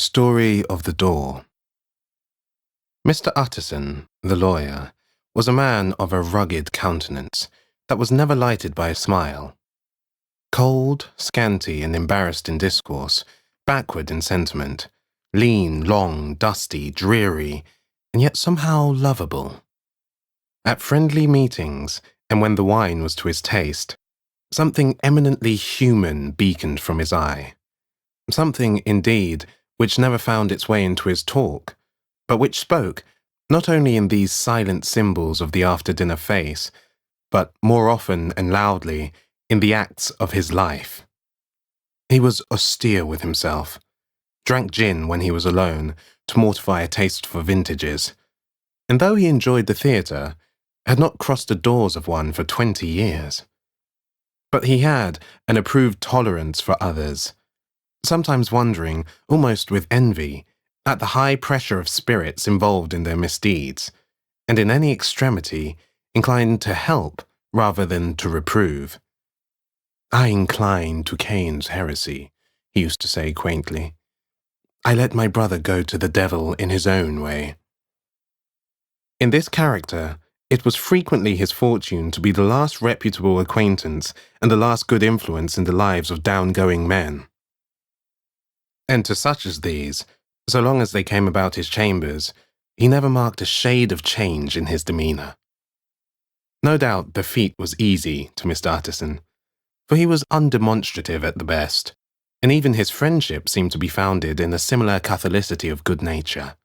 Story of the Door. Mr. Utterson, the lawyer, was a man of a rugged countenance that was never lighted by a smile. Cold, scanty, and embarrassed in discourse, backward in sentiment, lean, long, dusty, dreary, and yet somehow lovable. At friendly meetings, and when the wine was to his taste, something eminently human beaconed from his eye. Something, indeed, which never found its way into his talk, but which spoke, not only in these silent symbols of the after-dinner face, but more often and loudly in the acts of his life. He was austere with himself, drank gin when he was alone to mortify a taste for vintages, and though he enjoyed the theatre, had not crossed the doors of one for 20 years. But he had an approved tolerance for others, sometimes wondering, almost with envy, at the high pressure of spirits involved in their misdeeds, and in any extremity inclined to help rather than to reprove. "I incline to Cain's heresy," he used to say quaintly. "I let my brother go to the devil in his own way." In this character, it was frequently his fortune to be the last reputable acquaintance and the last good influence in the lives of down-going men. And to such as these, so long as they came about his chambers, he never marked a shade of change in his demeanour. No doubt the feat was easy to Mr. Utterson, for he was undemonstrative at the best, and even his friendship seemed to be founded in a similar catholicity of good nature.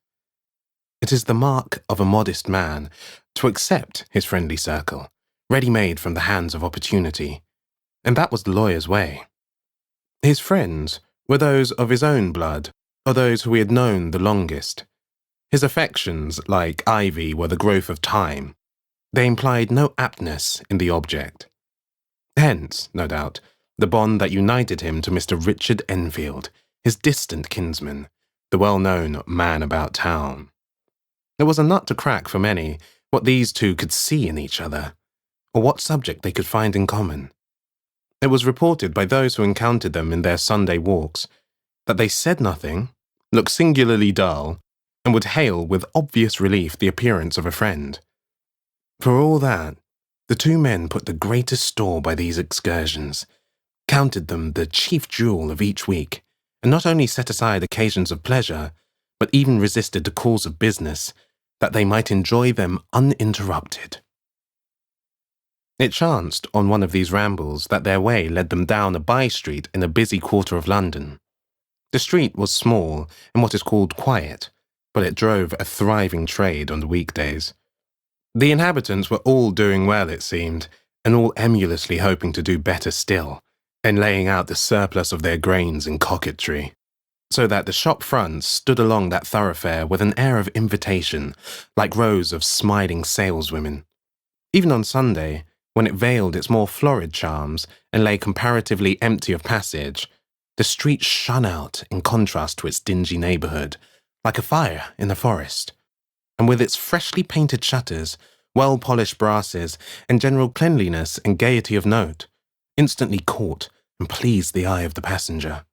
It is the mark of a modest man to accept his friendly circle, ready-made from the hands of opportunity, and that was the lawyer's way. His friends were those of his own blood, or those who he had known the longest. His affections, like ivy, were the growth of time. They implied no aptness in the object. Hence, no doubt, the bond that united him to Mr. Richard Enfield, his distant kinsman, the well-known man about town. It was a nut to crack for many what these two could see in each other, or what subject they could find in common. It was reported by those who encountered them in their Sunday walks that they said nothing, looked singularly dull, and would hail with obvious relief the appearance of a friend. For all that, the two men put the greatest store by these excursions, counted them the chief jewel of each week, and not only set aside occasions of pleasure, but even resisted the calls of business, that they might enjoy them uninterrupted. It chanced on one of these rambles that their way led them down a by-street in a busy quarter of London. The street was small and what is called quiet, but it drove a thriving trade on the weekdays. The inhabitants were all doing well, it seemed, and all emulously hoping to do better still, and laying out the surplus of their grains in coquetry, so that the shop fronts stood along that thoroughfare with an air of invitation, like rows of smiling saleswomen. Even on Sunday, when it veiled its more florid charms and lay comparatively empty of passage, the street shone out in contrast to its dingy neighbourhood, like a fire in the forest, and with its freshly painted shutters, well-polished brasses, and general cleanliness and gaiety of note, instantly caught and pleased the eye of the passenger.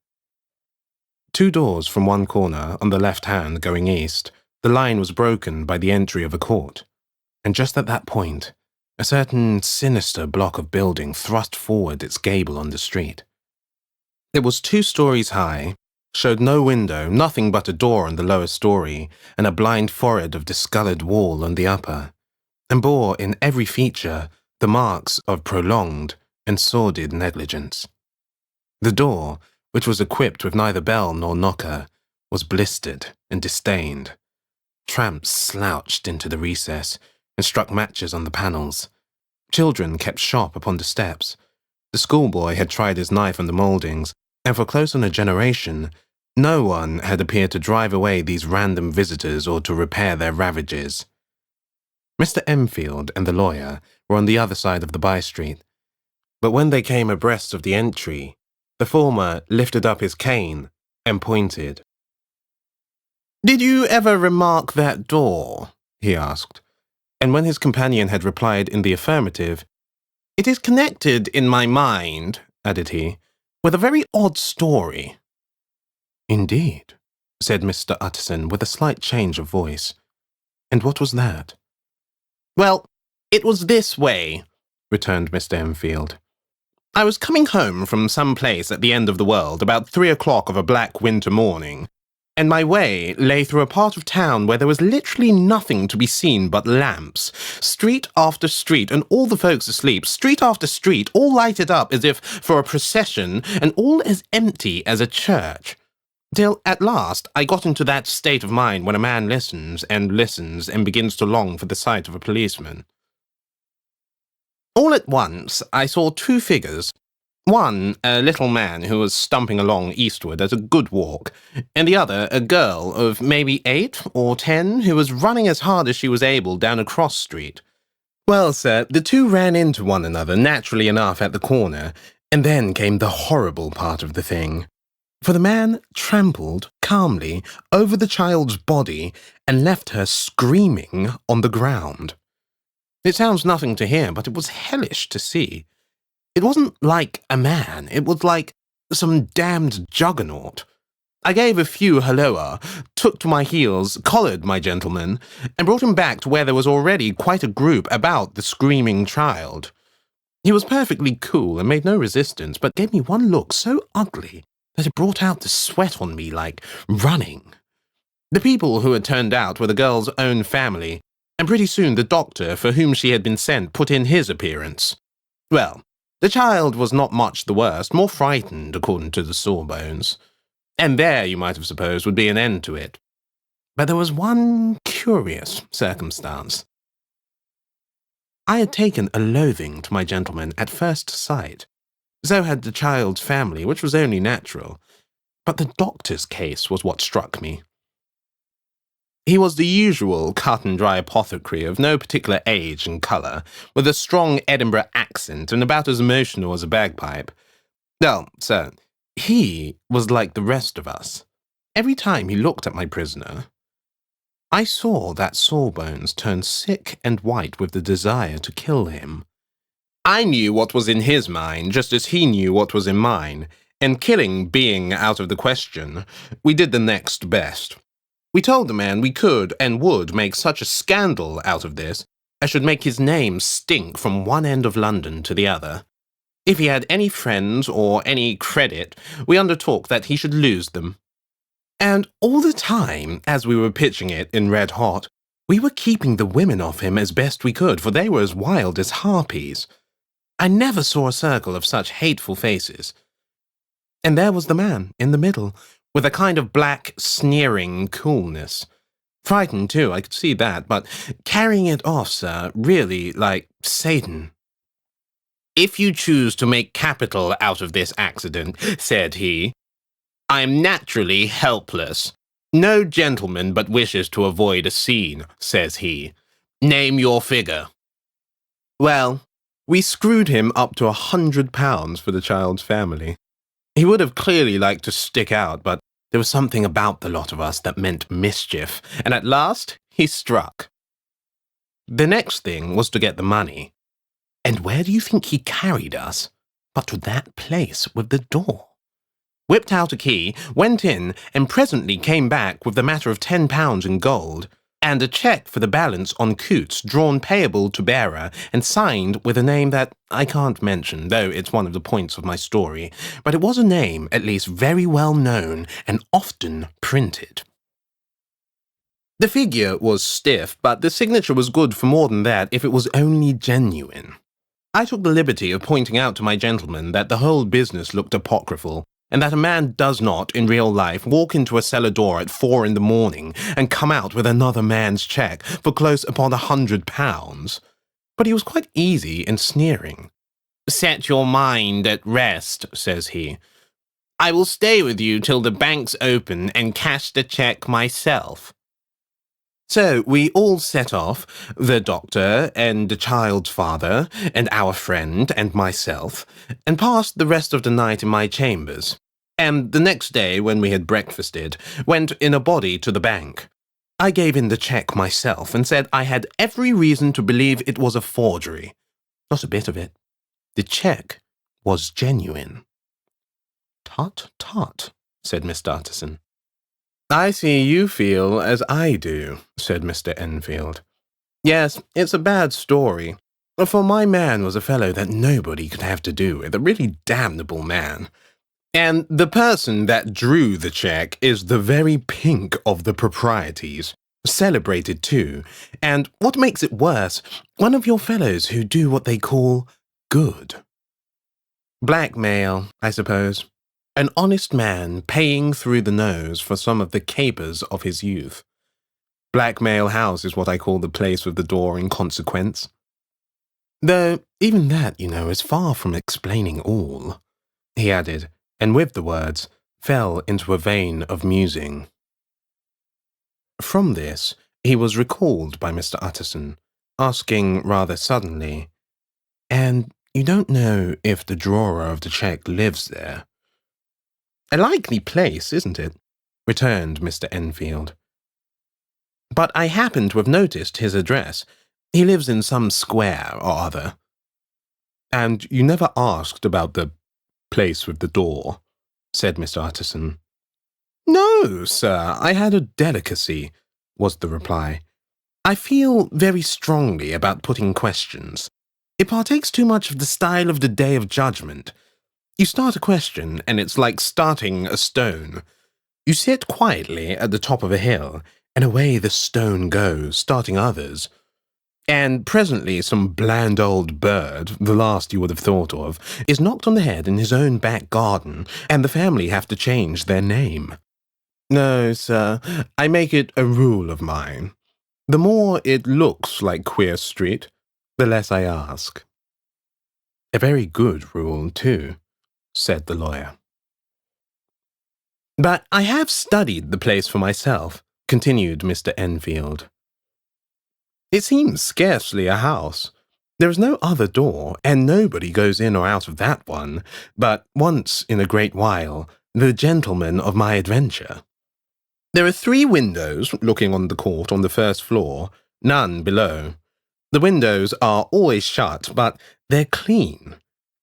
2 doors from one corner, on the left hand going east, the line was broken by the entry of a court, and just at that point, a certain sinister block of building thrust forward its gable on the street. It was 2 stories high, showed no window, nothing but a door on the lower story, and a blind forehead of discoloured wall on the upper, and bore in every feature the marks of prolonged and sordid negligence. The door, which was equipped with neither bell nor knocker, was blistered and disdained. Tramps slouched into the recess and struck matches on the panels. Children kept shop upon the steps. The schoolboy had tried his knife on the mouldings, and for close on a generation, no one had appeared to drive away these random visitors or to repair their ravages. Mr. Enfield and the lawyer were on the other side of the by-street, but when they came abreast of the entry, the former lifted up his cane and pointed. "Did you ever remark that door?" he asked, and when his companion had replied in the affirmative, "It is connected in my mind," added he, "with a very odd story." "Indeed," said Mr. Utterson with a slight change of voice. And what was that? Well, it was this way, returned Mr. Enfield. I was coming home from some place at the end of the world about 3 o'clock of a black winter morning, and my way lay through a part of town where there was literally nothing to be seen but lamps, street after street, and all the folks asleep, street after street, all lighted up as if for a procession, and all as empty as a church. Till at last I got into that state of mind when a man listens and begins to long for the sight of a policeman. All at once I saw two figures. One, a little man who was stumping along eastward at a good walk, and the other, a girl of maybe 8 or 10, who was running as hard as she was able down a cross street. Well, sir, the two ran into one another naturally enough at the corner, and then came the horrible part of the thing. For the man trampled calmly over the child's body and left her screaming on the ground. It sounds nothing to hear, but it was hellish to see. It wasn't like a man, it was like some damned juggernaut. I gave a few halloa, took to my heels, collared my gentleman, and brought him back to where there was already quite a group about the screaming child. He was perfectly cool and made no resistance, but gave me one look so ugly that it brought out the sweat on me like running. The people who had turned out were the girl's own family, and pretty soon the doctor for whom she had been sent put in his appearance. Well, the child was not much the worst, more frightened, according to the sawbones. And there, you might have supposed, would be an end to it. But there was one curious circumstance. I had taken a loathing to my gentleman at first sight. So had the child's family, which was only natural. But the doctor's case was what struck me. He was the usual cut-and-dry apothecary of no particular age and colour, with a strong Edinburgh accent and about as emotional as a bagpipe. Well, sir, he was like the rest of us. Every time he looked at my prisoner, I saw that Sawbones turn sick and white with the desire to kill him. I knew what was in his mind, just as he knew what was in mine, and killing being out of the question, we did the next best. We told the man we could and would make such a scandal out of this as should make his name stink from one end of London to the other. If he had any friends or any credit, we undertook that he should lose them. And all the time, as we were pitching it in red hot, we were keeping the women off him as best we could, for they were as wild as harpies. I never saw a circle of such hateful faces. And there was the man in the middle, with a kind of black, sneering coolness. Frightened, too, I could see that, but carrying it off, sir, really like Satan. If you choose to make capital out of this accident, said he, I am naturally helpless. No gentleman but wishes to avoid a scene, says he. Name your figure. Well, we screwed him up to £100 for the child's family. He would have clearly liked to stick out, but there was something about the lot of us that meant mischief, and at last he struck. The next thing was to get the money. And where do you think he carried us? But to that place with the door. Whipped out a key, went in, and presently came back with the matter of £10 in gold, and a cheque for the balance on Coots drawn payable to bearer and signed with a name that I can't mention, though it's one of the points of my story, but it was a name at least very well known and often printed. The figure was stiff, but the signature was good for more than that if it was only genuine. I took the liberty of pointing out to my gentleman that the whole business looked apocryphal, and that a man does not, in real life, walk into a cellar door at 4 in the morning and come out with another man's cheque for close upon £100. But he was quite easy in sneering. Set your mind at rest, says he. I will stay with you till the banks open and cash the cheque myself. So we all set off, the doctor and the child's father and our friend and myself, and passed the rest of the night in my chambers, and the next day, when we had breakfasted, went in a body to the bank. I gave in the cheque myself and said I had every reason to believe it was a forgery. Not a bit of it. The cheque was genuine. Tut, tut, said Mr. Utterson. I see you feel as I do, said Mr. Enfield. Yes, it's a bad story. For my man was a fellow that nobody could have to do with, a really damnable man. And the person that drew the cheque is the very pink of the proprieties. Celebrated too. And what makes it worse, one of your fellows who do what they call good. Blackmail, I suppose. An honest man paying through the nose for some of the capers of his youth. Blackmail House is what I call the place with the door in consequence. Though even that, is far from explaining all, he added, and with the words, fell into a vein of musing. From this, he was recalled by Mr. Utterson, asking rather suddenly, "And you don't know if the drawer of the cheque lives there?" "A likely place, isn't it?" returned Mr. Enfield. "But I happen to have noticed his address. He lives in some square or other." "And you never asked about the place with the door?" said Mr. Utterson. "No, sir, I had a delicacy," was the reply. "I feel very strongly about putting questions. It partakes too much of the style of the Day of Judgment. You start a question, and it's like starting a stone. You sit quietly at the top of a hill, and away the stone goes, starting others. And presently some bland old bird, the last you would have thought of, is knocked on the head in his own back garden, and the family have to change their name. No, sir, I make it a rule of mine. The more it looks like Queer Street, the less I ask." "A very good rule, too," said the lawyer. "But I have studied the place for myself," continued Mr. Enfield. "It seems scarcely a house. There is no other door, and nobody goes in or out of that one, but once in a great while, the gentleman of my adventure. There are 3 windows looking on the court on the first floor, none below. The windows are always shut, but they're clean.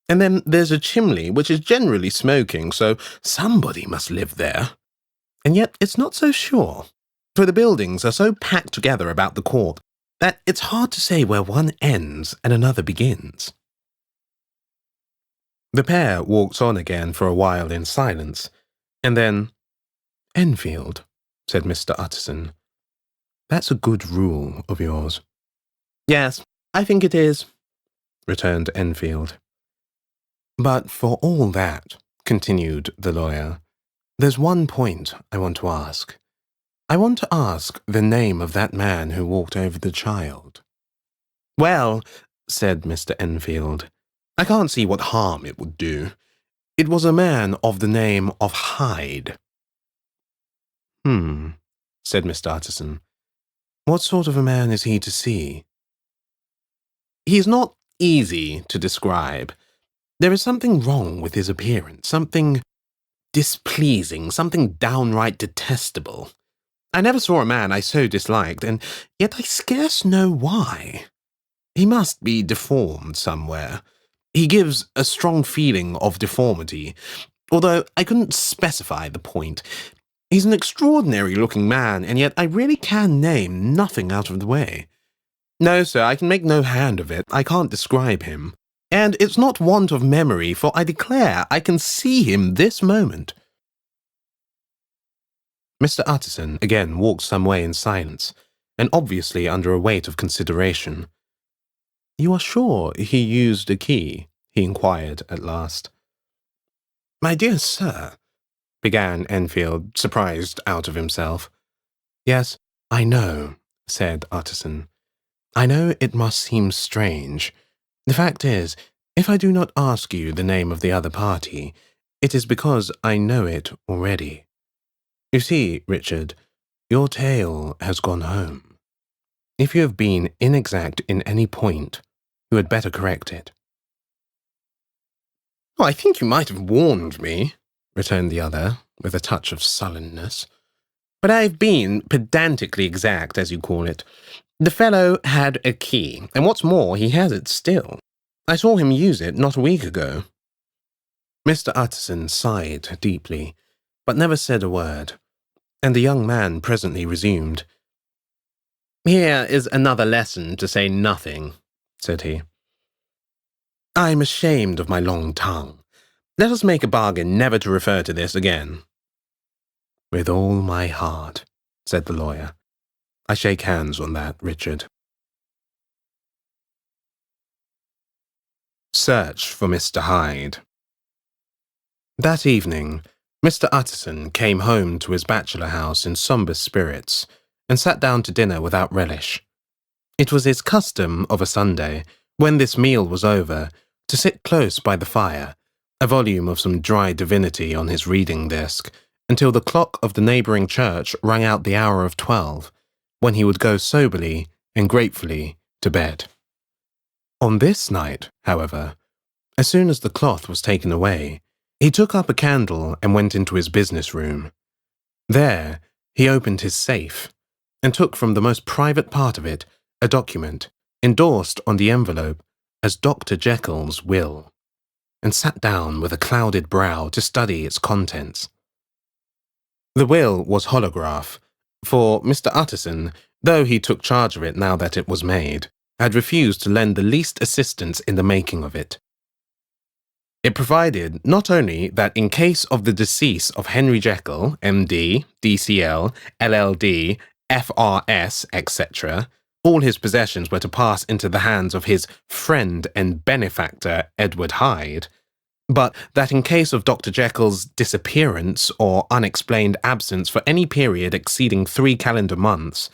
And then there's a chimney which is generally smoking, so somebody must live there. And yet it's not so sure, for the buildings are so packed together about the court that it's hard to say where one ends and another begins." The pair walked on again for a while in silence, and then, "Enfield," said Mr. Utterson, "that's a good rule of yours." "Yes, I think it is," returned Enfield. "But for all that," continued the lawyer, "there's one point I want to ask. I want to ask the name of that man who walked over the child." "Well," said Mr. Enfield, "I can't see what harm it would do. It was a man of the name of Hyde." Said Mr. Utterson. "What sort of a man is he to see?" "He's not easy to describe. There is something wrong with his appearance, something displeasing, something downright detestable. I never saw a man I so disliked, and yet I scarce know why. He must be deformed somewhere. He gives a strong feeling of deformity, although I couldn't specify the point. He's an extraordinary-looking man, and yet I really can name nothing out of the way. No, sir, I can make no hand of it. I can't describe him. And it's not want of memory, for I declare I can see him this moment." Mr. Utterson again walked some way in silence, and obviously under a weight of consideration. "You are sure he used a key?" he inquired at last. "My dear sir," began Enfield, surprised out of himself. "Yes, I know," said Utterson. "I know it must seem strange. The fact is, if I do not ask you the name of the other party, it is because I know it already. You see, Richard, your tale has gone home. If you have been inexact in any point, you had better correct it." "Oh, I think you might have warned me," returned the other, with a touch of sullenness. "But I have been pedantically exact, as you call it. The fellow had a key, and what's more, he has it still. I saw him use it not a week ago." Mr. Utterson sighed deeply, but never said a word. and the young man presently resumed. "Here is another lesson to say nothing," said he. "I am ashamed of my long tongue. Let us make a bargain never to refer to this again." "With all my heart," said the lawyer. "I shake hands on that, Richard." Search for Mr. Hyde. That evening, Mr. Utterson came home to his bachelor house in sombre spirits, and sat down to dinner without relish. It was his custom of a Sunday, when this meal was over, to sit close by the fire, a volume of some dry divinity on his reading desk, until the clock of the neighbouring church rang out the hour of 12, when he would go soberly and gratefully to bed. On this night, however, as soon as the cloth was taken away, he took up a candle and went into his business room. There, he opened his safe, and took from the most private part of it a document, endorsed on the envelope as Dr. Jekyll's will, and sat down with a clouded brow to study its contents. The will was holograph, for Mr. Utterson, though he took charge of it now that it was made, had refused to lend the least assistance in the making of it. It provided not only that in case of the decease of Henry Jekyll, M.D., D.C.L., LL.D., F.R.S., etc., all his possessions were to pass into the hands of his friend and benefactor, Edward Hyde, but that in case of Dr. Jekyll's disappearance or unexplained absence for any period exceeding 3 calendar months,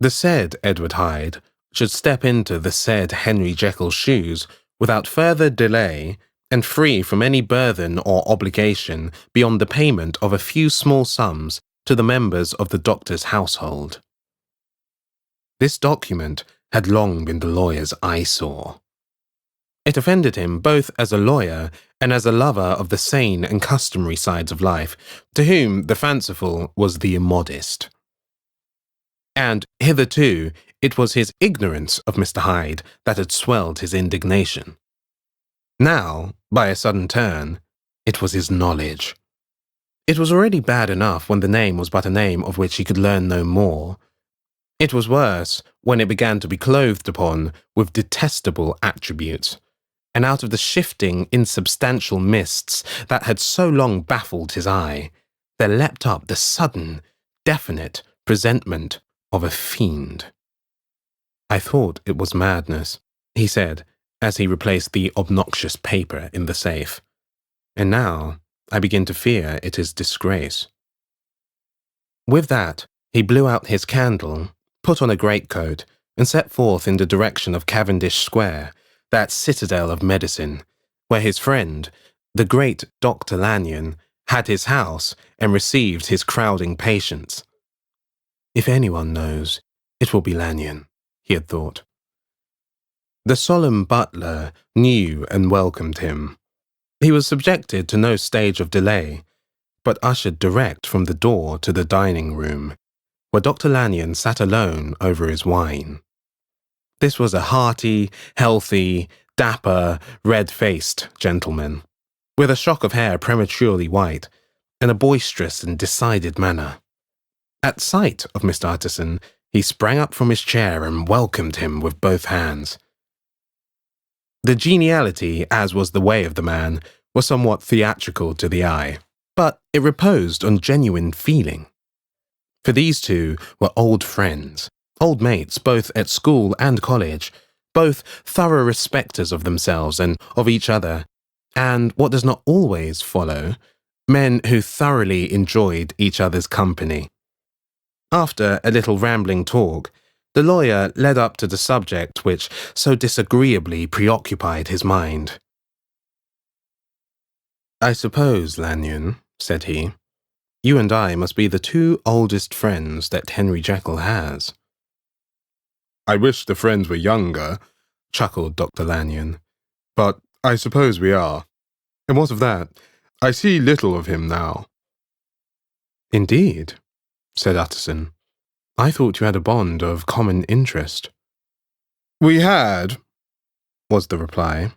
the said Edward Hyde should step into the said Henry Jekyll's shoes without further delay and free from any burthen or obligation beyond the payment of a few small sums to the members of the doctor's household. This document had long been the lawyer's eyesore. It offended him both as a lawyer and as a lover of the sane and customary sides of life, to whom the fanciful was the immodest. And hitherto it was his ignorance of Mr. Hyde that had swelled his indignation. Now, by a sudden turn, it was his knowledge. It was already bad enough when the name was but a name of which he could learn no more. It was worse when it began to be clothed upon with detestable attributes, and out of the shifting, insubstantial mists that had so long baffled his eye, there leapt up the sudden, definite presentment of a fiend. "I thought it was madness," he said, as he replaced the obnoxious paper in the safe. "And now I begin to fear it is disgrace." With that, he blew out his candle, put on a greatcoat, and set forth in the direction of Cavendish Square, that citadel of medicine, where his friend, the great Dr. Lanyon, had his house and received his crowding patients. If anyone knows, it will be Lanyon, he had thought. The solemn butler knew and welcomed him. He was subjected to no stage of delay, but ushered direct from the door to the dining room, where Dr. Lanyon sat alone over his wine. This was a hearty, healthy, dapper, red-faced gentleman, with a shock of hair prematurely white, and a boisterous and decided manner. At sight of Mr. Utterson, he sprang up from his chair and welcomed him with both hands. The geniality, as was the way of the man, was somewhat theatrical to the eye, but it reposed on genuine feeling. For these two were old friends, old mates both at school and college, both thorough respecters of themselves and of each other, and, what does not always follow, men who thoroughly enjoyed each other's company. After a little rambling talk, the lawyer led up to the subject which so disagreeably preoccupied his mind. "I suppose, Lanyon," said he, "you and I must be the two oldest friends that Henry Jekyll has." "I wish the friends were younger," chuckled Dr. Lanyon, "but I suppose we are. And what of that? I see little of him now." "Indeed," said Utterson. "I thought you had a bond of common interest." "We had," was the reply,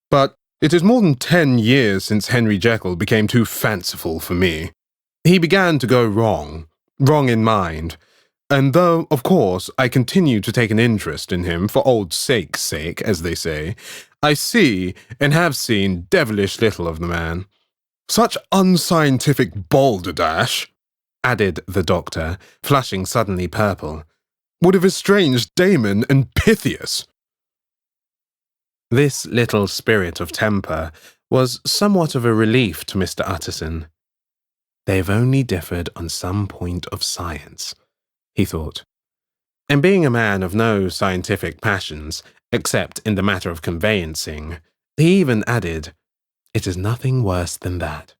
"but it is more than 10 years since Henry Jekyll became too fanciful for me. He began to go wrong, wrong in mind. And though, of course, I continue to take an interest in him for old sake's sake, as they say, I see and have seen devilish little of the man. Such unscientific balderdash, added the doctor, flushing suddenly purple, would have estranged Damon and Pythias. This little spirit of temper was somewhat of a relief to Mr. Utterson. They have only differed on some point of science, he thought. And being a man of no scientific passions, except in the matter of conveyancing, he even added, it is nothing worse than that.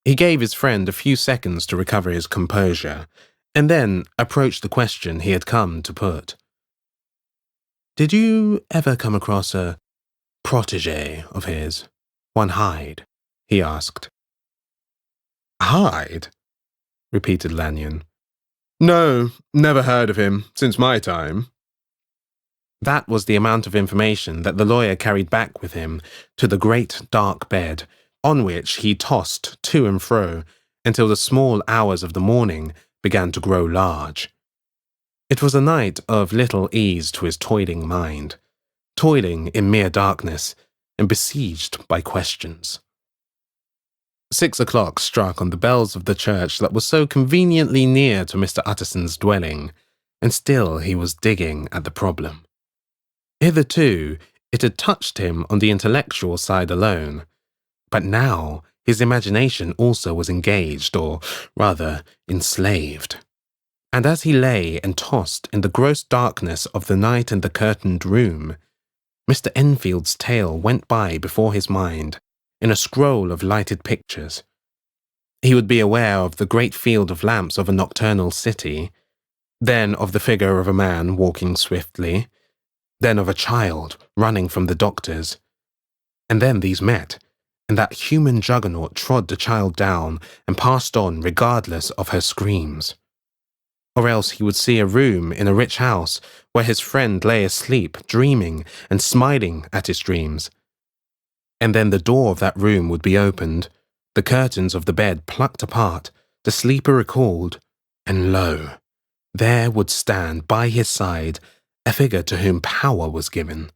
He gave his friend a few seconds to recover his composure, and then approached the question he had come to put. Did you ever come across a protégé of his, one Hyde? He asked. Hyde? Repeated Lanyon. No, never heard of him, since my time. That was the amount of information that the lawyer carried back with him to the great dark bed, on which he tossed to and fro until the small hours of the morning began to grow large. It was a night of little ease to his toiling mind, toiling in mere darkness and besieged by questions. 6 o'clock struck on the bells of the church that was so conveniently near to Mr. Utterson's dwelling, and still he was digging at the problem. Hitherto, it had touched him on the intellectual side alone, but now his imagination also was engaged, or rather enslaved. And as he lay and tossed in the gross darkness of the night in the curtained room, Mr. Enfield's tale went by before his mind in a scroll of lighted pictures. He would be aware of the great field of lamps of a nocturnal city, then of the figure of a man walking swiftly, then of a child running from the doctors. And then these met, and that human juggernaut trod the child down and passed on regardless of her screams. Or else he would see a room in a rich house where his friend lay asleep, dreaming and smiling at his dreams. And then the door of that room would be opened, the curtains of the bed plucked apart, the sleeper recalled, and lo, there would stand by his side a figure to whom power was given,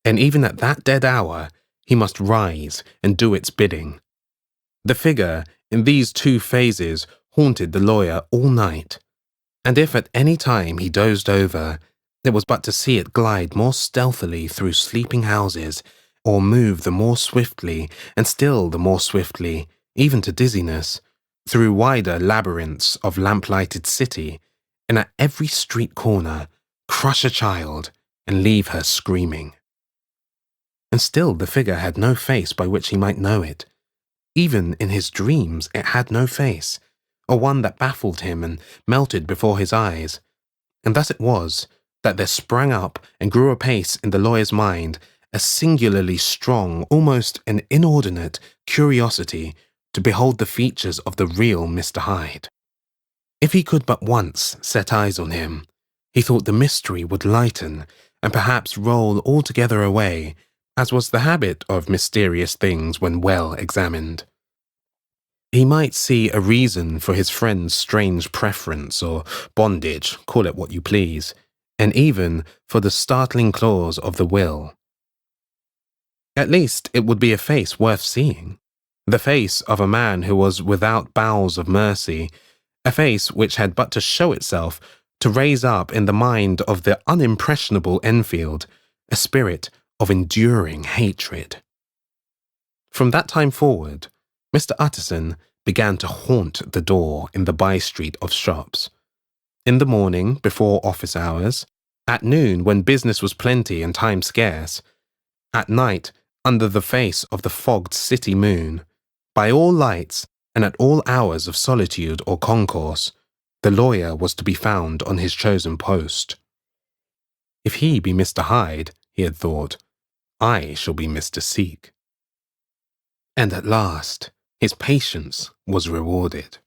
and even at that dead hour he must rise and do its bidding. The figure in these two phases haunted the lawyer all night, and if at any time he dozed over, it was but to see it glide more stealthily through sleeping houses, or move the more swiftly, and still the more swiftly, even to dizziness, through wider labyrinths of lamp-lighted city, and at every street corner crush a child and leave her screaming. And still the figure had no face by which he might know it. Even in his dreams it had no face, or one that baffled him and melted before his eyes. And thus it was that there sprang up and grew apace in the lawyer's mind a singularly strong, almost an inordinate curiosity to behold the features of the real Mr. Hyde. If he could but once set eyes on him, he thought the mystery would lighten and perhaps roll altogether away, as was the habit of mysterious things when well examined. He might see a reason for his friend's strange preference or bondage, call it what you please, and even for the startling clause of the will. At least it would be a face worth seeing, the face of a man who was without bowels of mercy, a face which had but to show itself to raise up in the mind of the unimpressionable Enfield a spirit of enduring hatred. From that time forward, Mr. Utterson began to haunt the door in the by-street of shops. In the morning, before office hours, at noon when business was plenty and time scarce, at night under the face of the fogged city moon, by all lights and at all hours of solitude or concourse, the lawyer was to be found on his chosen post. If he be Mr. Hyde, he had thought, I shall be Mr. Seek. And at last, his patience was rewarded.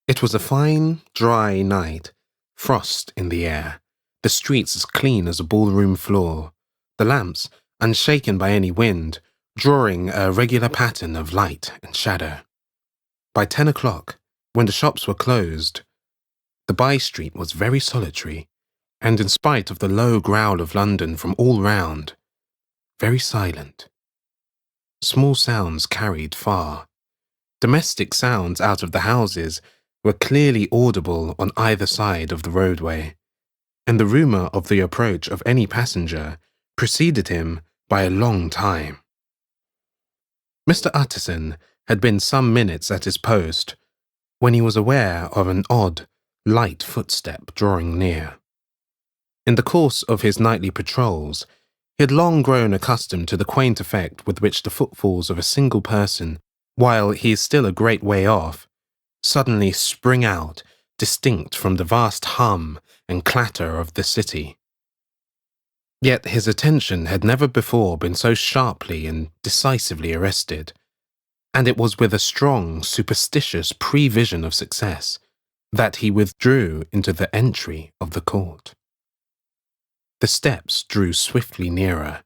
It was a fine, dry night, frost in the air, the streets as clean as a ballroom floor, the lamps, unshaken by any wind, drawing a regular pattern of light and shadow. By 10 o'clock, when the shops were closed, the by-street was very solitary, and in spite of the low growl of London from all round, very silent. Small sounds carried far. Domestic sounds out of the houses were clearly audible on either side of the roadway, and the rumour of the approach of any passenger preceded him by a long time. Mr. Utterson had been some minutes at his post when he was aware of an odd, light footstep drawing near. In the course of his nightly patrols, he had long grown accustomed to the quaint effect with which the footfalls of a single person, while he is still a great way off, suddenly spring out, distinct from the vast hum and clatter of the city. Yet his attention had never before been so sharply and decisively arrested, and it was with a strong, superstitious prevision of success that he withdrew into the entry of the court. The steps drew swiftly nearer,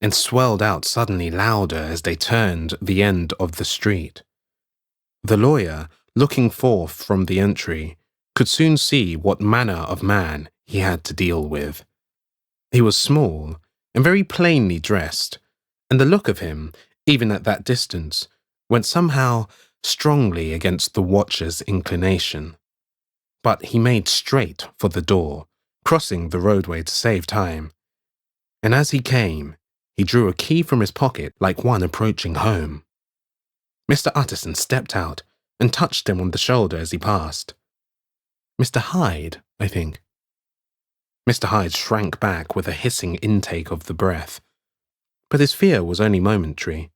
and swelled out suddenly louder as they turned the end of the street. The lawyer, looking forth from the entry, could soon see what manner of man he had to deal with. He was small and very plainly dressed, and the look of him, even at that distance, went somehow strongly against the watcher's inclination. But he made straight for the door, crossing the roadway to save time, and as he came, he drew a key from his pocket like one approaching home. Mr. Utterson stepped out and touched him on the shoulder as he passed. "Mr. Hyde, I think." Mr. Hyde shrank back with a hissing intake of the breath, but his fear was only momentary,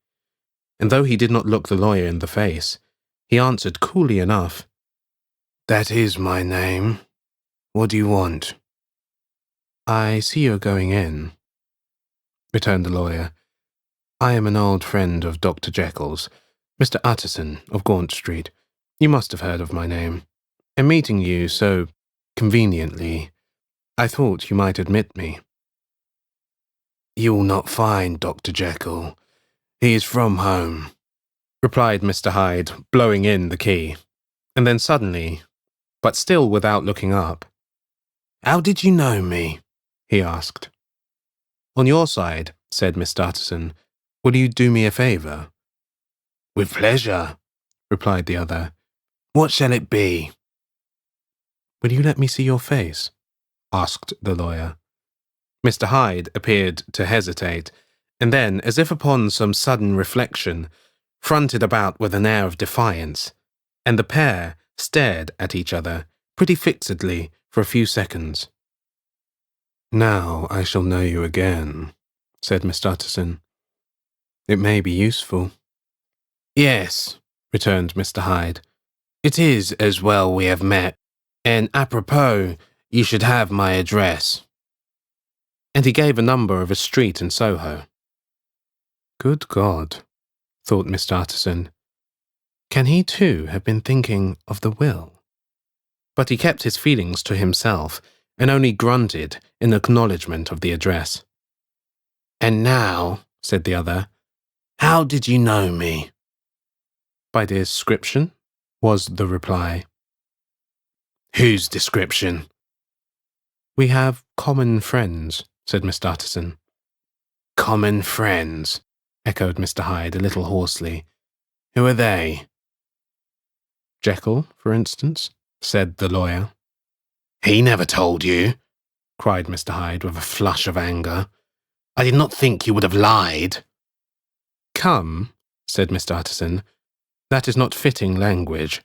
and though he did not look the lawyer in the face, he answered coolly enough, "That is my name. What do you want?" "I see you're going in," returned the lawyer. "I am an old friend of Dr. Jekyll's, Mr. Utterson of Gaunt Street. You must have heard of my name. And meeting you so conveniently, I thought you might admit me." "You'll not find Dr. Jekyll. He is from home," replied Mr. Hyde, blowing in the key. And then suddenly, but still without looking up, "How did you know me?" he asked. "On your side," said Mr. Utterson, "will you do me a favour?" "With pleasure," replied the other. "What shall it be?" "Will you let me see your face?" asked the lawyer. Mr. Hyde appeared to hesitate, and then, as if upon some sudden reflection, fronted about with an air of defiance, and the pair stared at each other pretty fixedly for a few seconds. "Now I shall know you again," said Mr. Utterson. "It may be useful." "Yes," returned Mr. Hyde. "It is as well we have met, and apropos, you should have my address." And he gave a number of a street in Soho. Good God, thought Mr. Utterson. Can he too have been thinking of the will? But he kept his feelings to himself, and only grunted in acknowledgment of the address. "And now," said the other, "how did you know me?" "By description," was the reply. "Whose description?" "We have common friends," said Mr. Utterson. "Common friends," echoed Mr. Hyde a little hoarsely. "Who are they?" "Jekyll, for instance," said the lawyer. "He never told you," cried Mr. Hyde with a flush of anger. "I did not think you would have lied." "Come," said Mr. Utterson, "that is not fitting language."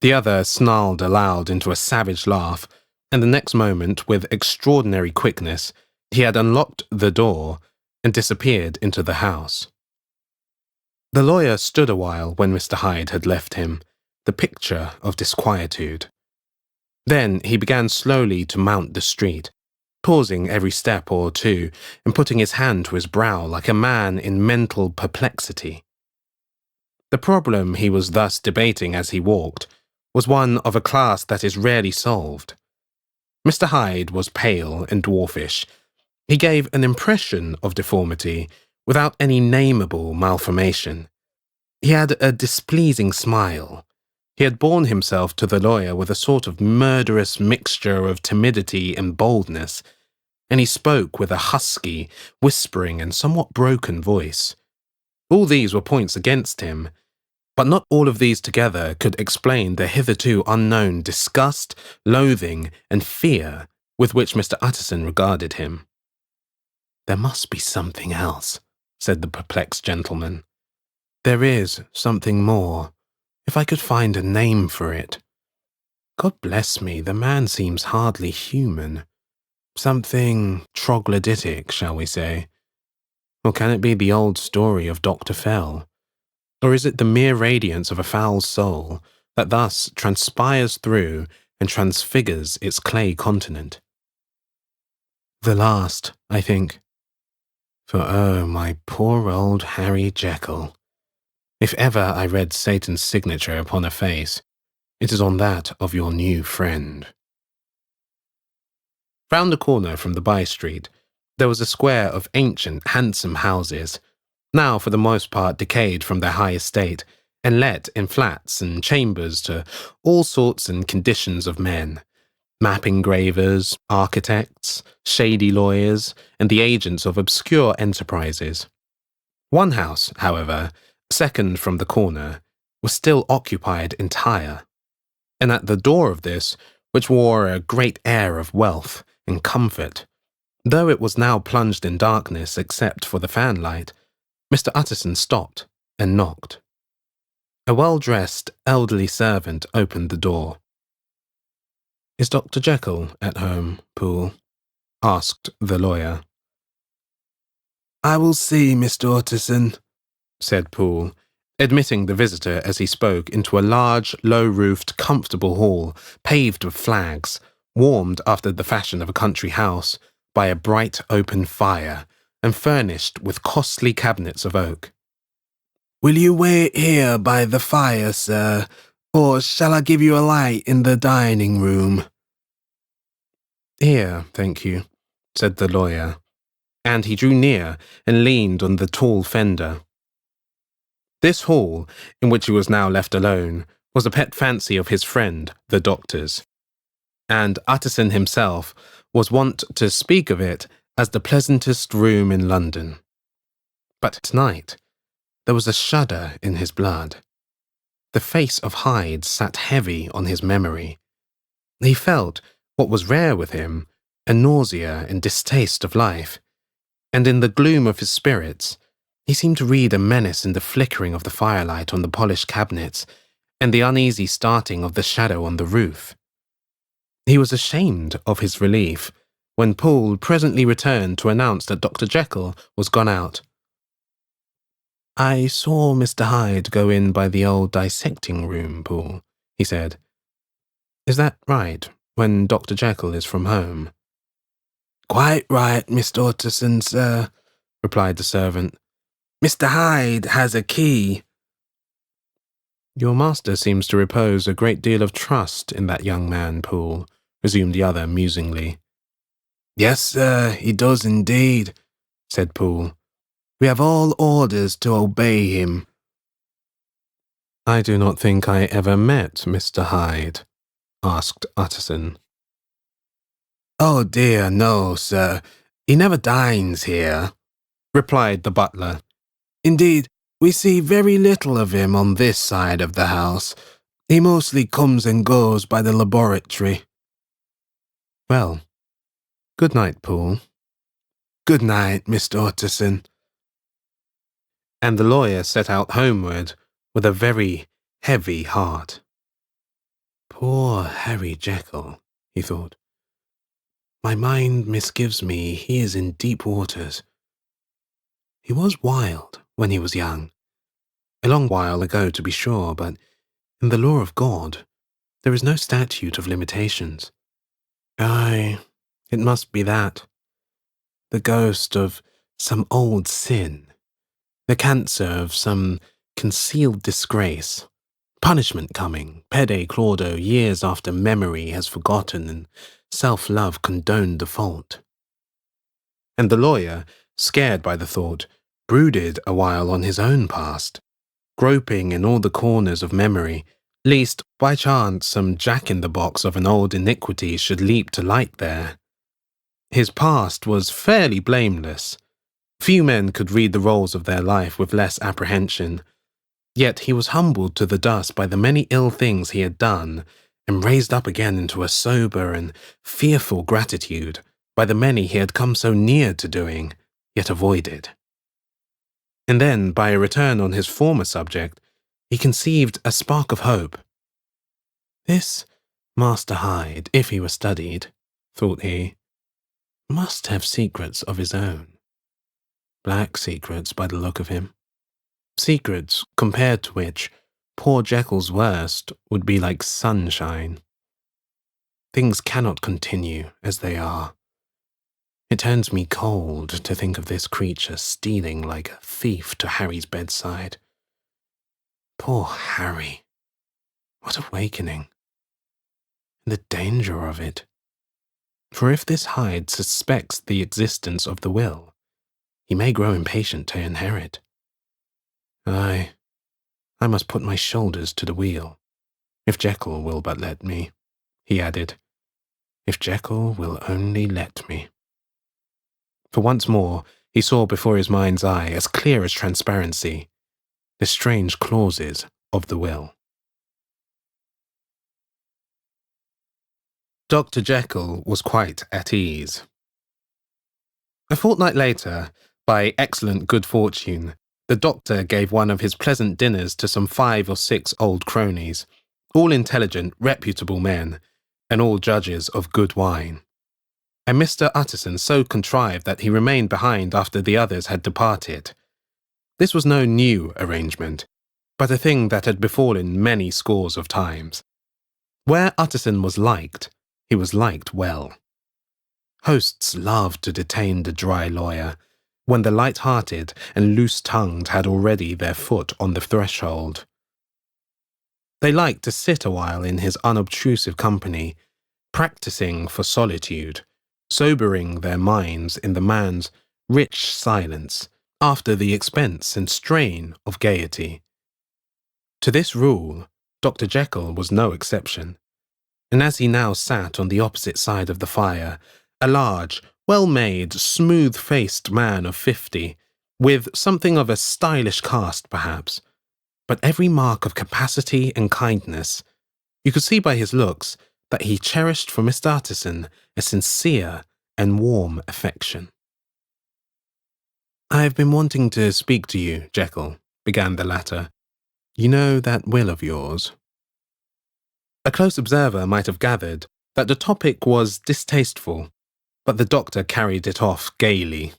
The other snarled aloud into a savage laugh, and the next moment, with extraordinary quickness, he had unlocked the door and disappeared into the house. The lawyer stood a while when Mr. Hyde had left him, the picture of disquietude. Then he began slowly to mount the street, pausing every step or two and putting his hand to his brow like a man in mental perplexity. The problem he was thus debating as he walked was one of a class that is rarely solved. Mr. Hyde was pale and dwarfish. He gave an impression of deformity without any nameable malformation. He had a displeasing smile, He had borne himself to the lawyer with a sort of murderous mixture of timidity and boldness, and he spoke with a husky, whispering and somewhat broken voice. All these were points against him, but not all of these together could explain the hitherto unknown disgust, loathing, and fear with which Mr. Utterson regarded him. "There must be something else," said the perplexed gentleman. "There is something more, if I could find a name for it. God bless me, the man seems hardly human. Something troglodytic, shall we say? Or can it be the old story of Dr. Fell? Or is it the mere radiance of a foul soul that thus transpires through and transfigures its clay continent? The last, I think. For oh, my poor old Harry Jekyll. If ever I read Satan's signature upon a face, it is on that of your new friend." Round the corner from the by-street, there was a square of ancient, handsome houses, now for the most part decayed from their high estate, and let in flats and chambers to all sorts and conditions of men, map engravers, architects, shady lawyers, and the agents of obscure enterprises. One house, however, second from the corner, was still occupied entire, and at the door of this, which wore a great air of wealth and comfort, though it was now plunged in darkness except for the fanlight, Mr. Utterson stopped and knocked. A well-dressed, elderly servant opened the door. "Is Dr. Jekyll at home, Poole?" asked the lawyer. "I will see, Mr. Utterson," said Poole, admitting the visitor as he spoke into a large, low-roofed, comfortable hall, paved with flags, warmed after the fashion of a country house by a bright open fire, and furnished with costly cabinets of oak. "Will you wait here by the fire, sir, or shall I give you a light in the dining room?" "Here, thank you," said the lawyer, and he drew near and leaned on the tall fender. This hall, in which he was now left alone, was a pet fancy of his friend, the doctor's, and Utterson himself was wont to speak of it as the pleasantest room in London. But tonight there was a shudder in his blood. The face of Hyde sat heavy on his memory. He felt, what was rare with him, a nausea and distaste of life, and in the gloom of his spirits, he seemed to read a menace in the flickering of the firelight on the polished cabinets and the uneasy starting of the shadow on the roof. He was ashamed of his relief when Poole presently returned to announce that Dr. Jekyll was gone out. "I saw Mr. Hyde go in by the old dissecting room, Poole," he said. "Is that right, when Dr. Jekyll is from home?" "Quite right, Mr. Utterson, sir," replied the servant. "Mr. Hyde has a key." "Your master seems to repose a great deal of trust in that young man, Poole," resumed the other musingly. "Yes, sir, he does indeed," said Poole. "We have all orders to obey him." "I do not think I ever met Mr. Hyde," asked Utterson. "Oh dear, no, sir. He never dines here," replied the butler. "Indeed, we see very little of him on this side of the house. He mostly comes and goes by the laboratory." "Well, good night, Poole." "Good night, Mr. Utterson." And the lawyer set out homeward with a very heavy heart. "Poor Harry Jekyll," he thought. "My mind misgives me he is in deep waters. He was wild when he was young, a long while ago to be sure, but in the law of God there is no statute of limitations. Aye, it must be that. The ghost of some old sin, the cancer of some concealed disgrace, punishment coming, pede claudo, years after memory has forgotten and self-love condoned the fault." And the lawyer, scared by the thought, brooded a while on his own past, groping in all the corners of memory, Lest, by chance, some jack-in-the-box of an old iniquity should leap to light there. His past was fairly blameless. Few men could read the rolls of their life with less apprehension. Yet he was humbled to the dust by the many ill things he had done, and raised up again into a sober and fearful gratitude by the many he had come so near to doing, yet avoided. And then, by a return on his former subject, he conceived a spark of hope. This Master Hyde, if he were studied, thought he, must have secrets of his own. Black secrets by the look of him. Secrets compared to which poor Jekyll's worst would be like sunshine. Things cannot continue as they are. It turns me cold to think of this creature stealing like a thief to Harry's bedside. Poor Harry. What awakening. And the danger of it. For if this Hyde suspects the existence of the will, he may grow impatient to inherit. I must put my shoulders to the wheel, if Jekyll will but let me, he added. If Jekyll will only let me. For once more he saw before his mind's eye, as clear as transparency, the strange clauses of the will. Dr. Jekyll was quite at ease. A fortnight later, by excellent good fortune, the doctor gave one of his pleasant dinners to some 5 or 6 old cronies, all intelligent, reputable men, and all judges of good wine. And Mr. Utterson so contrived that he remained behind after the others had departed. This was no new arrangement, but a thing that had befallen many scores of times. Where Utterson was liked, he was liked well. Hosts loved to detain the dry lawyer, when the light-hearted and loose-tongued had already their foot on the threshold. They liked to sit a while in his unobtrusive company, practising for solitude, sobering their minds in the man's rich silence, after the expense and strain of gaiety. To this rule, Dr. Jekyll was no exception, and as he now sat on the opposite side of the fire, a large, well-made, smooth-faced man of 50, with something of a stylish cast, perhaps, but every mark of capacity and kindness, you could see by his looks that he cherished for Mr. Utterson a sincere and warm affection. "I have been wanting to speak to you, Jekyll," began the latter. "You know that will of yours?" A close observer might have gathered that the topic was distasteful, but the doctor carried it off gaily.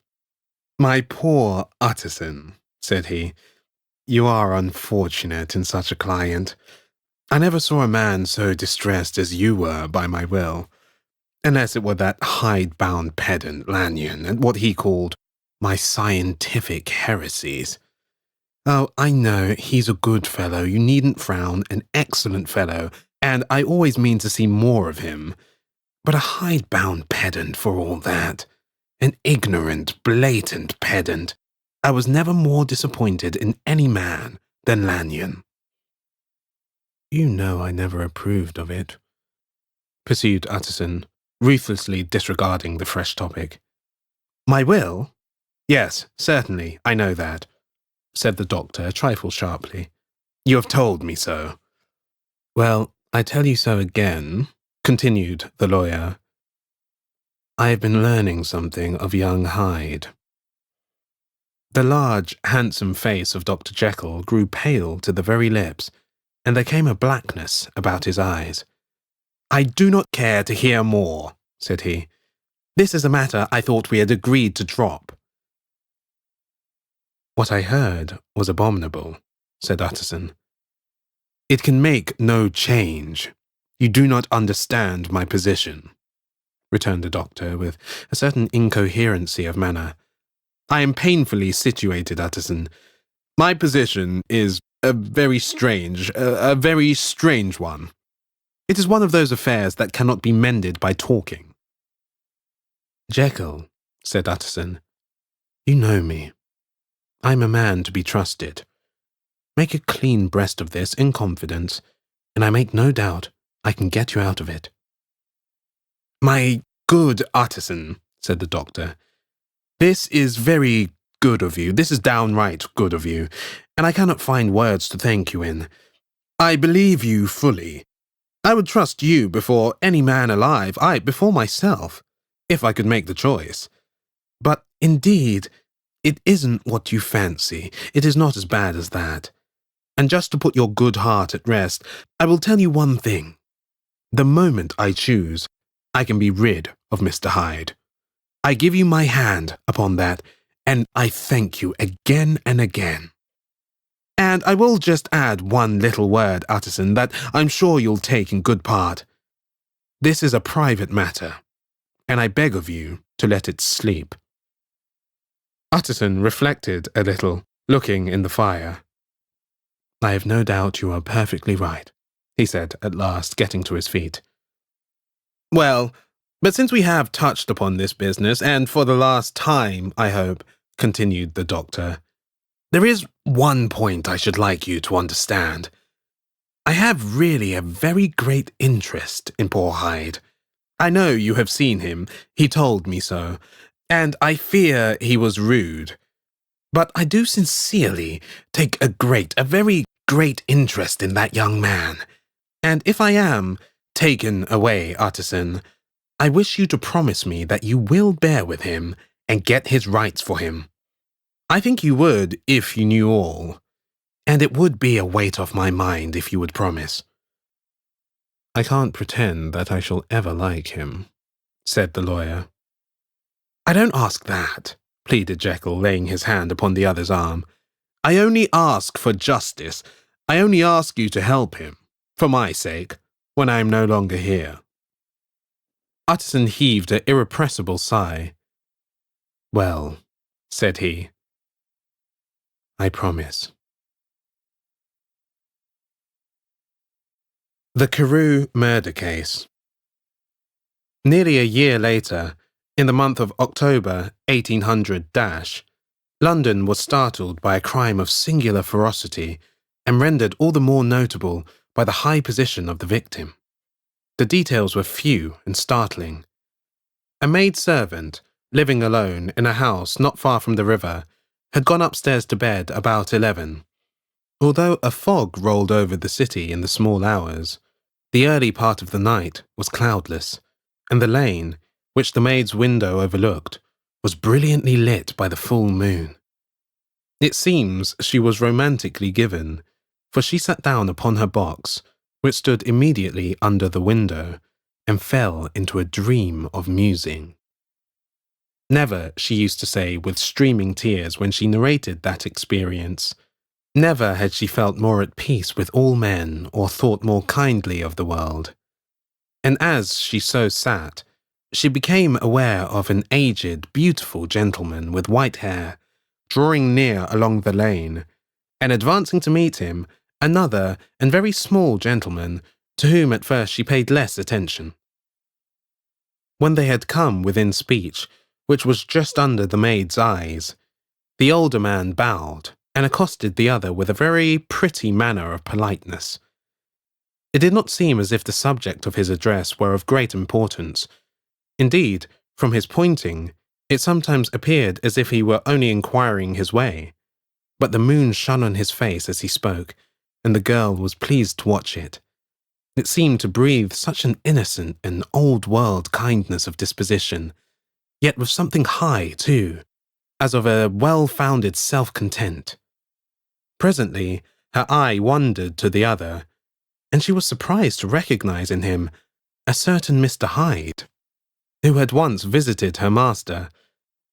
"My poor Utterson," said he, "you are unfortunate in such a client. I never saw a man so distressed as you were by my will, unless it were that hide-bound pedant Lanyon, and what he called my scientific heresies. Oh, I know, he's a good fellow, you needn't frown, an excellent fellow, and I always mean to see more of him. But a hide-bound pedant for all that. An ignorant, blatant pedant. I was never more disappointed in any man than Lanyon." "You know I never approved of it," pursued Utterson, ruthlessly disregarding the fresh topic. "My will? Yes, certainly, I know that," said the doctor a trifle sharply. "You have told me so." "Well, I tell you so again," continued the lawyer. "I have been learning something of young Hyde." The large, handsome face of Dr. Jekyll grew pale to the very lips, and there came a blackness about his eyes. "I do not care to hear more," said he. "This is a matter I thought we had agreed to drop." "What I heard was abominable," said Utterson. "It can make no change. You do not understand my position," returned the doctor with a certain incoherency of manner. "I am painfully situated, Utterson. My position is a very strange one. It is one of those affairs that cannot be mended by talking." "Jekyll," said Utterson, "you know me. I am a man to be trusted. Make a clean breast of this in confidence, and I make no doubt I can get you out of it." "My good Utterson," said the doctor, "this is very good of you. This is downright good of you, and I cannot find words to thank you in. I believe you fully. I would trust you before any man alive, before myself, if I could make the choice. But, indeed, it isn't what you fancy. It is not as bad as that. And just to put your good heart at rest, I will tell you one thing. The moment I choose, I can be rid of Mr. Hyde. I give you my hand upon that, and I thank you again and again. And I will just add one little word, Utterson, that I'm sure you'll take in good part. This is a private matter, and I beg of you to let it sleep." Utterson reflected a little, looking in the fire. "I have no doubt you are perfectly right," he said at last, getting to his feet. "Well, but since we have touched upon this business, and for the last time, I hope," continued the doctor, "there is one point I should like you to understand. I have really a very great interest in poor Hyde. I know you have seen him, he told me so, and I fear he was rude. But I do sincerely take a very great interest in that young man, and if I am taken away, Utterson, I wish you to promise me that you will bear with him and get his rights for him. I think you would if you knew all, and it would be a weight off my mind if you would promise." "I can't pretend that I shall ever like him," said the lawyer. "I don't ask that," pleaded Jekyll, laying his hand upon the other's arm. "I only ask for justice. I only ask you to help him, for my sake, when I am no longer here." Utterson heaved an irrepressible sigh. "Well," said he, "I promise." The Carew murder case. Nearly a year later, in the month of October 1800-, London was startled by a crime of singular ferocity and rendered all the more notable by the high position of the victim. The details were few and startling. A maid-servant, living alone in a house not far from the river, had gone upstairs to bed about 11. Although a fog rolled over the city in the small hours, the early part of the night was cloudless, and the lane, which the maid's window overlooked, was brilliantly lit by the full moon. It seems she was romantically given, for she sat down upon her box, which stood immediately under the window, and fell into a dream of musing. Never, she used to say with streaming tears when she narrated that experience, never had she felt more at peace with all men or thought more kindly of the world. And as she so sat, she became aware of an aged, beautiful gentleman with white hair, drawing near along the lane, and advancing to meet him, another and very small gentleman, to whom at first she paid less attention. When they had come within speech, which was just under the maid's eyes, the older man bowed and accosted the other with a very pretty manner of politeness. It did not seem as if the subject of his address were of great importance. Indeed, from his pointing, it sometimes appeared as if he were only inquiring his way. But the moon shone on his face as he spoke, and the girl was pleased to watch it. It seemed to breathe such an innocent and old-world kindness of disposition, yet with something high, too, as of a well-founded self-content. Presently, her eye wandered to the other, and she was surprised to recognize in him a certain Mr. Hyde, who had once visited her master,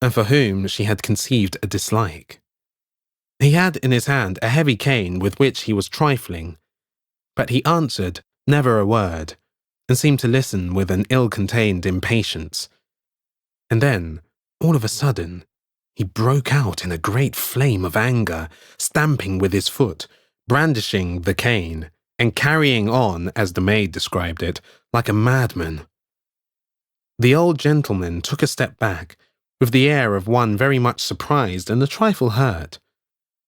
and for whom she had conceived a dislike. He had in his hand a heavy cane with which he was trifling, but he answered never a word, and seemed to listen with an ill-contained impatience. And then, all of a sudden, he broke out in a great flame of anger, stamping with his foot, brandishing the cane, and carrying on, as the maid described it, like a madman. The old gentleman took a step back, with the air of one very much surprised and a trifle hurt,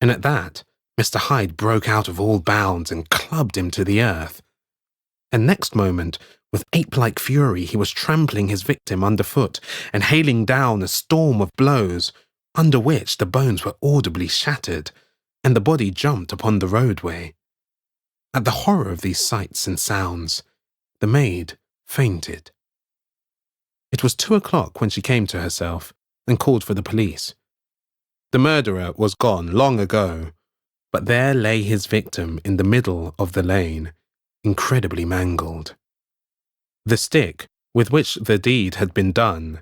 and at that Mr. Hyde broke out of all bounds and clubbed him to the earth. and next moment, with ape-like fury, he was trampling his victim underfoot and hailing down a storm of blows, under which the bones were audibly shattered, and the body jumped upon the roadway. At the horror of these sights and sounds, the maid fainted. It was 2 o'clock when she came to herself and called for the police. The murderer was gone long ago, but there lay his victim in the middle of the lane, incredibly mangled. The stick with which the deed had been done,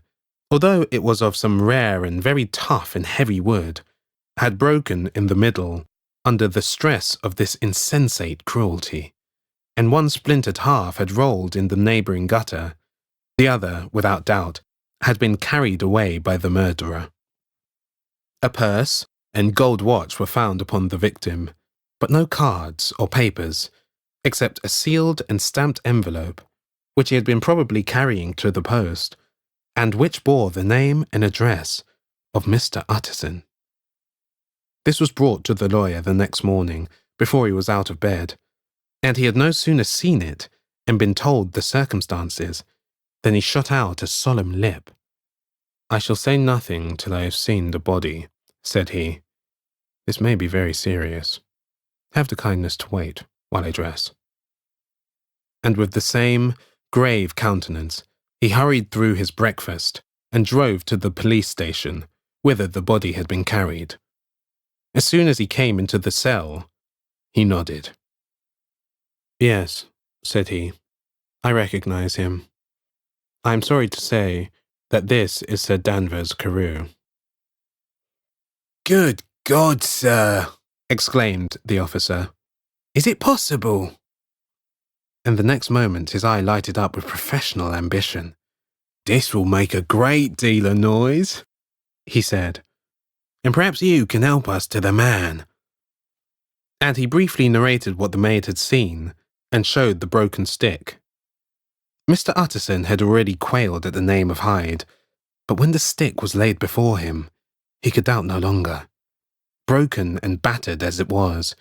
although it was of some rare and very tough and heavy wood, had broken in the middle under the stress of this insensate cruelty, and one splintered half had rolled in the neighbouring gutter. The other, without doubt, had been carried away by the murderer. A purse and gold watch were found upon the victim, but no cards or papers, except a sealed and stamped envelope, which he had been probably carrying to the post, and which bore the name and address of Mr. Utterson. This was brought to the lawyer the next morning, before he was out of bed, and he had no sooner seen it and been told the circumstances than he shot out a solemn lip. "I shall say nothing till I have seen the body," said he. "This may be very serious. Have the kindness to wait while I dress." And with the same grave countenance, he hurried through his breakfast and drove to the police station, whither the body had been carried. As soon as he came into the cell, he nodded. "Yes," said he, "I recognize him. I am sorry to say that this is Sir Danvers Carew." "Good God, sir!" exclaimed the officer. "Is it possible?" And the next moment his eye lighted up with professional ambition. "This will make a great deal of noise," he said, "and perhaps you can help us to the man." And he briefly narrated what the maid had seen, and showed the broken stick. Mr. Utterson had already quailed at the name of Hyde, but when the stick was laid before him, he could doubt no longer. Broken and battered as it was,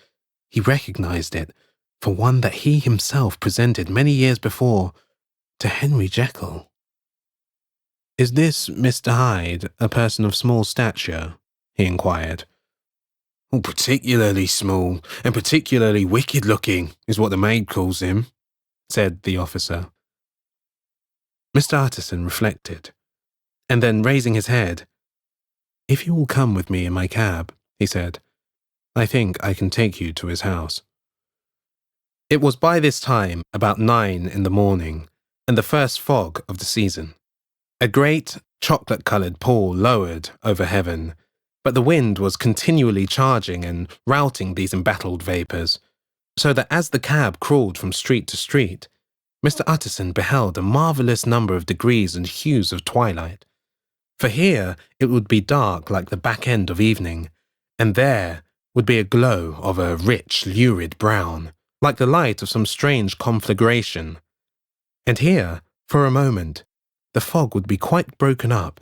he recognized it for one that he himself presented many years before to Henry Jekyll. "Is this Mr. Hyde a person of small stature?" he inquired. "Particularly small, and particularly wicked-looking, is what the maid calls him," said the officer. Mr. Utterson reflected, and then raising his head, "If you will come with me in my cab," he said, "I think I can take you to his house." It was by this time about 9 in the morning, and the first fog of the season. A great, chocolate-coloured pall lowered over heaven, but the wind was continually charging and routing these embattled vapours, so that as the cab crawled from street to street, Mr. Utterson beheld a marvellous number of degrees and hues of twilight. For here it would be dark like the back end of evening, and there would be a glow of a rich, lurid brown, like the light of some strange conflagration. And here, for a moment, the fog would be quite broken up,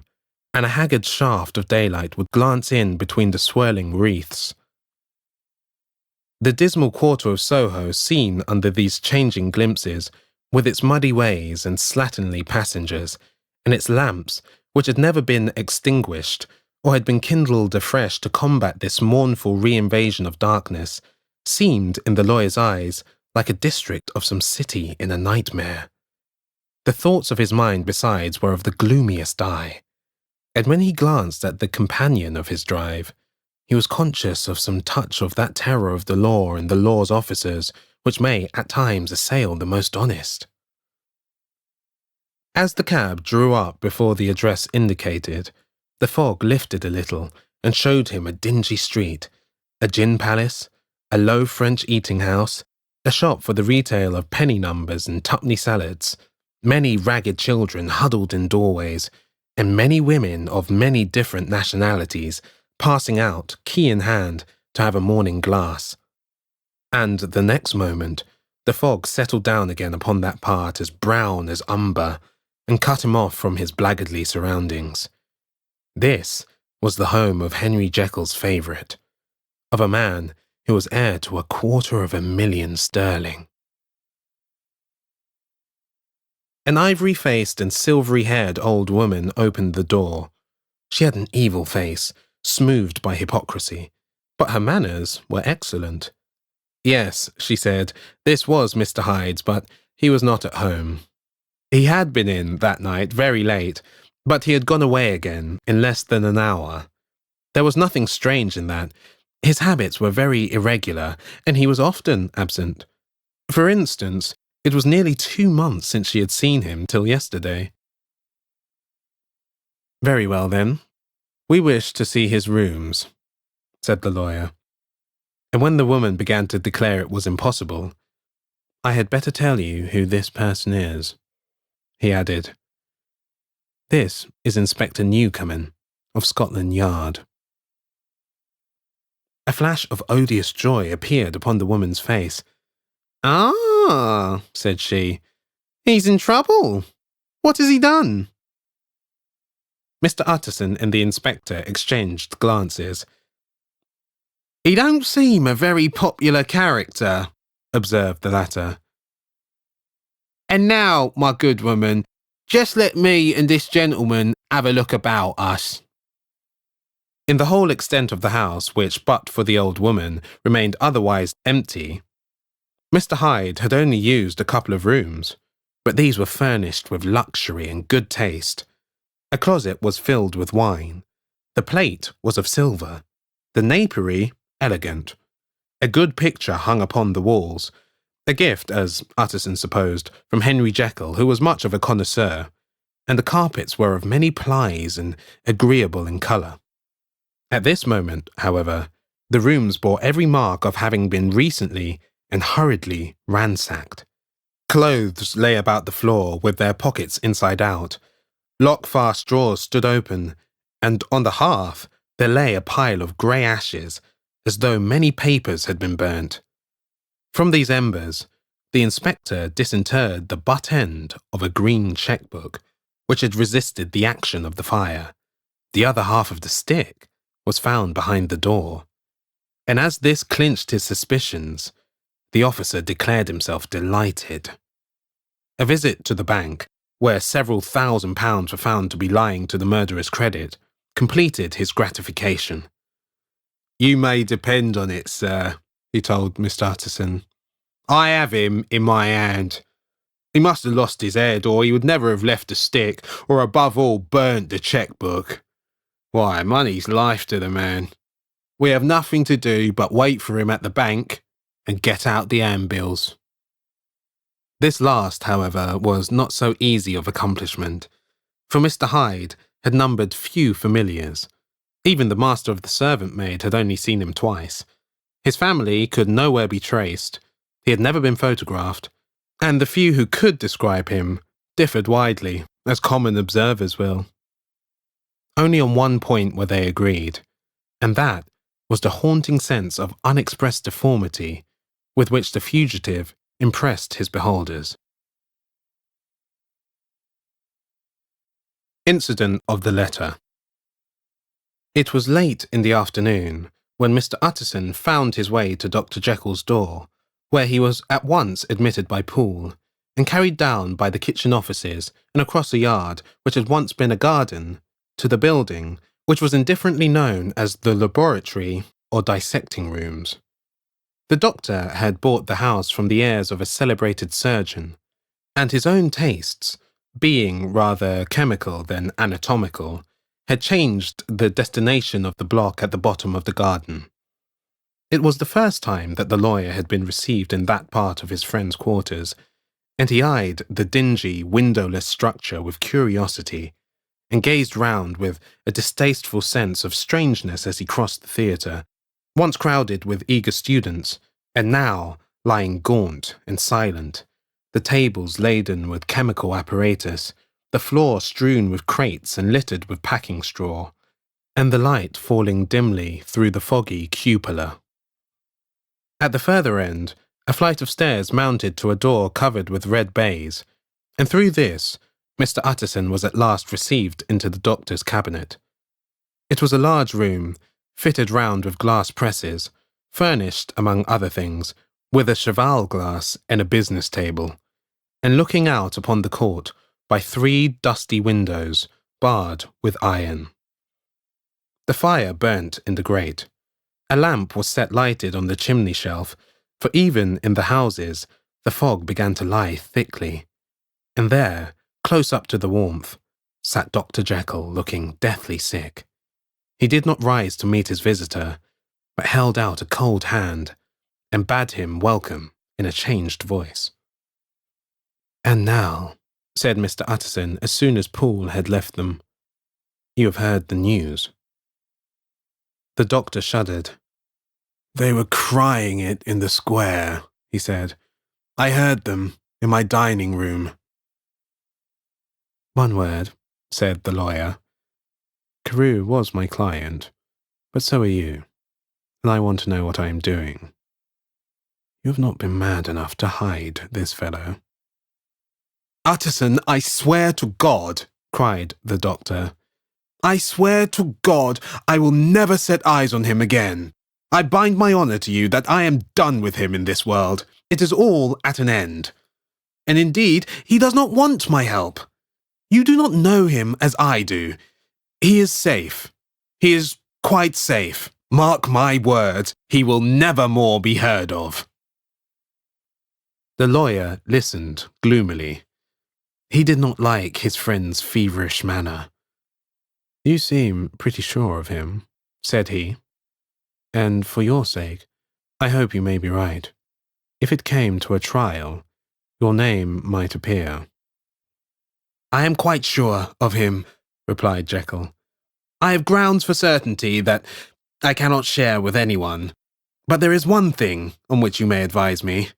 and a haggard shaft of daylight would glance in between the swirling wreaths. The dismal quarter of Soho, seen under these changing glimpses, with its muddy ways and slatternly passengers, and its lamps, which had never been extinguished, or had been kindled afresh to combat this mournful re-invasion of darkness, seemed, in the lawyer's eyes, like a district of some city in a nightmare. The thoughts of his mind, besides, were of the gloomiest dye, and when he glanced at the companion of his drive, he was conscious of some touch of that terror of the law and the law's officers which may at times assail the most honest. As the cab drew up before the address indicated, the fog lifted a little and showed him a dingy street, a gin palace, a low French eating-house, a shop for the retail of penny numbers and tuppenny salads, many ragged children huddled in doorways, and many women of many different nationalities passing out, key in hand, to have a morning glass. And the next moment, the fog settled down again upon that part as brown as umber, and cut him off from his blackguardly surroundings. This was the home of Henry Jekyll's favourite, of a man who was heir to £250,000 sterling. An ivory-faced and silvery-haired old woman opened the door. She had an evil face, smoothed by hypocrisy, but her manners were excellent. Yes, she said, this was Mr. Hyde's, but he was not at home. He had been in that night very late, but he had gone away again in less than an hour. There was nothing strange in that. His habits were very irregular, and he was often absent. For instance, it was nearly 2 months since she had seen him till yesterday. Very well, then. We wish to see his rooms, said the lawyer. And when the woman began to declare it was impossible, I had better tell you who this person is, he added. This is Inspector Newcomen of Scotland Yard. A flash of odious joy appeared upon the woman's face. Ah, said she, he's in trouble. What has he done? Mr. Utterson and the inspector exchanged glances. He don't seem a very popular character, observed the latter. And now, my good woman, just let me and this gentleman have a look about us. In the whole extent of the house, which, but for the old woman, remained otherwise empty, Mr. Hyde had only used a couple of rooms, but these were furnished with luxury and good taste. A closet was filled with wine. The plate was of silver. The napery, elegant. A good picture hung upon the walls. A gift, as Utterson supposed, from Henry Jekyll, who was much of a connoisseur, and the carpets were of many plies and agreeable in colour. At this moment, however, the rooms bore every mark of having been recently and hurriedly ransacked. Clothes lay about the floor with their pockets inside out. Lock-fast drawers stood open, and on the hearth there lay a pile of grey ashes, as though many papers had been burnt. From these embers, the inspector disinterred the butt end of a green cheque-book, which had resisted the action of the fire. The other half of the stick was found behind the door, and as this clinched his suspicions, the officer declared himself delighted. A visit to the bank, where several £1,000s were found to be lying to the murderer's credit, completed his gratification. You may depend on it, sir, he told Mr. Utterson. I have him in my hand. He must have lost his head, or he would never have left the stick, or above all burnt the cheque-book. Why, money's life to the man. We have nothing to do but wait for him at the bank and get out the handbills. This last, however, was not so easy of accomplishment, for Mr. Hyde had numbered few familiars. Even the master of the servant maid had only seen him twice. His family could nowhere be traced. He had never been photographed, and the few who could describe him differed widely, as common observers will. Only on one point were they agreed, and that was the haunting sense of unexpressed deformity with which the fugitive impressed his beholders. Incident of the letter. It was late in the afternoon when Mr. Utterson found his way to Dr. Jekyll's door, where he was at once admitted by Poole, and carried down by the kitchen offices and across a yard which had once been a garden, to the building which was indifferently known as the laboratory or dissecting rooms. The doctor had bought the house from the heirs of a celebrated surgeon, and his own tastes, being rather chemical than anatomical, had changed the destination of the block at the bottom of the garden. It was the first time that the lawyer had been received in that part of his friend's quarters, and he eyed the dingy, windowless structure with curiosity, and gazed round with a distasteful sense of strangeness as he crossed the theatre, once crowded with eager students, and now lying gaunt and silent, the tables laden with chemical apparatus, the floor strewn with crates and littered with packing straw, and the light falling dimly through the foggy cupola. At the further end, a flight of stairs mounted to a door covered with red baize, and through this, Mr. Utterson was at last received into the doctor's cabinet. It was a large room, fitted round with glass presses, furnished, among other things, with a cheval glass and a business table. and looking out upon the court by 3 dusty windows barred with iron. The fire burnt in the grate. A lamp was set lighted on the chimney shelf, for even in the houses the fog began to lie thickly. And there, close up to the warmth, sat Dr. Jekyll looking deathly sick. He did not rise to meet his visitor, but held out a cold hand and bade him welcome in a changed voice. "And now," said Mr. Utterson as soon as Poole had left them, "you have heard the news." The doctor shuddered. "They were crying it in the square," he said. "I heard them in my dining room." "One word," said the lawyer. "Carew was my client, but so are you, and I want to know what I am doing. You have not been mad enough to hide this fellow." "Utterson, I swear to God," cried the doctor. "I swear to God I will never set eyes on him again. I bind my honour to you that I am done with him in this world. It is all at an end. And indeed, he does not want my help. You do not know him as I do. He is safe. He is quite safe. Mark my words, he will never more be heard of." The lawyer listened gloomily. He did not like his friend's feverish manner. "You seem pretty sure of him," said he. "And for your sake, I hope you may be right. If it came to a trial, your name might appear." "I am quite sure of him," replied Jekyll. "I have grounds for certainty that I cannot share with anyone. But there is one thing on which you may advise me.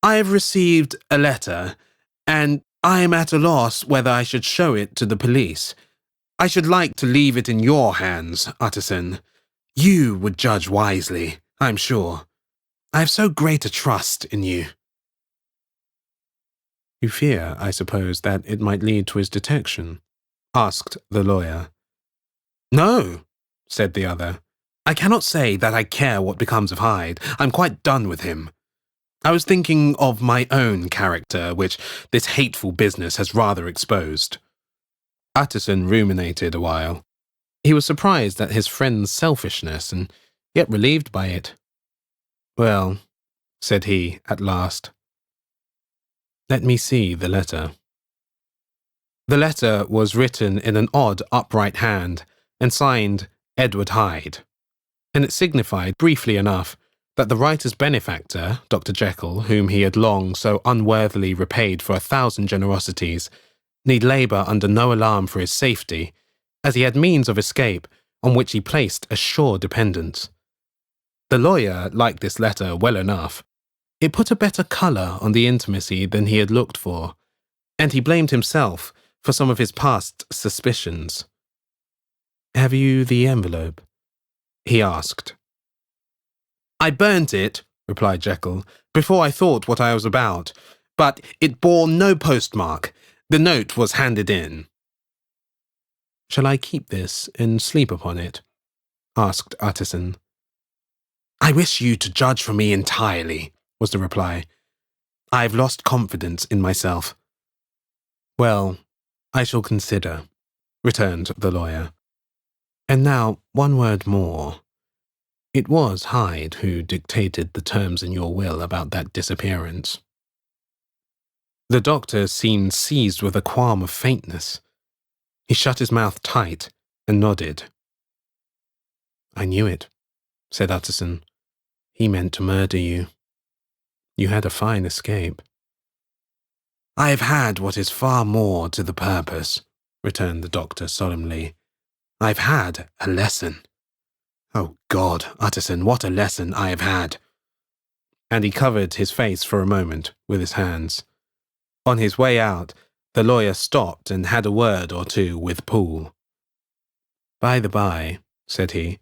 I have received a letter, and I am at a loss whether I should show it to the police. I should like to leave it in your hands, Utterson. You would judge wisely, I am sure. I have so great a trust in you." "You fear, I suppose, that it might lead to his detection?" asked the lawyer. "No," said the other. "I cannot say that I care what becomes of Hyde. I'm quite done with him. I was thinking of my own character, which this hateful business has rather exposed." Utterson ruminated a while. He was surprised at his friend's selfishness, and yet relieved by it. "Well," said he at last, "let me see the letter." The letter was written in an odd upright hand and signed Edward Hyde, and it signified, briefly enough, that the writer's benefactor, Dr. Jekyll, whom he had long so unworthily repaid for 1,000 generosities, need labour under no alarm for his safety, as he had means of escape on which he placed a sure dependence. The lawyer liked this letter well enough. It put a better colour on the intimacy than he had looked for, and he blamed himself for some of his past suspicions. "Have you the envelope?" he asked. "I burnt it," replied Jekyll, "before I thought what I was about, but it bore no postmark. The note was handed in." "Shall I keep this and sleep upon it?" asked Utterson. "I wish you to judge for me entirely," was the reply. "I have lost confidence in myself." "Well, I shall consider," returned the lawyer. "And now one word more. It was Hyde who dictated the terms in your will about that disappearance." The doctor seemed seized with a qualm of faintness. He shut his mouth tight and nodded. "I knew it," said Utterson. "He meant to murder you. You had a fine escape." "I have had what is far more to the purpose," returned the doctor solemnly. "I've had a lesson. Oh God, Utterson, what a lesson I have had." And he covered his face for a moment with his hands. On his way out, the lawyer stopped and had a word or two with Poole. "By the by," said he,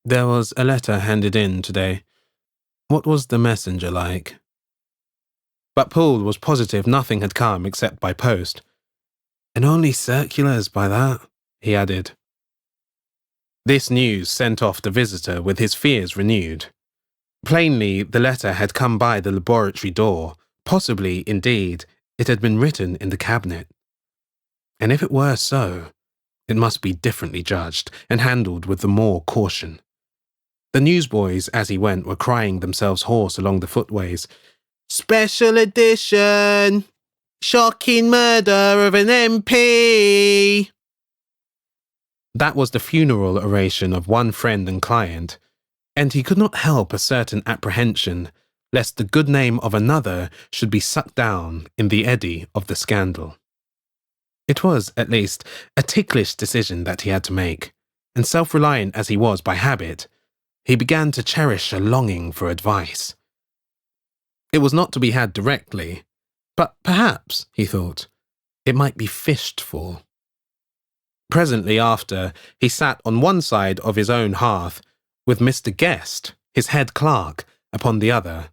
"there was a letter handed in today. What was the messenger like?" But Poole was positive nothing had come except by post. "And only circulars by that," he added. This news sent off the visitor with his fears renewed. Plainly, the letter had come by the laboratory door, possibly, indeed, it had been written in the cabinet. And if it were so, it must be differently judged and handled with the more caution. The newsboys, as he went, were crying themselves hoarse along the footways. "Special edition! Shocking murder of an MP!" That was the funeral oration of one friend and client, and he could not help a certain apprehension lest the good name of another should be sucked down in the eddy of the scandal. It was, at least, a ticklish decision that he had to make, and self-reliant as he was by habit, he began to cherish a longing for advice. It was not to be had directly, but perhaps, he thought, it might be fished for. Presently after, he sat on one side of his own hearth, with Mr. Guest, his head clerk, upon the other,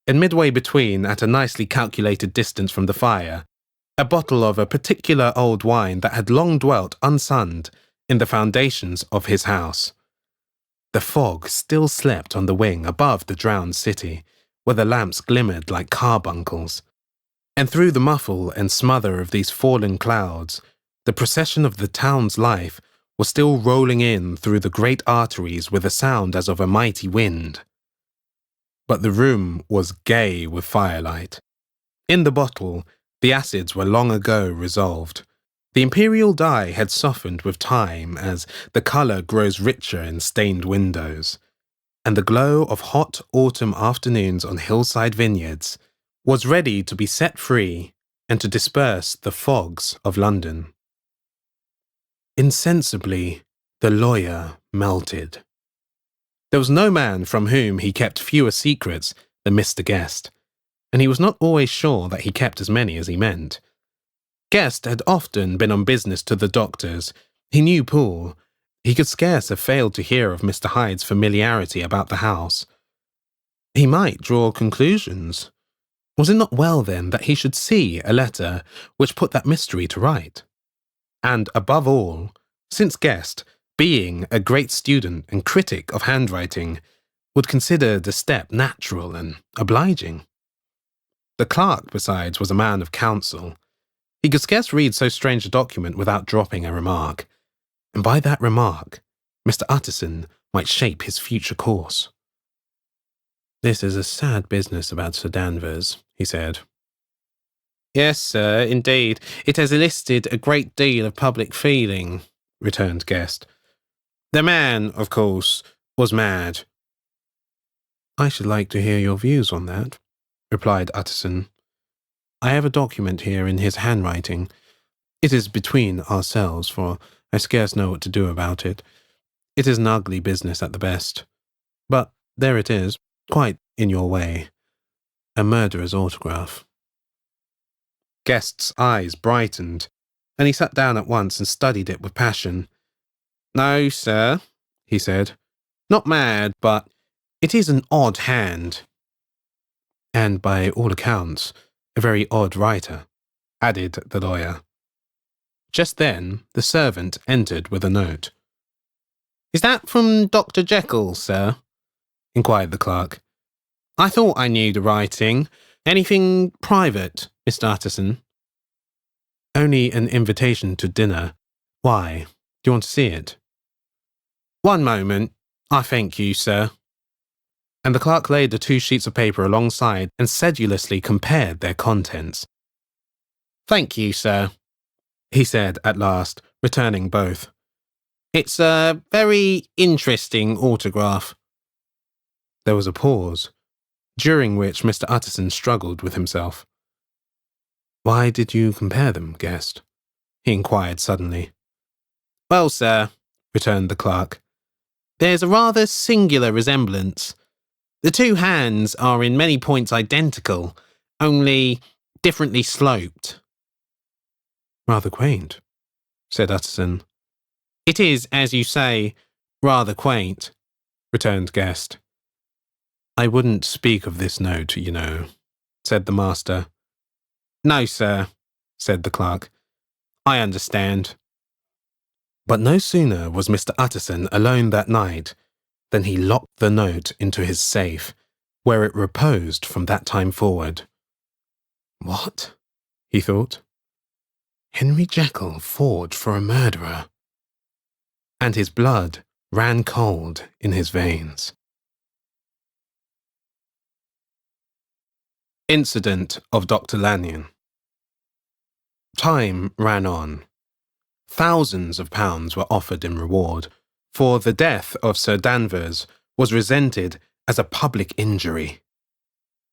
and midway between, at a nicely calculated distance from the fire, a bottle of a particular old wine that had long dwelt unsunned in the foundations of his house. The fog still slept on the wing above the drowned city, where the lamps glimmered like carbuncles, and through the muffle and smother of these fallen clouds, the procession of the town's life was still rolling in through the great arteries with a sound as of a mighty wind. But the room was gay with firelight. In the bottle, the acids were long ago resolved. The imperial dye had softened with time as the colour grows richer in stained windows, and the glow of hot autumn afternoons on hillside vineyards was ready to be set free and to disperse the fogs of London. Insensibly, the lawyer melted. There was no man from whom he kept fewer secrets than Mr. Guest, and he was not always sure that he kept as many as he meant. Guest had often been on business to the doctor's. He knew Poole. He could scarce have failed to hear of Mr. Hyde's familiarity about the house. He might draw conclusions. Was it not well, then, that he should see a letter which put that mystery to right? And, above all, since Guest, being a great student and critic of handwriting, would consider the step natural and obliging. The clerk, besides, was a man of counsel. He could scarce read so strange a document without dropping a remark, and by that remark, Mr. Utterson might shape his future course. "This is a sad business about Sir Danvers," he said. "Yes, sir, indeed. It has elicited a great deal of public feeling," returned Guest. "The man, of course, was mad." "I should like to hear your views on that," replied Utterson. "I have a document here in his handwriting. It is between ourselves, for I scarce know what to do about it. It is an ugly business at the best. But there it is, quite in your way. A murderer's autograph." Guest's eyes brightened, and he sat down at once and studied it with passion. "No, sir," he said. "Not mad, but it is an odd hand." "And by all accounts, a very odd writer," added the lawyer. Just then, the servant entered with a note. "Is that from Dr. Jekyll, sir?" inquired the clerk. "I thought I knew the writing. Anything private, Mr. Utterson?" "Only an invitation to dinner. Why? Do you want to see it?" "One moment. I thank you, sir." And the clerk laid the 2 sheets of paper alongside and sedulously compared their contents. "Thank you, sir," he said at last, returning both. "It's a very interesting autograph." There was a pause, during which Mr. Utterson struggled with himself. "Why did you compare them, Guest?" he inquired suddenly. "Well, sir," returned the clerk, "there's a rather singular resemblance. The 2 hands are in many points identical, only differently sloped." "Rather quaint," said Utterson. "It is, as you say, rather quaint," returned Guest. "I wouldn't speak of this note, you know," said the master. "No, sir," said the clerk. "I understand." But no sooner was Mr. Utterson alone that night than he locked the note into his safe, where it reposed from that time forward. "What?" he thought. Henry Jekyll forged for a murderer. And his blood ran cold in his veins. Incident of Dr. Lanyon. Time ran on. Thousands of pounds were offered in reward, for the death of Sir Danvers was resented as a public injury.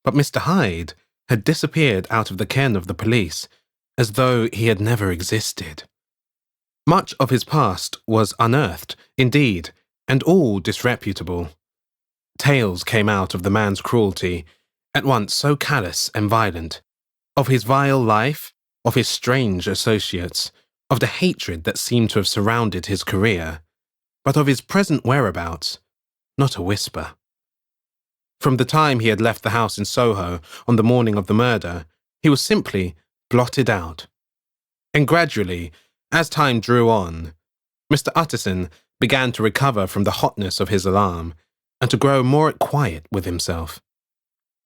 But Mr. Hyde had disappeared out of the ken of the police, as though he had never existed. Much of his past was unearthed, indeed, and all disreputable. Tales came out of the man's cruelty, at once so callous and violent, of his vile life, of his strange associates, of the hatred that seemed to have surrounded his career, but of his present whereabouts, not a whisper. From the time he had left the house in Soho on the morning of the murder, he was simply blotted out. And gradually, as time drew on, Mr. Utterson began to recover from the hotness of his alarm and to grow more at quiet with himself.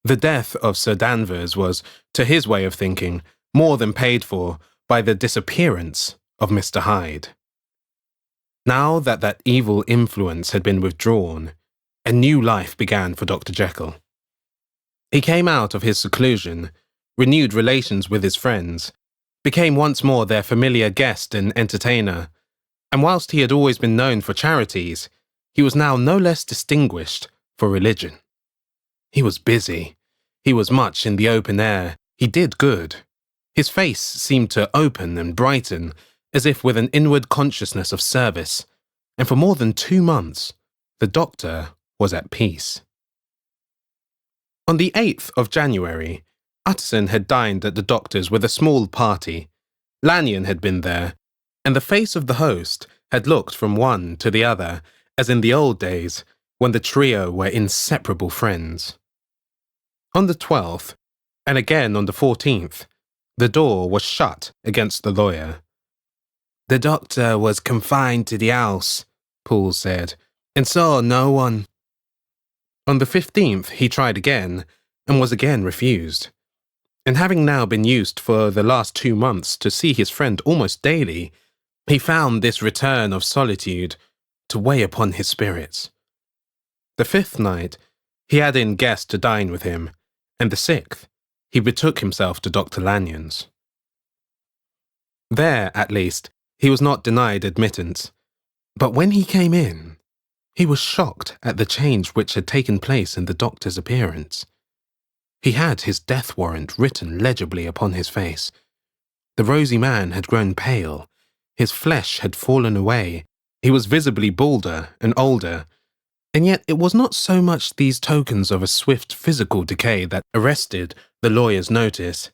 The death of Sir Danvers was, to his way of thinking, more than paid for by the disappearance of Mr. Hyde. Now that that evil influence had been withdrawn, a new life began for Dr. Jekyll. He came out of his seclusion, renewed relations with his friends, became once more their familiar guest and entertainer, and whilst he had always been known for charities, he was now no less distinguished for religion. He was busy. He was much in the open air. He did good. His face seemed to open and brighten, as if with an inward consciousness of service, and for more than 2 months, the doctor was at peace. On the 8th of January, Utterson had dined at the doctor's with a small party. Lanyon had been there, and the face of the host had looked from one to the other, as in the old days, when the trio were inseparable friends. On the 12th, and again on the 14th, the door was shut against the lawyer. "The doctor was confined to the house," Poole said, "and saw no one." On the 15th he tried again, and was again refused. And having now been used for the last 2 months to see his friend almost daily, he found this return of solitude to weigh upon his spirits. The 5th night he had in guest to dine with him, and the 6th he betook himself to Dr. Lanyon's. There, at least, he was not denied admittance, but when he came in, he was shocked at the change which had taken place in the doctor's appearance. He had his death warrant written legibly upon his face. The rosy man had grown pale, his flesh had fallen away, he was visibly balder and older, and yet it was not so much these tokens of a swift physical decay that arrested the lawyer's notice,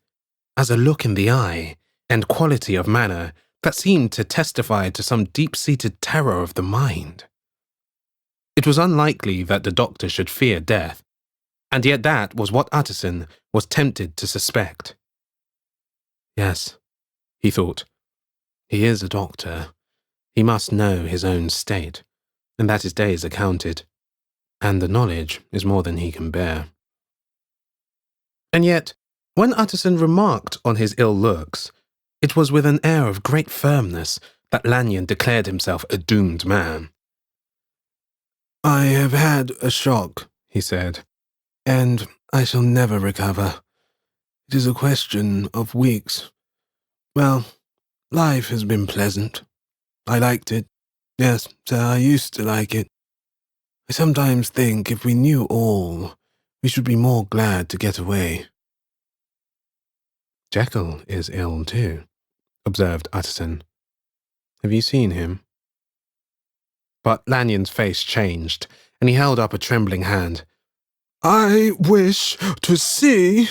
as a look in the eye and quality of manner that seemed to testify to some deep-seated terror of the mind. It was unlikely that the doctor should fear death, and yet that was what Utterson was tempted to suspect. Yes, he thought, he is a doctor. He must know his own state, and that his days are counted, and the knowledge is more than he can bear. And yet, when Utterson remarked on his ill looks, it was with an air of great firmness that Lanyon declared himself a doomed man. "I have had a shock," he said, "and I shall never recover. It is a question of weeks. Well, life has been pleasant. I liked it. Yes, sir, I used to like it. I sometimes think if we knew all, we should be more glad to get away." "Jekyll is ill too," observed Utterson. "Have you seen him?" But Lanyon's face changed, and he held up a trembling hand. "I wish to see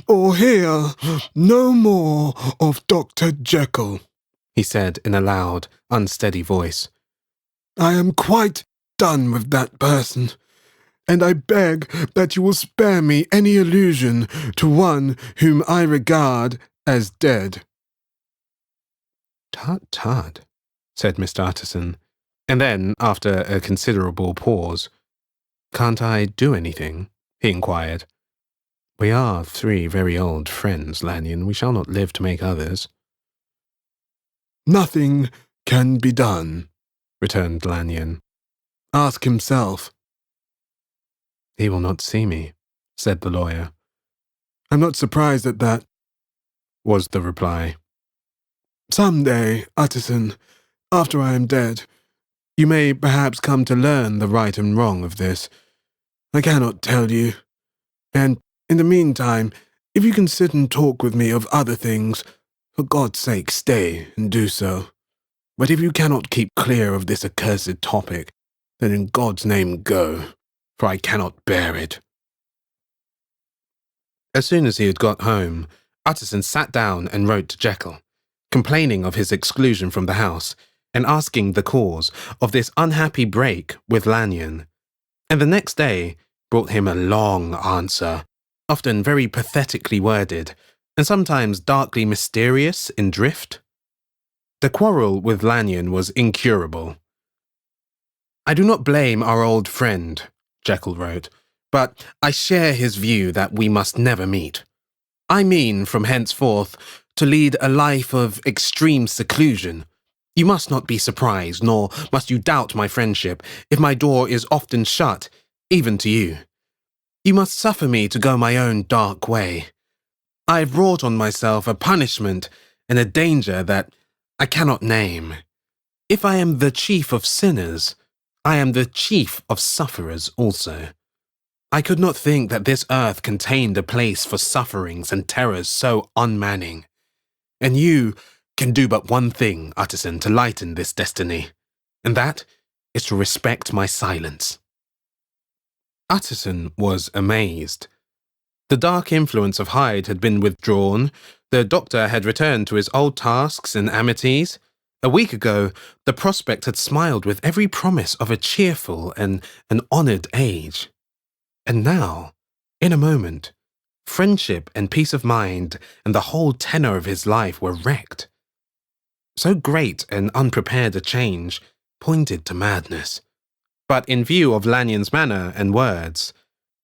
or hear no more of Dr. Jekyll," he said in a loud, unsteady voice. "I am quite done with that person, and I beg that you will spare me any allusion to one whom I regard as dead." "Tut, tut," said Mr. Utterson, and then, after a considerable pause, "Can't I do anything?" he inquired. We are 3 very old friends, Lanyon. We shall not live to make others. Nothing can be done, returned Lanyon. Ask himself. He will not see me, said the lawyer. I'm not surprised at that, was the reply. Some day, Utterson, after I am dead, you may perhaps come to learn the right and wrong of this. I cannot tell you. And in the meantime, if you can sit and talk with me of other things, for God's sake stay and do so. But if you cannot keep clear of this accursed topic, then in God's name go, for I cannot bear it. As soon as he had got home, Utterson sat down and wrote to Jekyll, complaining of his exclusion from the house and asking the cause of this unhappy break with Lanyon, and the next day brought him a long answer, often very pathetically worded, and sometimes darkly mysterious in drift. The quarrel with Lanyon was incurable. I do not blame our old friend, Jekyll wrote, but I share his view that we must never meet. I mean, from henceforth, to lead a life of extreme seclusion. You must not be surprised, nor must you doubt my friendship, if my door is often shut, even to you. You must suffer me to go my own dark way. I have brought on myself a punishment and a danger that I cannot name. If I am the chief of sinners, I am the chief of sufferers also. I could not think that this earth contained a place for sufferings and terrors so unmanning. And you can do but one thing, Utterson, to lighten this destiny, and that is to respect my silence. Utterson was amazed. The dark influence of Hyde had been withdrawn, the doctor had returned to his old tasks and amities. A week ago, the prospect had smiled with every promise of a cheerful and an honoured age. And now, in a moment, friendship and peace of mind and the whole tenor of his life were wrecked. So great and unprepared a change pointed to madness. But in view of Lanyon's manner and words,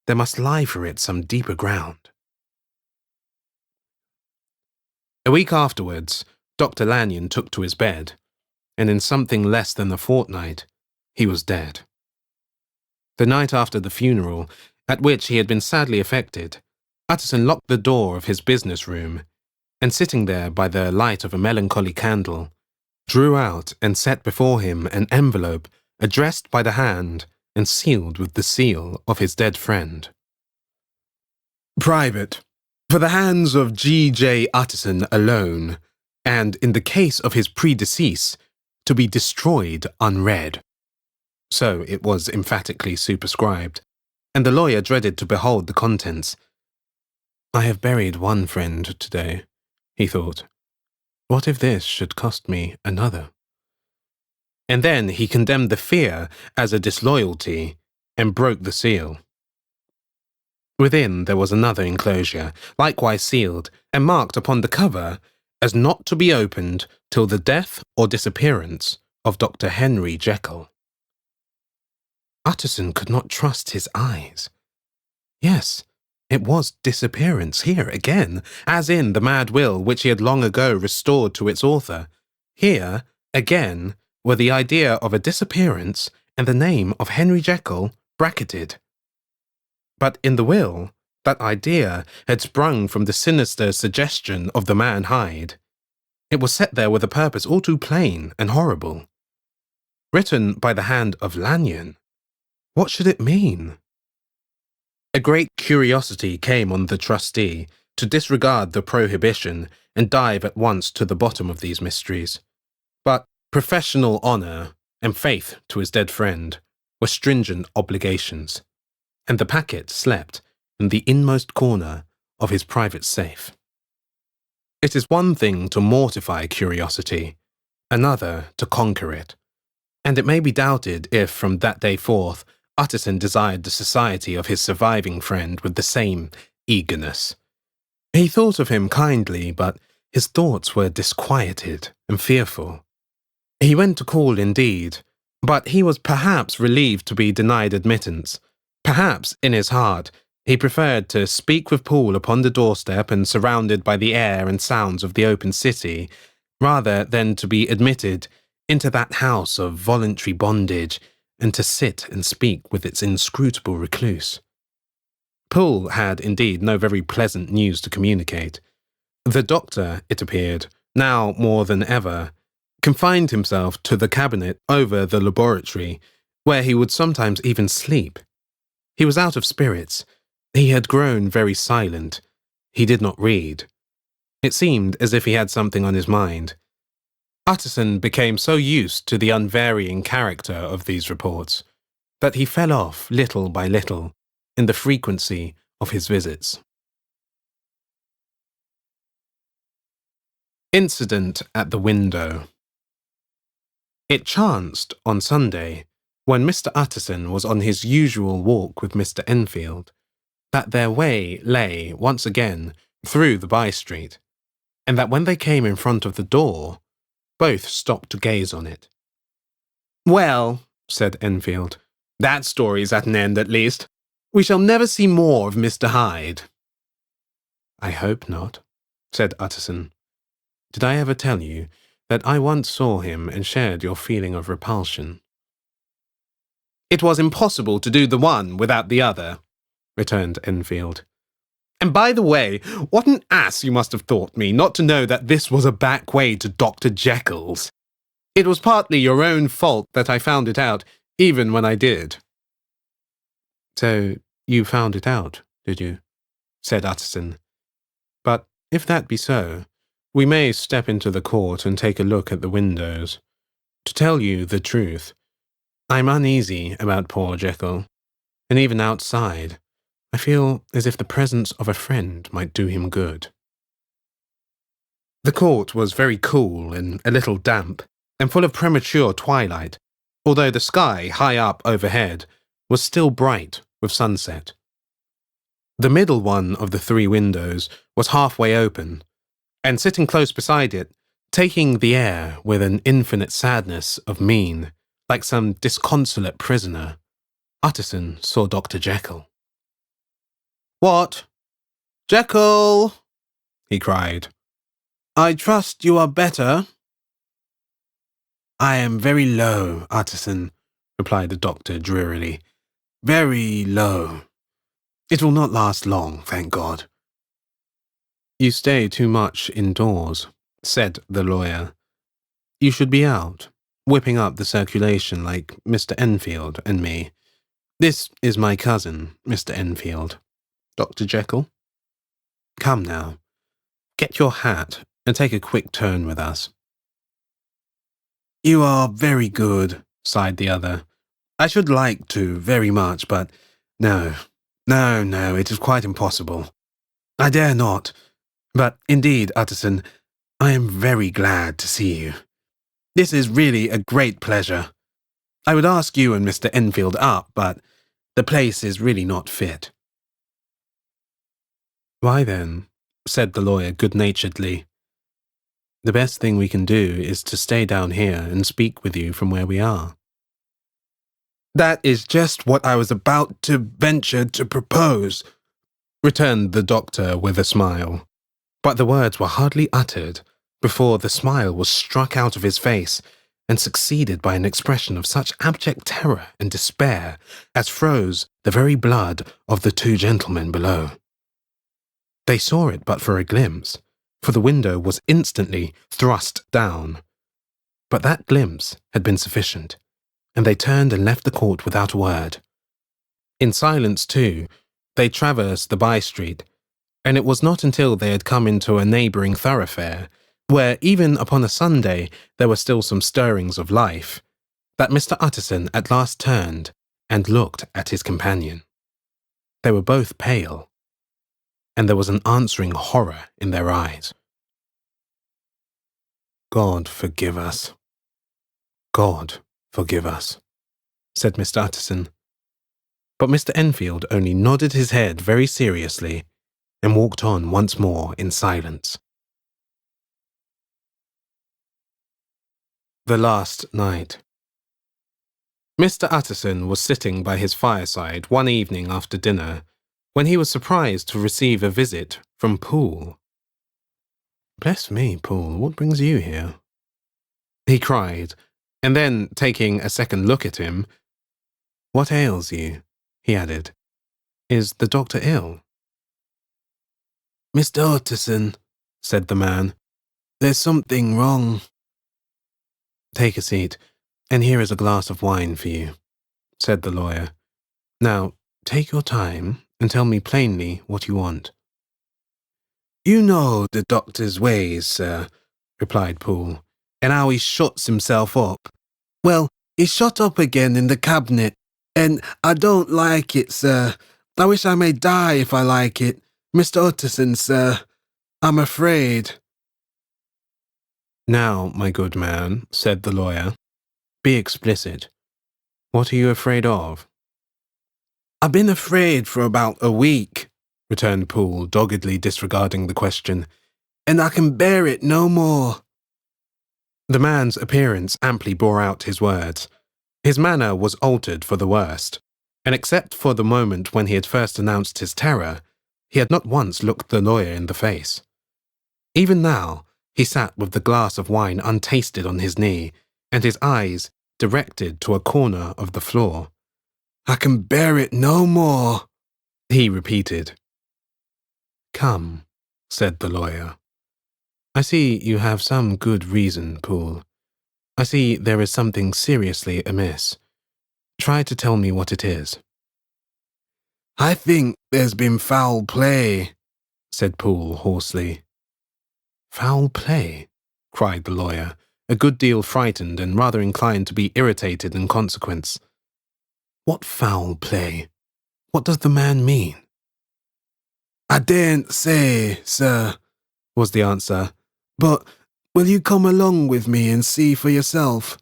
there must lie for it some deeper ground. A week afterwards, Dr. Lanyon took to his bed, and in something less than a fortnight, he was dead. The night after the funeral, at which he had been sadly affected, Utterson locked the door of his business room, and sitting there by the light of a melancholy candle, drew out and set before him an envelope addressed by the hand and sealed with the seal of his dead friend. Private, for the hands of G.J. Utterson alone, and in the case of his predecease, to be destroyed unread. So it was emphatically superscribed, and the lawyer dreaded to behold the contents. I have buried one friend today, he thought. What if this should cost me another? And then he condemned the fear as a disloyalty and broke the seal. Within there was another enclosure, likewise sealed, and marked upon the cover as not to be opened till the death or disappearance of Dr. Henry Jekyll. Utterson could not trust his eyes. Yes, it was disappearance here again, as in the mad will which he had long ago restored to its author. Here, again, were the idea of a disappearance and the name of Henry Jekyll bracketed. But in the will, that idea had sprung from the sinister suggestion of the man Hyde. It was set there with a purpose all too plain and horrible. Written by the hand of Lanyon. What should it mean? A great curiosity came on the trustee to disregard the prohibition and dive at once to the bottom of these mysteries. But professional honour and faith to his dead friend were stringent obligations, and the packet slept in the inmost corner of his private safe. It is one thing to mortify curiosity, another to conquer it, and it may be doubted if from that day forth Utterson desired the society of his surviving friend with the same eagerness. He thought of him kindly, but his thoughts were disquieted and fearful. He went to call indeed, but he was perhaps relieved to be denied admittance. Perhaps, in his heart, He preferred to speak with Poole upon the doorstep and surrounded by the air and sounds of the open city, rather than to be admitted into that house of voluntary bondage and to sit and speak with its inscrutable recluse. Poole had indeed no very pleasant news to communicate. The doctor, it appeared, now more than ever, confined himself to the cabinet over the laboratory, where he would sometimes even sleep. He was out of spirits. He had grown very silent. He did not read. It seemed as if he had something on his mind. Utterson became so used to the unvarying character of these reports that he fell off little by little in the frequency of his visits. Incident at the window. It chanced on Sunday, when Mr. Utterson was on his usual walk with Mr. Enfield, that their way lay once again through the by-street, and that when they came in front of the door, both stopped to gaze on it. "Well," said Enfield, "that story's at an end at least. We shall never see more of Mr. Hyde." "I hope not," said Utterson. "Did I ever tell you that I once saw him and shared your feeling of repulsion?" "It was impossible to do the one without the other," returned Enfield. "And by the way, what an ass you must have thought me not to know that this was a back way to Dr. Jekyll's. It was partly your own fault that I found it out, even when I did." "So you found it out, did you?" said Utterson. "But if that be so, we may step into the court and take a look at the windows. To tell you the truth, I'm uneasy about poor Jekyll, and even outside, I feel as if the presence of a friend might do him good." The court was very cool and a little damp, and full of premature twilight, although the sky high up overhead was still bright with sunset. The middle one of the three windows was halfway open, and sitting close beside it, taking the air with an infinite sadness of mien, like some disconsolate prisoner, Utterson saw Dr. Jekyll. "What? Jekyll!" he cried. "I trust you are better." "I am very low, Utterson," replied the doctor drearily. "Very low. It will not last long, thank God." "You stay too much indoors," said the lawyer. "You should be out, whipping up the circulation like Mr. Enfield and me. This is my cousin, Mr. Enfield. Dr. Jekyll. Come now, get your hat and take a quick turn with us." "You are very good," sighed the other. "I should like to very much, but no, it is quite impossible. I dare not. But indeed, Utterson, I am very glad to see you. This is really a great pleasure. I would ask you and Mr. Enfield up, but the place is really not fit." "Why then," said the lawyer good-naturedly, "the best thing we can do is to stay down here and speak with you from where we are." "That is just what I was about to venture to propose," returned the doctor with a smile. But the words were hardly uttered before the smile was struck out of his face and succeeded by an expression of such abject terror and despair as froze the very blood of the two gentlemen below. They saw it but for a glimpse, for the window was instantly thrust down. But that glimpse had been sufficient, and they turned and left the court without a word. In silence, too, they traversed the by-street, and it was not until they had come into a neighbouring thoroughfare, where even upon a Sunday there were still some stirrings of life, that Mr. Utterson at last turned and looked at his companion. They were both pale, and there was an answering horror in their eyes. "God forgive us. God forgive us," said Mr. Utterson. But Mr. Enfield only nodded his head very seriously and walked on once more in silence. The last night. Mr. Utterson was sitting by his fireside one evening after dinner, when he was surprised to receive a visit from Poole. "Bless me, Poole, what brings you here?" he cried, and then, taking a second look at him, "What ails you?" he added. "Is the doctor ill?" "Mr. Utterson," said the man, "there's something wrong." "Take a seat, and here is a glass of wine for you," said the lawyer. "Now, take your time and tell me plainly what you want." "You know the doctor's ways, sir," replied Poole, "and how he shuts himself up. Well, he's shut up again in the cabinet, and I don't like it, sir. I wish I may die if I like it. Mr. Utterson, sir, I'm afraid." "Now, my good man," said the lawyer, "be explicit. What are you afraid of?" "I've been afraid for about a week," returned Poole, doggedly disregarding the question, "and I can bear it no more." The man's appearance amply bore out his words. His manner was altered for the worst, and except for the moment when he had first announced his terror, he had not once looked the lawyer in the face. Even now, he sat with the glass of wine untasted on his knee, and his eyes directed to a corner of the floor. "I can bear it no more," he repeated. "Come," said the lawyer. "I see you have some good reason, Poole. I see there is something seriously amiss. Try to tell me what it is." "I think there's been foul play," said Poole hoarsely. "Foul play?" cried the lawyer, a good deal frightened and rather inclined to be irritated in consequence. "What foul play? What does the man mean?" "I daren't say, sir," was the answer, "but will you come along with me and see for yourself?"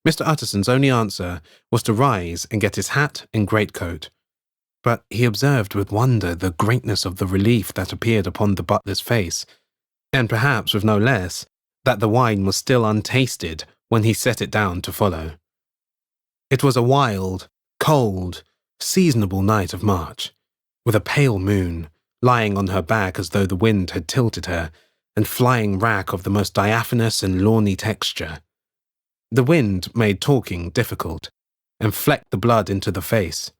Mr. Utterson's only answer was to rise and get his hat and greatcoat, but he observed with wonder the greatness of the relief that appeared upon the butler's face, and perhaps with no less, that the wine was still untasted when he set it down to follow. It was a wild, cold, seasonable night of March, with a pale moon lying on her back as though the wind had tilted her, and flying wrack of the most diaphanous and lawny texture. The wind made talking difficult, and flecked the blood into the face.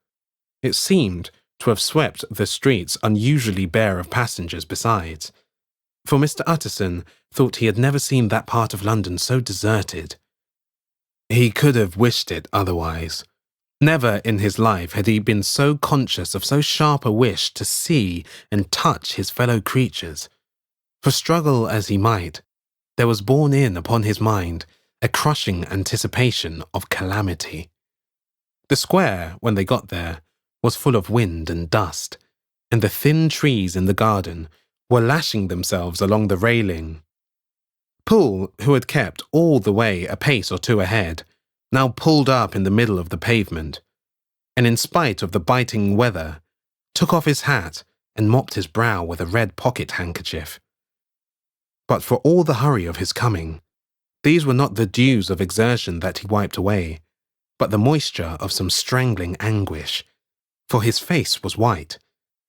It seemed to have swept the streets unusually bare of passengers besides, for Mr. Utterson thought he had never seen that part of London so deserted. He could have wished it otherwise. Never in his life had he been so conscious of so sharp a wish to see and touch his fellow creatures. For struggle as he might, there was borne in upon his mind a crushing anticipation of calamity. The square, when they got there, was full of wind and dust, and the thin trees in the garden were lashing themselves along the railing. Poole, who had kept all the way a pace or two ahead, now pulled up in the middle of the pavement, and in spite of the biting weather, took off his hat and mopped his brow with a red pocket-handkerchief. But for all the hurry of his coming, these were not the dews of exertion that he wiped away, but the moisture of some strangling anguish, for his face was white,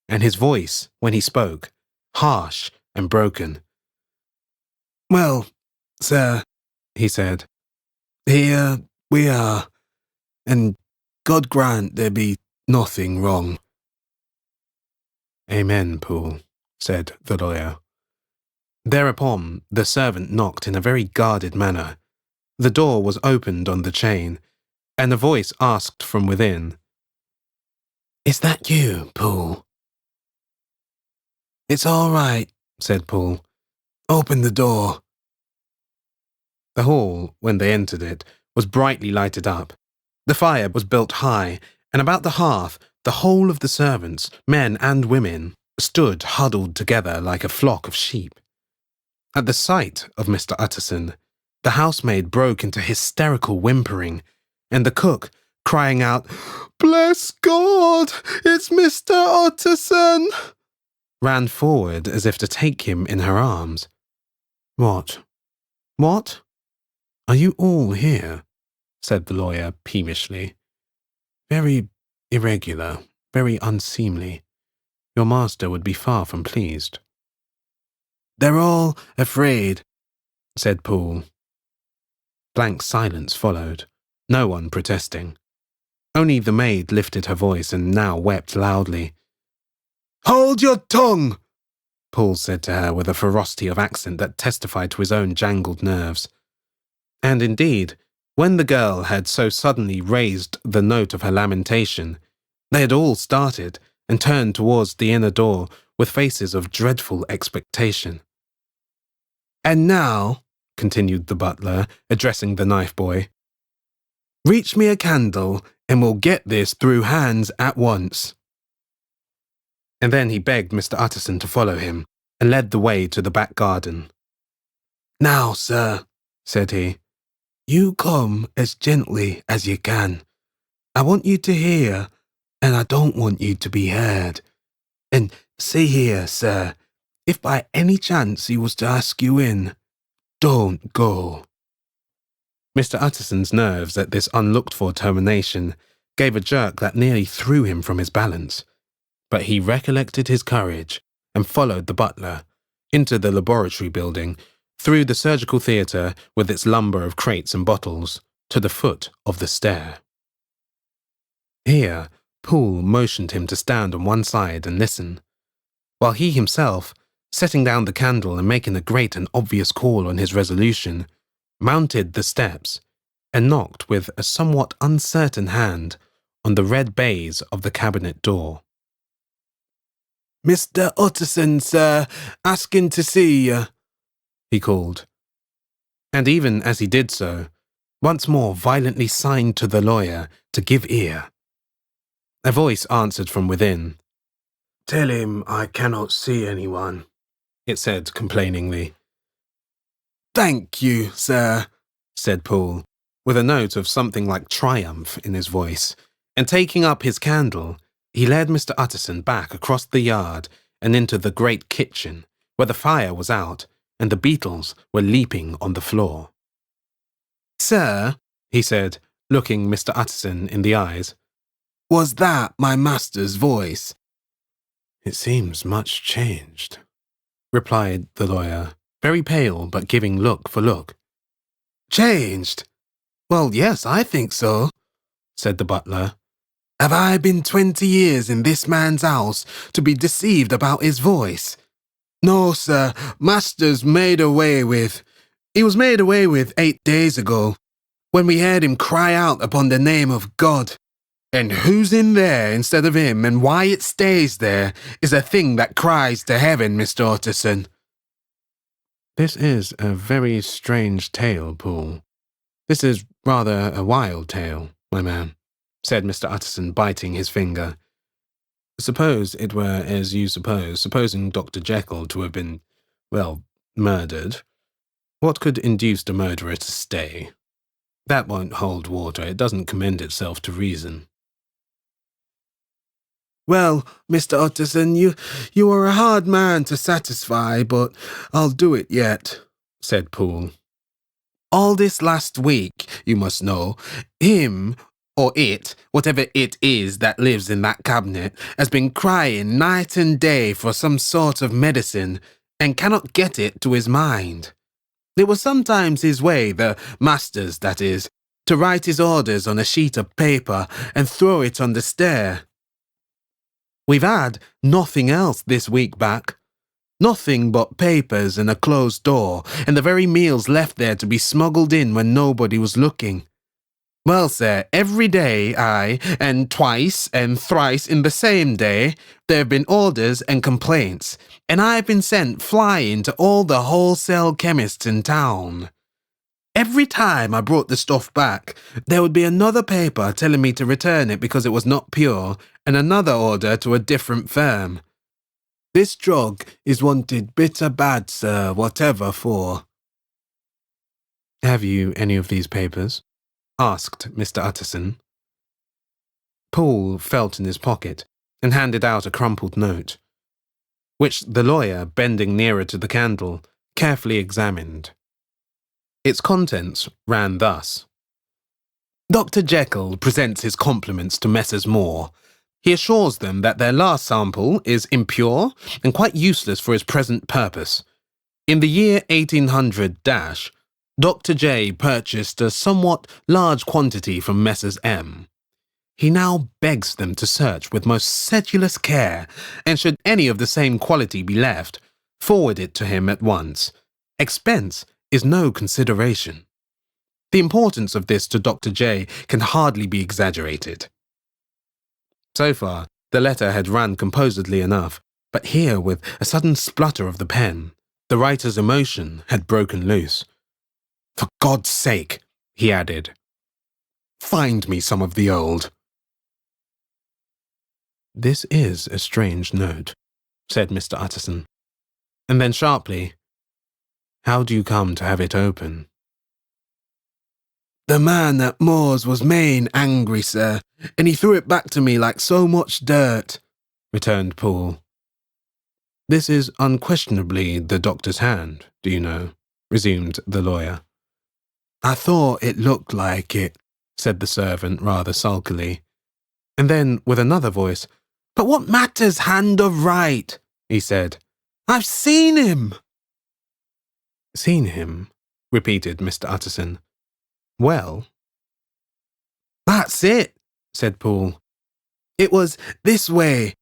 and his voice, when he spoke, harsh and broken. "Well, sir," he said, "here we are, and God grant there be nothing wrong." "Amen, Poole," said the lawyer. Thereupon the servant knocked in a very guarded manner. The door was opened on the chain, and a voice asked from within, "Is that you, Poole?" "It's all right," said Poole. "Open the door." The hall, when they entered it, was brightly lighted up. The fire was built high, and about the hearth the whole of the servants, men and women, stood huddled together like a flock of sheep. At the sight of Mr. Utterson, the housemaid broke into hysterical whimpering, and the cook, crying out, "Bless God, it's Mr. Utterson!" ran forward as if to take him in her arms. "What? What? Are you all here?" said the lawyer peevishly. "Very irregular, very unseemly. Your master would be far from pleased." "They're all afraid," said Poole. Blank silence followed, no one protesting. Only the maid lifted her voice and now wept loudly. "Hold your tongue!" Poole said to her with a ferocity of accent that testified to his own jangled nerves. And indeed, when the girl had so suddenly raised the note of her lamentation, they had all started and turned towards the inner door with faces of dreadful expectation. "And now," continued the butler, addressing the knife boy, "reach me a candle and we'll get this through hands at once." And then he begged Mr. Utterson to follow him and led the way to the back garden. "Now, sir," said he, "you come as gently as you can. I want you to hear, and I don't want you to be heard. And see here, sir, if by any chance he was to ask you in, don't go." Mr. Utterson's nerves at this unlooked-for termination gave a jerk that nearly threw him from his balance, but he recollected his courage and followed the butler into the laboratory building, through the surgical theatre with its lumber of crates and bottles, to the foot of the stair. Here, Poole motioned him to stand on one side and listen, while he himself, setting down the candle and making a great and obvious call on his resolution, mounted the steps and knocked with a somewhat uncertain hand on the red baize of the cabinet door. "Mr. Utterson, sir, asking to see you," he called. And even as he did so, once more violently signed to the lawyer to give ear. A voice answered from within. "Tell him I cannot see anyone," it said complainingly. "Thank you, sir," said Poole, with a note of something like triumph in his voice, and taking up his candle, he led Mr. Utterson back across the yard and into the great kitchen, where the fire was out and the beetles were leaping on the floor. "Sir," he said, looking Mr. Utterson in the eyes, "was that my master's voice?" "It seems much changed," replied the lawyer, very pale but giving look for look. "Changed? Well, yes, I think so," said the butler. "Have I been 20 years in this man's house to be deceived about his voice? No, sir, master's made away with. He was made away with 8 days ago, when we heard him cry out upon the name of God. And who's in there instead of him, and why it stays there, is a thing that cries to heaven, Mr. Utterson." "This is a very strange tale, Poole. This is rather a wild tale, my man," said Mr. Utterson, biting his finger. "Suppose it were as you suppose, supposing Dr. Jekyll to have been, well, murdered. What could induce the murderer to stay? That won't hold water. It doesn't commend itself to reason." "Well, Mr. Utterson, you are a hard man to satisfy, but I'll do it yet," said Poole. "All this last week, you must know, him, or it, whatever it is that lives in that cabinet, has been crying night and day for some sort of medicine, and cannot get it to his mind. It was sometimes his way, the master's that is, to write his orders on a sheet of paper and throw it on the stair. We've had nothing else this week back. Nothing but papers and a closed door, and the very meals left there to be smuggled in when nobody was looking. Well, sir, every day, aye, and twice and thrice in the same day, there have been orders and complaints, and I've been sent flying to all the wholesale chemists in town. Every time I brought the stuff back, there would be another paper telling me to return it because it was not pure, and another order to a different firm. This drug is wanted bitter bad, sir, whatever for." "Have you any of these papers?" asked Mr. Utterson. Poole felt in his pocket and handed out a crumpled note, which the lawyer, bending nearer to the candle, carefully examined. Its contents ran thus. "Dr. Jekyll presents his compliments to Messrs. Moore. He assures them that their last sample is impure and quite useless for its present purpose. In the year 1800 Dr. J purchased a somewhat large quantity from Messrs. M. He now begs them to search with most sedulous care, and should any of the same quality be left, forward it to him at once. Expense is no consideration. The importance of this to Dr. J can hardly be exaggerated. So far, the letter had run composedly enough, but here, with a sudden splutter of the pen, the writer's emotion had broken loose. "For God's sake," he added, "find me some of the old." "This is a strange note," said Mr. Utterson. And then sharply, "How do you come to have it open?" "The man at Moore's was main angry, sir, and he threw it back to me like so much dirt," returned Poole. "This is unquestionably the doctor's hand, do you know?" resumed the lawyer. "I thought it looked like it," said the servant rather sulkily. And then, with another voice, "But what matters hand of right?" he said. "I've seen him." "Seen him?" repeated Mr. Utterson. "Well?" "That's it," said Poole. "It was this way.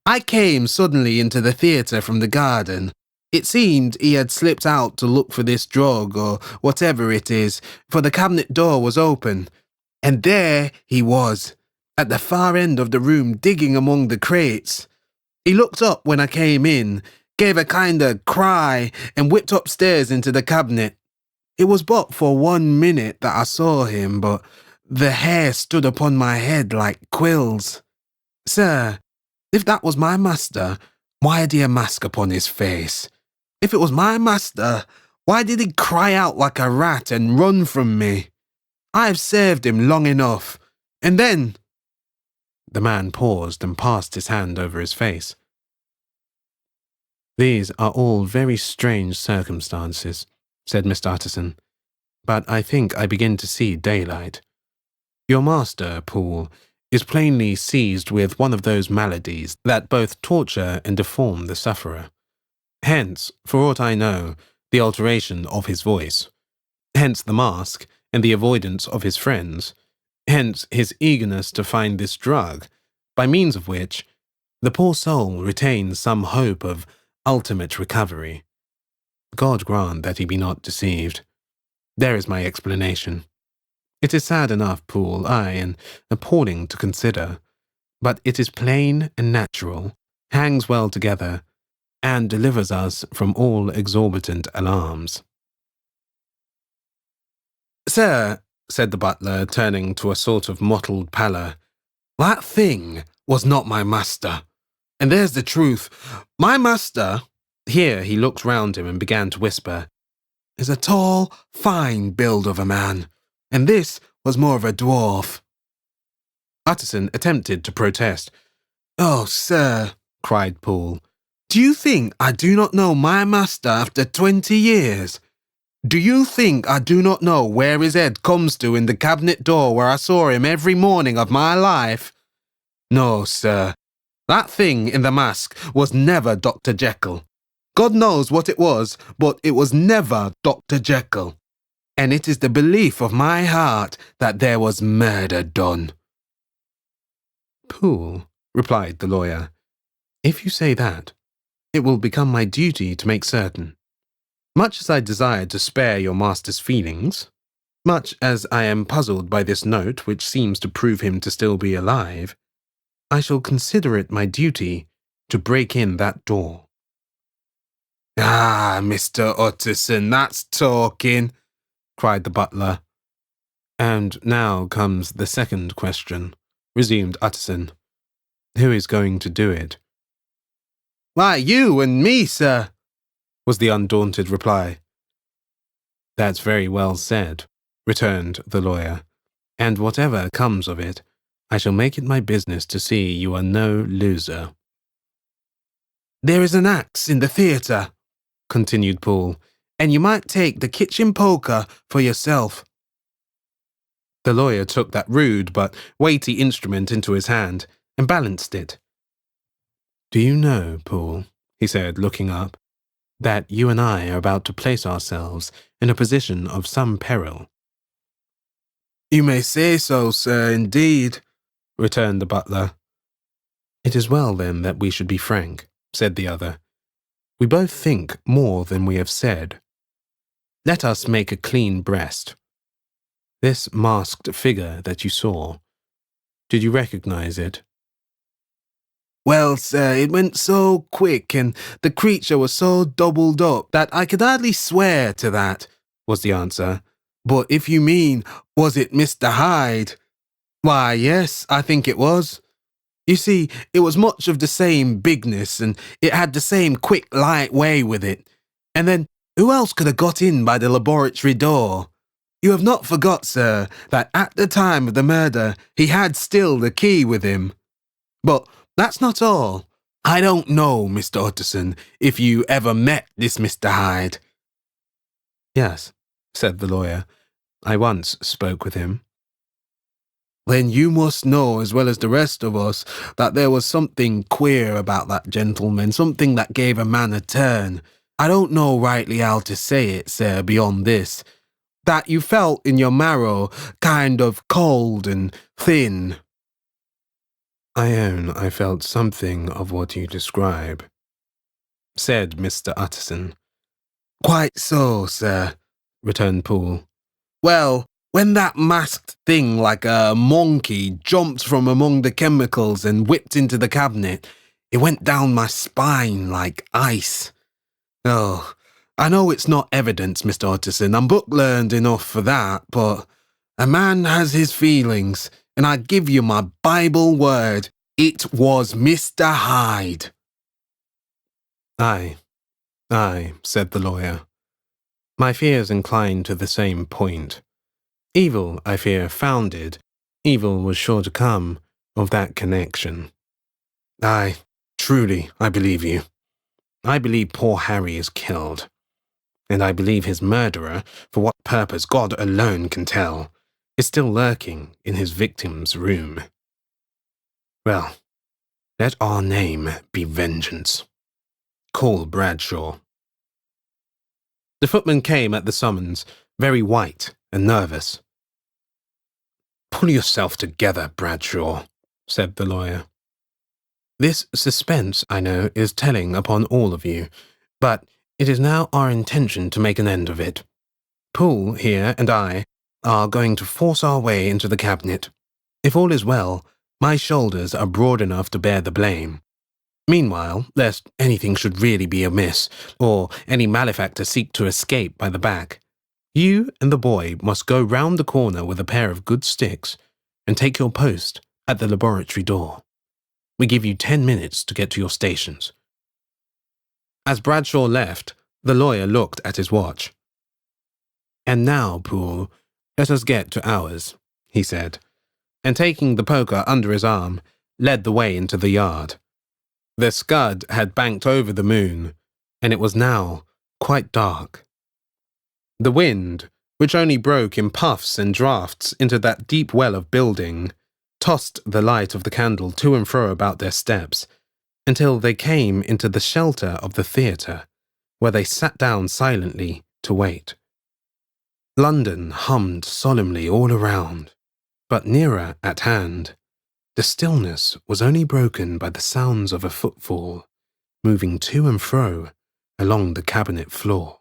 I came suddenly into the theatre from the garden. It seemed he had slipped out to look for this drug, or whatever it is, for the cabinet door was open. And there he was, at the far end of the room, digging among the crates. He looked up when I came in, gave a kind of cry, and whipped upstairs into the cabinet. It was but for 1 minute that I saw him, but the hair stood upon my head like quills. Sir, if that was my master, why had he a mask upon his face? If it was my master, why did he cry out like a rat and run from me? I have served him long enough. And then—" The man paused and passed his hand over his face. "These are all very strange circumstances," said Mr. Utterson, "but I think I begin to see daylight. Your master, Poole, is plainly seized with one of those maladies that both torture and deform the sufferer. Hence, for aught I know, the alteration of his voice. Hence the mask and the avoidance of his friends. Hence his eagerness to find this drug, by means of which the poor soul retains some hope of ultimate recovery. God grant that he be not deceived. There is my explanation. It is sad enough, Poole, aye, and appalling to consider, but it is plain and natural, hangs well together, and delivers us from all exorbitant alarms." "Sir," said the butler, turning to a sort of mottled pallor, "that thing was not my master. And there's the truth. My master," here he looked round him and began to whisper, "is a tall, fine build of a man, and this was more of a dwarf." Utterson attempted to protest. "Oh, sir," cried Poole, "do you think I do not know my master after 20 years? Do you think I do not know where his head comes to in the cabinet door where I saw him every morning of my life? No, sir, that thing in the mask was never Dr. Jekyll. God knows what it was, but it was never Dr. Jekyll. And it is the belief of my heart that there was murder done." "Poole," replied the lawyer, "if you say that, it will become my duty to make certain. Much as I desire to spare your master's feelings, much as I am puzzled by this note which seems to prove him to still be alive, I shall consider it my duty to break in that door." "Ah, Mr. Utterson, that's talking," cried the butler. "And now comes the second question," resumed Utterson. "Who is going to do it?" "Why, you and me, sir," was the undaunted reply. "That's very well said," returned the lawyer, "and whatever comes of it, I shall make it my business to see you are no loser." "There is an axe in the theatre," continued Poole, "and you might take the kitchen poker for yourself." The lawyer took that rude but weighty instrument into his hand, and balanced it. "Do you know, Paul," he said, looking up, "that you and I are about to place ourselves in a position of some peril?" "You may say so, sir, indeed," returned the butler. "It is well, then, that we should be frank," said the other. "We both think more than we have said. Let us make a clean breast. This masked figure that you saw, did you recognize it?" "Well, sir, it went so quick, and the creature was so doubled up that I could hardly swear to that," was the answer. "But if you mean, was it Mr. Hyde? Why, yes, I think it was. You see, it was much of the same bigness, and it had the same quick, light way with it. And then, who else could have got in by the laboratory door? You have not forgot, sir, that at the time of the murder, he had still the key with him. But that's not all. I don't know, Mr. Utterson, if you ever met this Mr. Hyde." "Yes," said the lawyer. "I once spoke with him." "Then you must know, as well as the rest of us, that there was something queer about that gentleman, something that gave a man a turn. I don't know rightly how to say it, sir, beyond this, that you felt in your marrow kind of cold and thin." "I own I felt something of what you describe," said Mr. Utterson. "Quite so, sir," returned Poole. "Well, when that masked thing like a monkey jumped from among the chemicals and whipped into the cabinet, it went down my spine like ice. Oh, I know it's not evidence, Mr. Utterson, I'm book-learned enough for that, but a man has his feelings, and I give you my Bible word, it was Mr. Hyde." Aye, said the lawyer. "My fears incline to the same point. Evil, I fear, founded, evil was sure to come of that connection." "Aye, truly, I believe you. I believe poor Harry is killed. And I believe his murderer, for what purpose God alone can tell, is still lurking in his victim's room. Well, let our name be vengeance. Call Bradshaw." The footman came at the summons, very white and nervous. "Pull yourself together, Bradshaw," said the lawyer. "This suspense, I know, is telling upon all of you, but it is now our intention to make an end of it. Poole here and I are going to force our way into the cabinet. If all is well, my shoulders are broad enough to bear the blame. Meanwhile, lest anything should really be amiss, or any malefactor seek to escape by the back, you and the boy must go round the corner with a pair of good sticks and take your post at the laboratory door. We give you 10 minutes to get to your stations." As Bradshaw left, the lawyer looked at his watch. "And now, Poole, let us get to ours," he said, and taking the poker under his arm, led the way into the yard. The scud had banked over the moon, and it was now quite dark. The wind, which only broke in puffs and draughts into that deep well of building, tossed the light of the candle to and fro about their steps, until they came into the shelter of the theatre, where they sat down silently to wait. London hummed solemnly all around, but nearer at hand, the stillness was only broken by the sounds of a footfall, moving to and fro along the cabinet floor.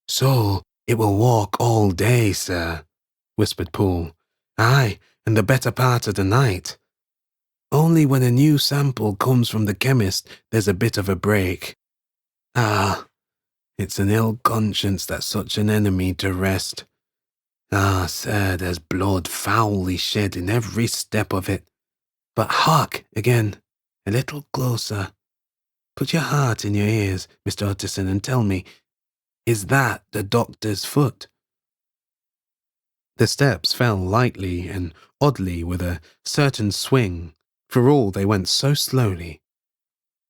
"So it will walk all day, sir," whispered Poole. "Aye, and the better part of the night. Only when a new sample comes from the chemist there's a bit of a break. Ah, it's an ill conscience that's such an enemy to rest. Ah, sir, there's blood foully shed in every step of it. But hark again, a little closer. Put your heart in your ears, Mr. Utterson, and tell me, is that the doctor's foot?" The steps fell lightly and oddly with a certain swing, for all they went so slowly.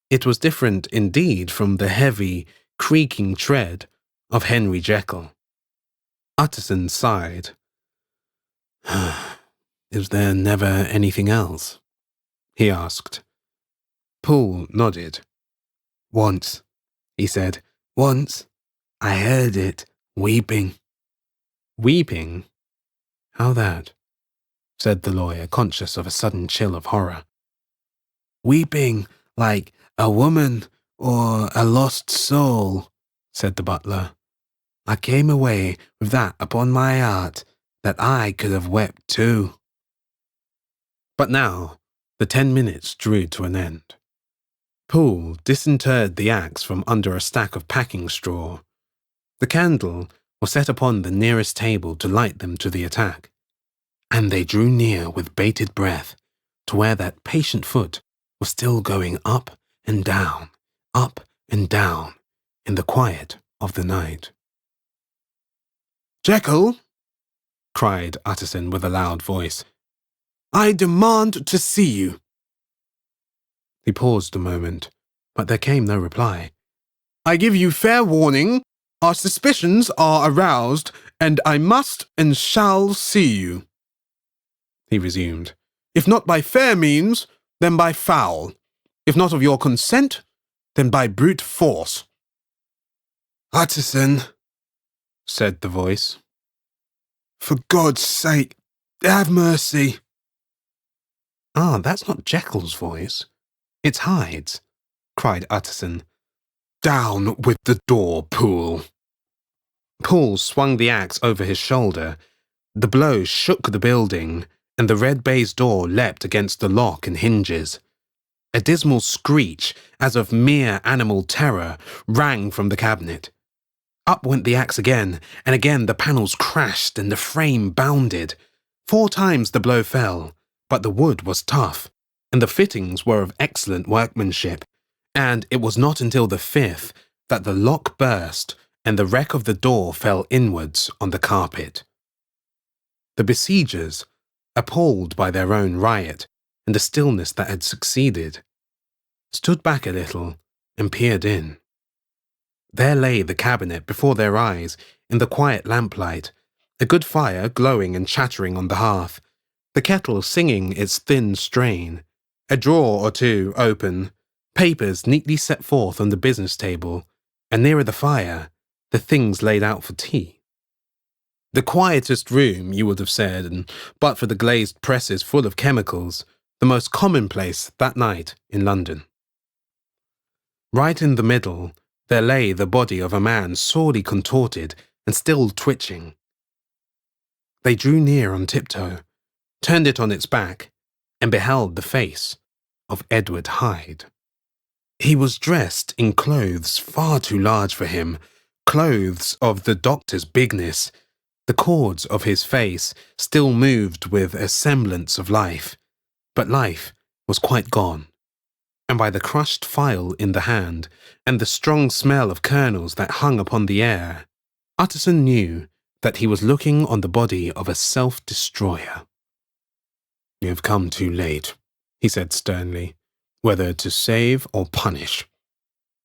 It was different indeed from the heavy, creaking tread of Henry Jekyll. Utterson sighed. "Is there never anything else?" he asked. Poole nodded. Once, he said. Once, I heard it weeping. Weeping? How that? Said the lawyer, conscious of a sudden chill of horror. Weeping like a woman or a lost soul, said the butler. I came away with that upon my heart, that I could have wept too. But now the 10 minutes drew to an end. Poole disinterred the axe from under a stack of packing straw. The candle was set upon the nearest table to light them to the attack, and they drew near with bated breath to where that patient foot was still going up and down in the quiet of the night. Jekyll, cried Utterson with a loud voice, I demand to see you. He paused a moment, but there came no reply. I give you fair warning. Our suspicions are aroused, and I must and shall see you. He resumed. If not by fair means, then by foul. If not of your consent, then by brute force. Utterson, said the voice. For God's sake, have mercy. Ah, that's not Jekyll's voice. It's Hyde's, cried Utterson. Down with the door, Poole. Poole swung the axe over his shoulder. The blow shook the building, and the red baize door leapt against the lock and hinges. A dismal screech, as of mere animal terror, rang from the cabinet. Up went the axe again, and again the panels crashed and the frame bounded. 4 times the blow fell, but the wood was tough, and the fittings were of excellent workmanship, and it was not until the 5th that the lock burst and the wreck of the door fell inwards on the carpet. The besiegers, appalled by their own riot and the stillness that had succeeded, stood back a little and peered in. There lay the cabinet before their eyes in the quiet lamplight, a good fire glowing and chattering on the hearth, the kettle singing its thin strain, a drawer or two open, papers neatly set forth on the business table, and nearer the fire, the things laid out for tea. The quietest room, you would have said, and but for the glazed presses full of chemicals, the most commonplace that night in London. Right in the middle, there lay the body of a man sorely contorted and still twitching. They drew near on tiptoe, turned it on its back, and beheld the face of Edward Hyde. He was dressed in clothes far too large for him, clothes of the doctor's bigness. The chords of his face still moved with a semblance of life, but life was quite gone, and by the crushed phial in the hand, and the strong smell of kernels that hung upon the air, Utterson knew that he was looking on the body of a self-destroyer. You have come too late, he said sternly, whether to save or punish.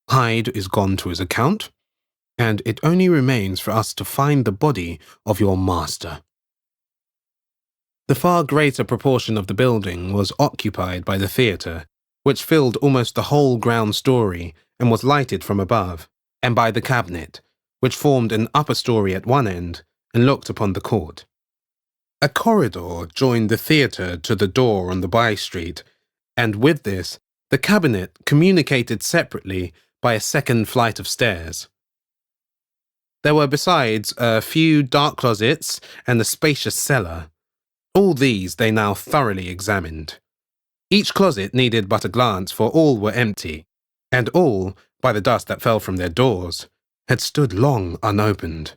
Hyde is gone to his account, and it only remains for us to find the body of your master. The far greater proportion of the building was occupied by the theatre, which filled almost the whole ground story and was lighted from above, and by the cabinet, which formed an upper story at one end and looked upon the court. A corridor joined the theatre to the door on the by-street, and with this, the cabinet communicated separately by a second flight of stairs. There were besides a few dark closets and a spacious cellar. All these they now thoroughly examined. Each closet needed but a glance, for all were empty, and all, by the dust that fell from their doors, had stood long unopened.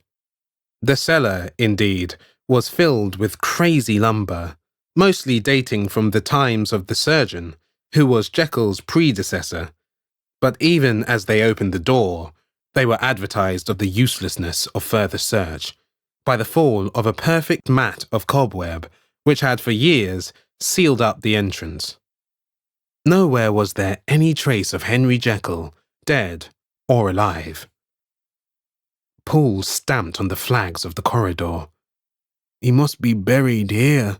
The cellar, indeed, was filled with crazy lumber, mostly dating from the times of the surgeon, who was Jekyll's predecessor, but even as they opened the door, they were advertised of the uselessness of further search by the fall of a perfect mat of cobweb which had for years sealed up the entrance. Nowhere was there any trace of Henry Jekyll, dead or alive. Poole stamped on the flags of the corridor. He must be buried here,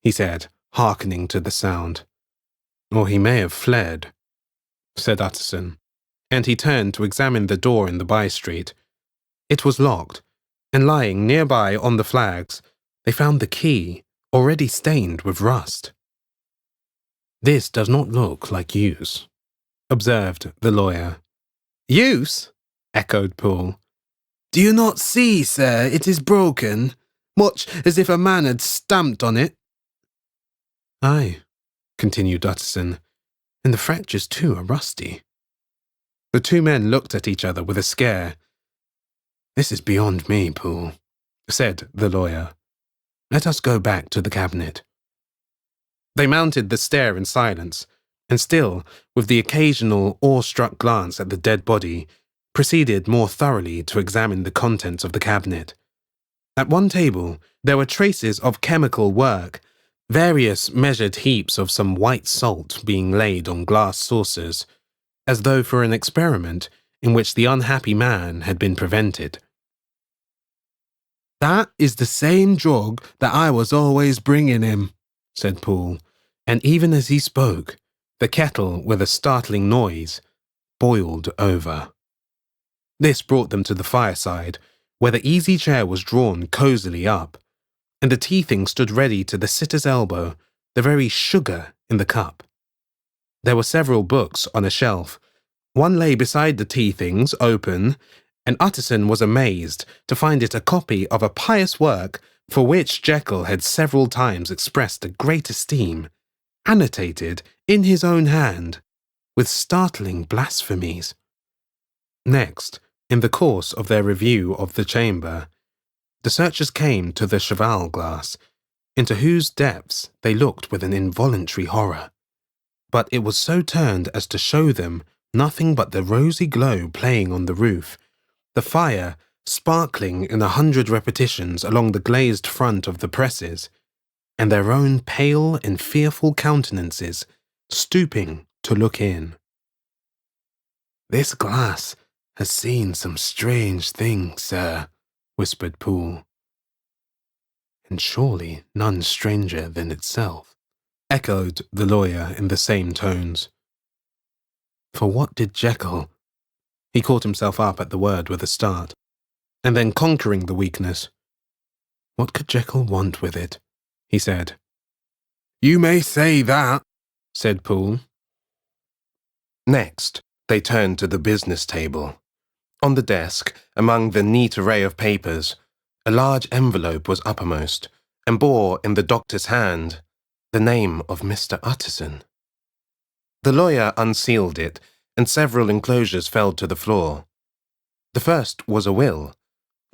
he said, hearkening to the sound. Or he may have fled, said Utterson, and he turned to examine the door in the by-street. It was locked, and lying nearby on the flags, they found the key, already stained with rust. This does not look like use, observed the lawyer. Use? Echoed Poole. Do you not see, sir, it is broken, much as if a man had stamped on it? Aye, continued Utterson, and the fractures too are rusty. The two men looked at each other with a scare. This is beyond me, Poole, said the lawyer. Let us go back to the cabinet. They mounted the stair in silence, and still, with the occasional awe-struck glance at the dead body, proceeded more thoroughly to examine the contents of the cabinet. At one table, there were traces of chemical work, various measured heaps of some white salt being laid on glass saucers, as though for an experiment in which the unhappy man had been prevented. That is the same drug that I was always bringing him, said Poole, and even as he spoke, the kettle, with a startling noise, boiled over. This brought them to the fireside, where the easy chair was drawn cosily up, and the tea-thing stood ready to the sitter's elbow, the very sugar in the cup. There were several books on a shelf. One lay beside the tea-things, open, and Utterson was amazed to find it a copy of a pious work for which Jekyll had several times expressed a great esteem, annotated in his own hand, with startling blasphemies. Next, in the course of their review of the chamber, the searchers came to the cheval glass, into whose depths they looked with an involuntary horror. But it was so turned as to show them nothing but the rosy glow playing on the roof, the fire sparkling in 100 repetitions along the glazed front of the presses, and their own pale and fearful countenances stooping to look in. This glass has seen some strange things, sir, whispered Poole. And surely none stranger than itself, echoed the lawyer in the same tones. For what did Jekyll— He caught himself up at the word with a start, and then conquering the weakness. What could Jekyll want with it? He said. You may say that, said Poole. Next, they turned to the business table. On the desk, among the neat array of papers, a large envelope was uppermost, and bore in the doctor's hand the name of Mr. Utterson. The lawyer unsealed it, and several enclosures fell to the floor. The first was a will,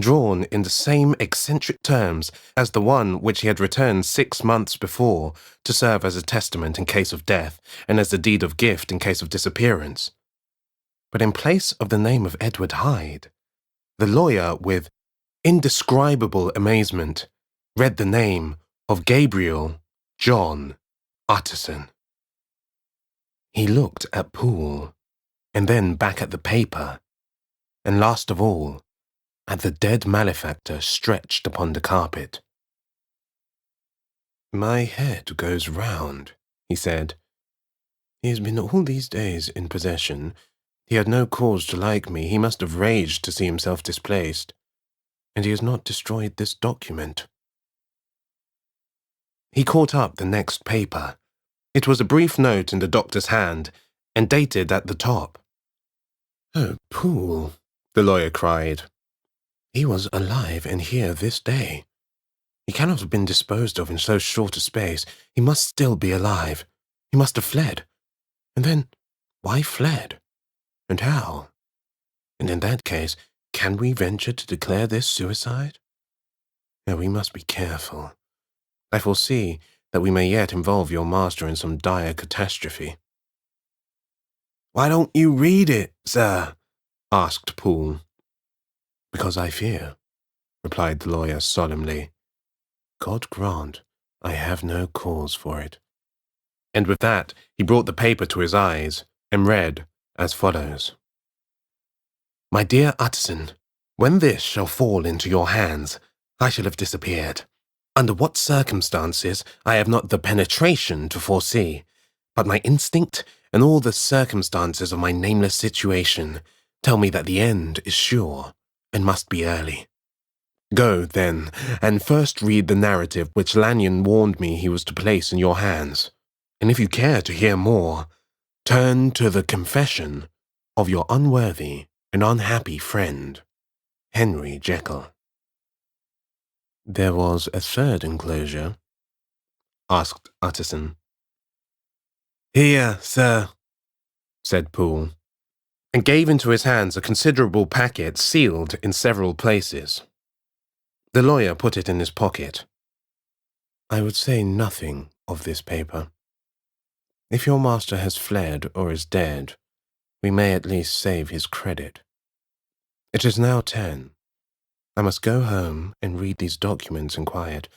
drawn in the same eccentric terms as the one which he had returned 6 months before to serve as a testament in case of death and as a deed of gift in case of disappearance. But in place of the name of Edward Hyde, the lawyer, with indescribable amazement, read the name of Gabriel John Utterson. He looked at Poole, and then back at the paper, and last of all, at the dead malefactor stretched upon the carpet. My head goes round, he said. He has been all these days in possession. He had no cause to like me. He must have raged to see himself displaced. And he has not destroyed this document. He caught up the next paper. It was a brief note in the doctor's hand, and dated at the top. Oh, Poole, the lawyer cried. He was alive and here this day. He cannot have been disposed of in so short a space. He must still be alive. He must have fled. And then, why fled? And how? And in that case, can we venture to declare this suicide? No, we must be careful. I foresee that we may yet involve your master in some dire catastrophe. Why don't you read it, sir? Asked Poole. Because I fear, replied the lawyer solemnly. God grant I have no cause for it. And with that he brought the paper to his eyes, and read as follows. My dear Utterson, when this shall fall into your hands, I shall have disappeared. Under what circumstances I have not the penetration to foresee, but my instinct and all the circumstances of my nameless situation tell me that the end is sure and must be early. Go, then, and first read the narrative which Lanyon warned me he was to place in your hands, and if you care to hear more, turn to the confession of your unworthy and unhappy friend, Henry Jekyll. There was a third enclosure? Asked Utterson. Here, sir, said Poole, and gave into his hands a considerable packet sealed in several places. The lawyer put it in his pocket. I would say nothing of this paper. If your master has fled or is dead, we may at least save his credit. It is now 10. I must go home and read these documents in quiet,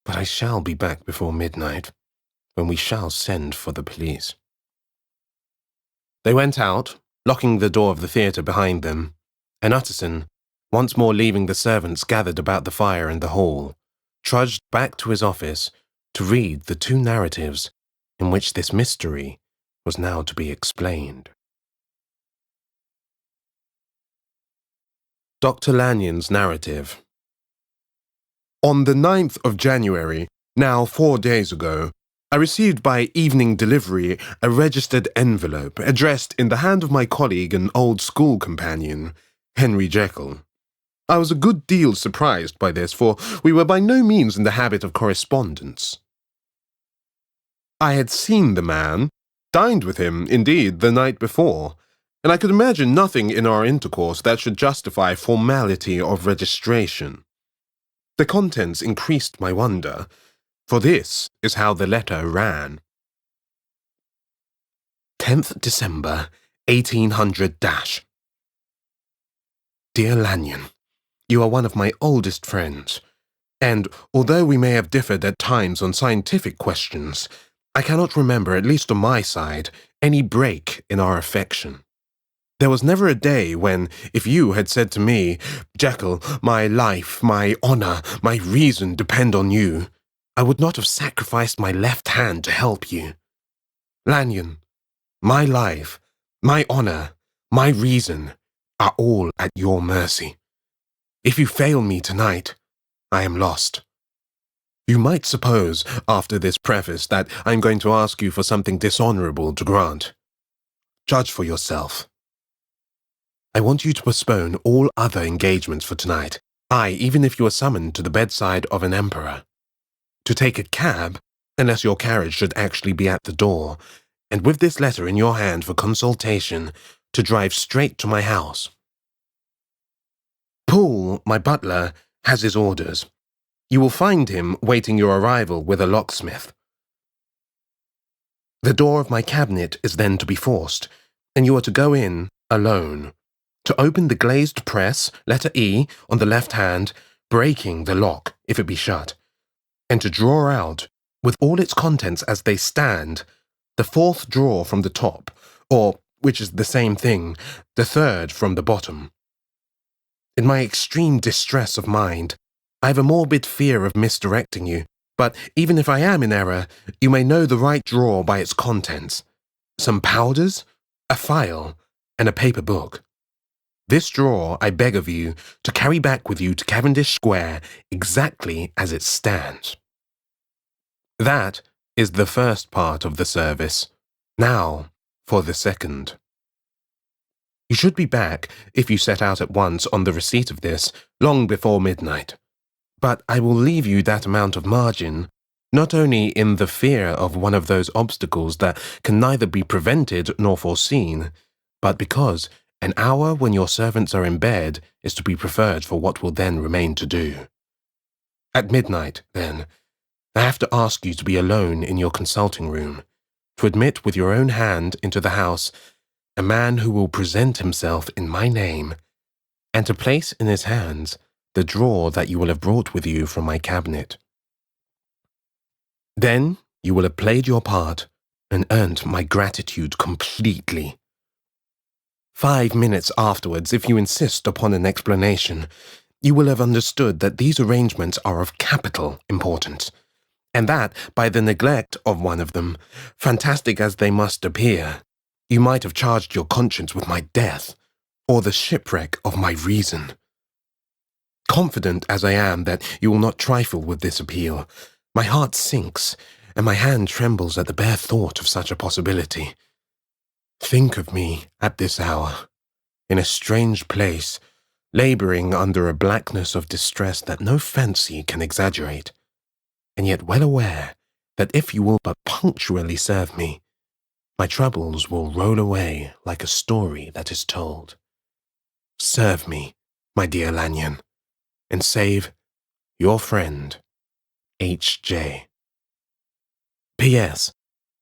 but I shall be back before midnight, when we shall send for the police. They went out, locking the door of the theatre behind them, and Utterson, once more leaving the servants gathered about the fire in the hall, trudged back to his office to read the 2 narratives in which this mystery was now to be explained. Dr. Lanyon's narrative. On the 9th of January, now 4 days ago, I received by evening delivery a registered envelope addressed in the hand of my colleague and old school companion, Henry Jekyll. I was a good deal surprised by this, for we were by no means in the habit of correspondence. I had seen the man, dined with him, indeed, the night before, and I could imagine nothing in our intercourse that should justify formality of registration. The contents increased my wonder, for this is how the letter ran. 10th December, 1800 Dear Lanyon, you are one of my oldest friends, and although we may have differed at times on scientific questions, I cannot remember, at least on my side, any break in our affection. There was never a day when, if you had said to me, Jekyll, my life, my honour, my reason depend on you, I would not have sacrificed my left hand to help you. Lanyon, my life, my honour, my reason are all at your mercy. If you fail me tonight, I am lost. You might suppose, after this preface, that I am going to ask you for something dishonourable to grant. Judge for yourself. I want you to postpone all other engagements for tonight, aye, even if you are summoned to the bedside of an emperor. To take a cab, unless your carriage should actually be at the door, and with this letter in your hand for consultation, to drive straight to my house. Poole, my butler, has his orders. You will find him waiting your arrival with a locksmith. The door of my cabinet is then to be forced, and you are to go in alone. To open the glazed press, letter E, on the left hand, breaking the lock, if it be shut, and to draw out, with all its contents as they stand, the 4th drawer from the top, or, which is the same thing, the 3rd from the bottom. In my extreme distress of mind, I have a morbid fear of misdirecting you, but even if I am in error, you may know the right drawer by its contents. Some powders, a file, and a paper book. This drawer I beg of you to carry back with you to Cavendish Square exactly as it stands. That is the first part of the service. Now for the second. You should be back, if you set out at once on the receipt of this, long before midnight. But I will leave you that amount of margin, not only in the fear of one of those obstacles that can neither be prevented nor foreseen, but because an hour when your servants are in bed is to be preferred for what will then remain to do. At midnight, then, I have to ask you to be alone in your consulting room, to admit with your own hand into the house a man who will present himself in my name, and to place in his hands the drawer that you will have brought with you from my cabinet. Then you will have played your part and earned my gratitude completely. 5 minutes afterwards, if you insist upon an explanation, you will have understood that these arrangements are of capital importance, and that by the neglect of one of them, fantastic as they must appear, you might have charged your conscience with my death, or the shipwreck of my reason. Confident as I am that you will not trifle with this appeal, my heart sinks, and my hand trembles at the bare thought of such a possibility. Think of me at this hour, in a strange place, labouring under a blackness of distress that no fancy can exaggerate, and yet well aware that if you will but punctually serve me, my troubles will roll away like a story that is told. Serve me, my dear Lanyon, and save your friend, H.J. P.S.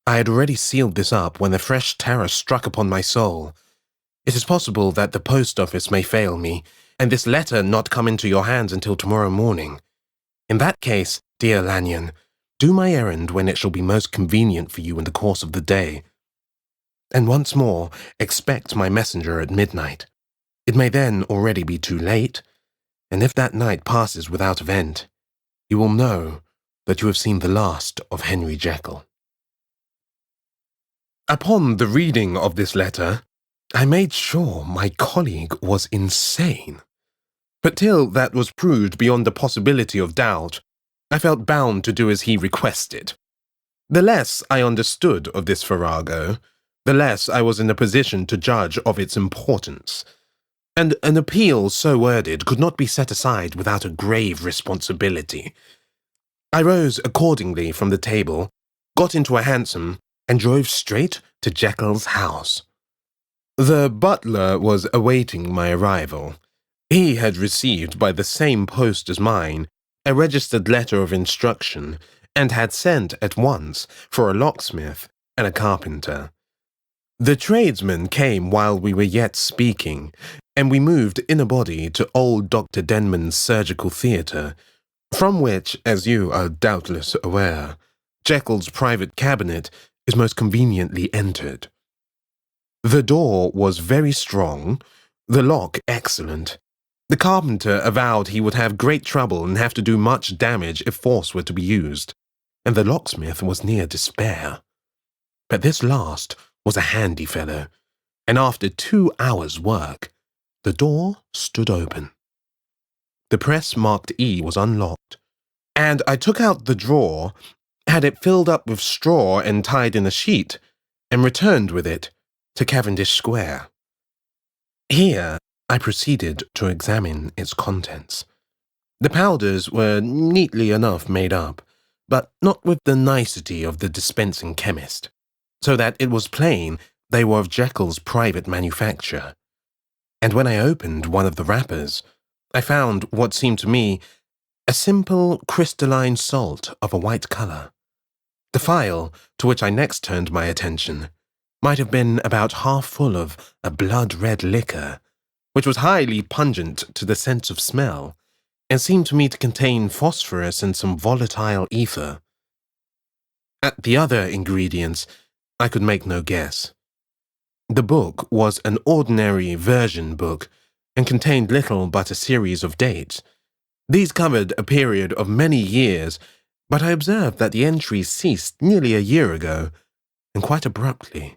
I had already sealed this up when a fresh terror struck upon my soul. It is possible that the post office may fail me, and this letter not come into your hands until tomorrow morning. In that case, dear Lanyon, do my errand when it shall be most convenient for you in the course of the day. And once more, expect my messenger at midnight. It may then already be too late, and if that night passes without event, you will know that you have seen the last of Henry Jekyll. Upon the reading of this letter, I made sure my colleague was insane. But till that was proved beyond the possibility of doubt, I felt bound to do as he requested. The less I understood of this farrago, the less I was in a position to judge of its importance, and an appeal so worded could not be set aside without a grave responsibility. I rose accordingly from the table, got into a hansom, and drove straight to Jekyll's house. The butler was awaiting my arrival. He had received by the same post as mine a registered letter of instruction, and had sent at once for a locksmith and a carpenter. The tradesmen came while we were yet speaking, and we moved in a body to old Dr. Denman's surgical theatre, from which, as you are doubtless aware, Jekyll's private cabinet is most conveniently entered. The door was very strong, the lock excellent. The carpenter avowed he would have great trouble and have to do much damage if force were to be used, and the locksmith was near despair. But this last was a handy fellow, and after 2 hours' work, the door stood open. The press marked E was unlocked, and I took out the drawer, had it filled up with straw and tied in a sheet, and returned with it to Cavendish Square. Here I proceeded to examine its contents. The powders were neatly enough made up, but not with the nicety of the dispensing chemist, so that it was plain they were of Jekyll's private manufacture. And when I opened one of the wrappers, I found what seemed to me a simple crystalline salt of a white colour. The phial, to which I next turned my attention, might have been about half full of a blood-red liquor, which was highly pungent to the sense of smell, and seemed to me to contain phosphorus and some volatile ether. At the other ingredients, I could make no guess. The book was an ordinary version book, and contained little but a series of dates. These covered a period of many years, but I observed that the entries ceased nearly a year ago, and quite abruptly.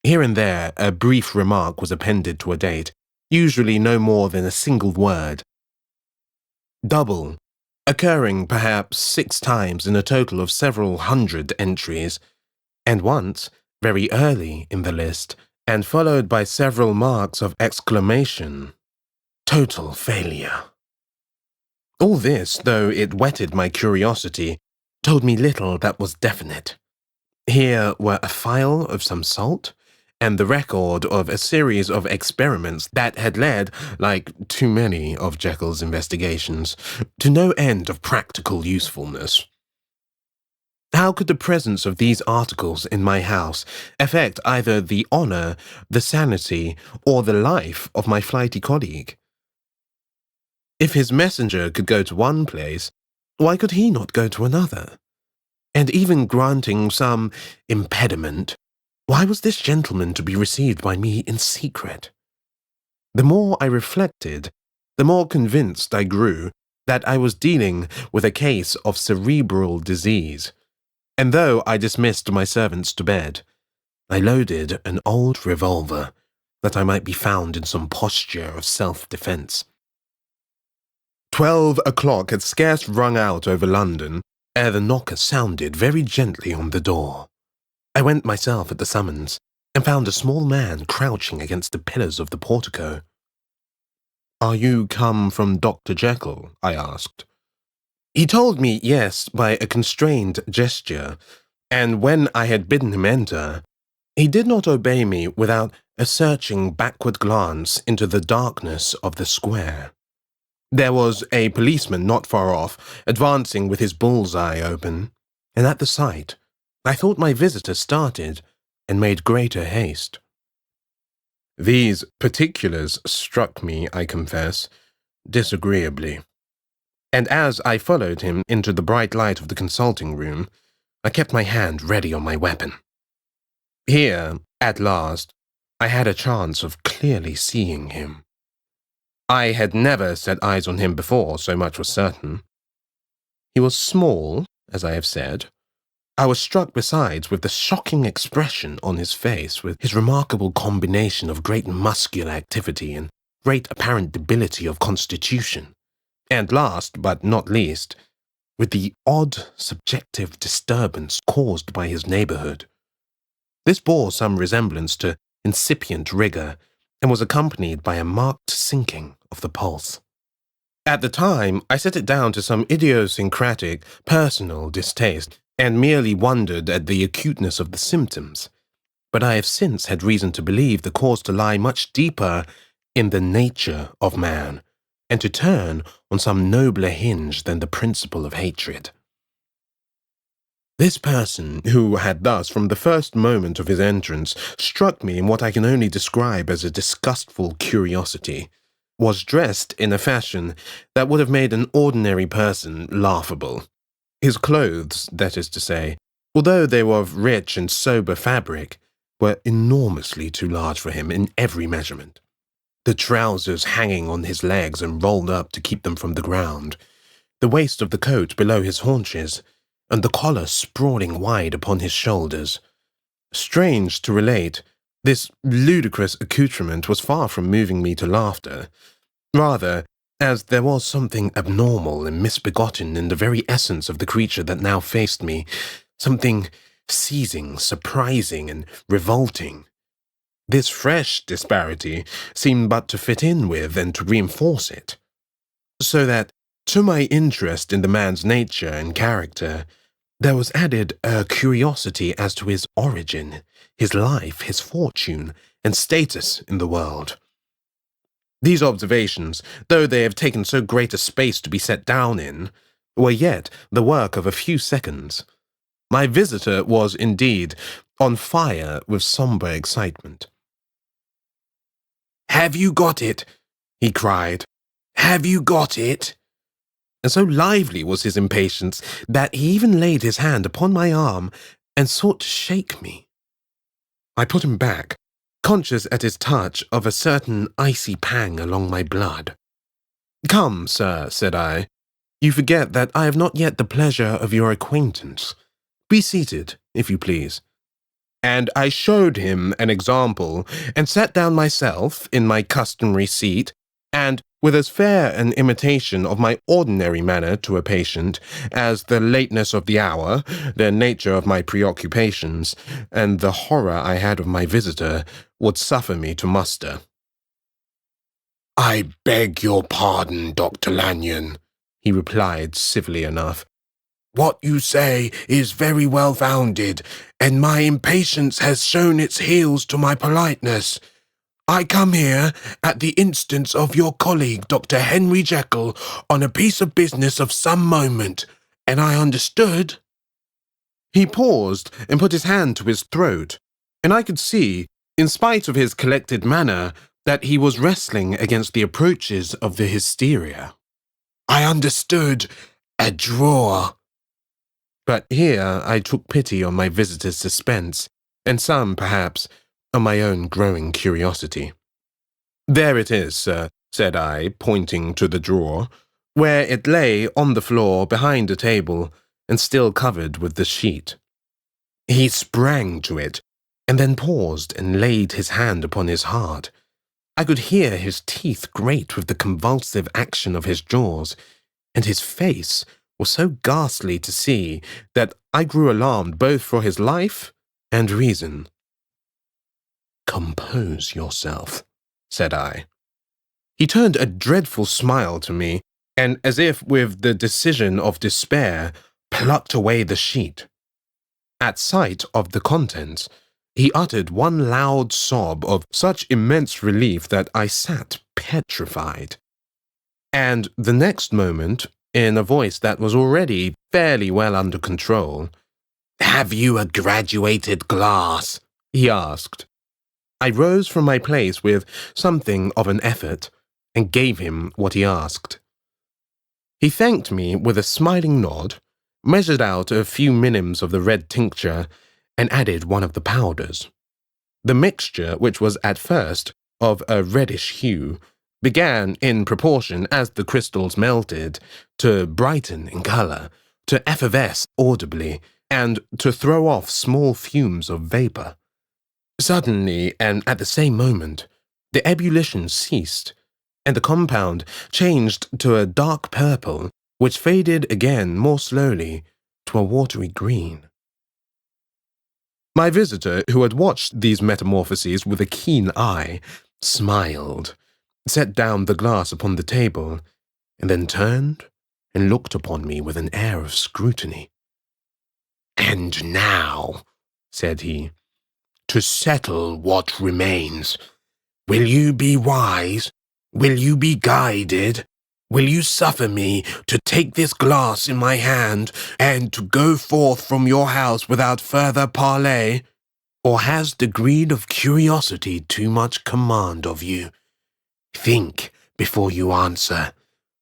Here and there a brief remark was appended to a date, usually no more than a single word. Double, occurring perhaps 6 times in a total of several hundred entries, and once, very early in the list, and followed by several marks of exclamation. Total failure. All this, though it whetted my curiosity, told me little that was definite. Here were a phial of some salt, and the record of a series of experiments that had led, like too many of Jekyll's investigations, to no end of practical usefulness. How could the presence of these articles in my house affect either the honour, the sanity, or the life of my flighty colleague? If his messenger could go to one place, why could he not go to another? And even granting some impediment, why was this gentleman to be received by me in secret? The more I reflected, the more convinced I grew that I was dealing with a case of cerebral disease, and though I dismissed my servants to bed, I loaded an old revolver that I might be found in some posture of self-defence. 12 o'clock had scarce rung out over London ere the knocker sounded very gently on the door. I went myself at the summons, and found a small man crouching against the pillars of the portico. "Are you come from Dr. Jekyll?" I asked. He told me yes by a constrained gesture, and when I had bidden him enter, he did not obey me without a searching backward glance into the darkness of the square. There was a policeman not far off, advancing with his bull's-eye open, and at the sight, I thought my visitor started and made greater haste. These particulars struck me, I confess, disagreeably, and as I followed him into the bright light of the consulting room, I kept my hand ready on my weapon. Here, at last, I had a chance of clearly seeing him. I had never set eyes on him before, so much was certain. He was small, as I have said. I was struck besides with the shocking expression on his face, with his remarkable combination of great muscular activity and great apparent debility of constitution, and last but not least, with the odd subjective disturbance caused by his neighbourhood. This bore some resemblance to incipient rigour, and was accompanied by a marked sinking of the pulse. At the time, I set it down to some idiosyncratic, personal distaste, and merely wondered at the acuteness of the symptoms, but I have since had reason to believe the cause to lie much deeper in the nature of man, and to turn on some nobler hinge than the principle of hatred. This person, who had thus, from the first moment of his entrance, struck me in what I can only describe as a disgustful curiosity, was dressed in a fashion that would have made an ordinary person laughable. His clothes, that is to say, although they were of rich and sober fabric, were enormously too large for him in every measurement. The trousers hanging on his legs and rolled up to keep them from the ground, the waist of the coat below his haunches, and the collar sprawling wide upon his shoulders. Strange to relate, this ludicrous accoutrement was far from moving me to laughter. Rather, as there was something abnormal and misbegotten in the very essence of the creature that now faced me, something seizing, surprising, and revolting. This fresh disparity seemed but to fit in with and to reinforce it, so that, to my interest in the man's nature and character, there was added a curiosity as to his origin, his life, his fortune, and status in the world. These observations, though they have taken so great a space to be set down in, were yet the work of a few seconds. My visitor was, indeed, on fire with sombre excitement. "Have you got it?" he cried. "Have you got it?" And so lively was his impatience that he even laid his hand upon my arm and sought to shake me. I put him back, conscious at his touch of a certain icy pang along my blood. "Come, sir," said I, "you forget that I have not yet the pleasure of your acquaintance. Be seated, if you please." And I showed him an example, and sat down myself in my customary seat, and with as fair an imitation of my ordinary manner to a patient as the lateness of the hour, the nature of my preoccupations, and the horror I had of my visitor would suffer me to muster. "I beg your pardon, Dr. Lanyon," he replied civilly enough. "What you say is very well founded, and my impatience has shown its heels to my politeness. I come here at the instance of your colleague, Dr. Henry Jekyll, on a piece of business of some moment, and I understood—" He paused and put his hand to his throat, and I could see, in spite of his collected manner, that he was wrestling against the approaches of the hysteria. "I understood a drawer." But here I took pity on my visitor's suspense, and some, perhaps, on my own growing curiosity. "There it is, sir," said I, pointing to the drawer. where it lay on the floor behind a table and still covered with the sheet. He sprang to it, and then paused and laid his hand upon his heart. I could hear his teeth grate with the convulsive action of his jaws, and his face was so ghastly to see that I grew alarmed both for his life and reason. "Compose yourself," said I. He turned a dreadful smile to me, and as if with the decision of despair, plucked away the sheet. At sight of the contents, he uttered one loud sob of such immense relief that I sat petrified. And the next moment, in a voice that was already fairly well under control, "Have you a graduated glass?" he asked. I rose from my place with something of an effort and gave him what he asked. He thanked me with a smiling nod, measured out a few minims of the red tincture, and added one of the powders. The mixture, which was at first of a reddish hue, began, in proportion as the crystals melted, to brighten in colour, to effervesce audibly, and to throw off small fumes of vapour. Suddenly, and at the same moment, the ebullition ceased, and the compound changed to a dark purple, which faded again more slowly to a watery green. My visitor, who had watched these metamorphoses with a keen eye, smiled, set down the glass upon the table, and then turned and looked upon me with an air of scrutiny. "And now," said he, "to settle what remains. Will you be wise? Will you be guided? Will you suffer me to take this glass in my hand and to go forth from your house without further parley? Or has the greed of curiosity too much command of you? Think before you answer,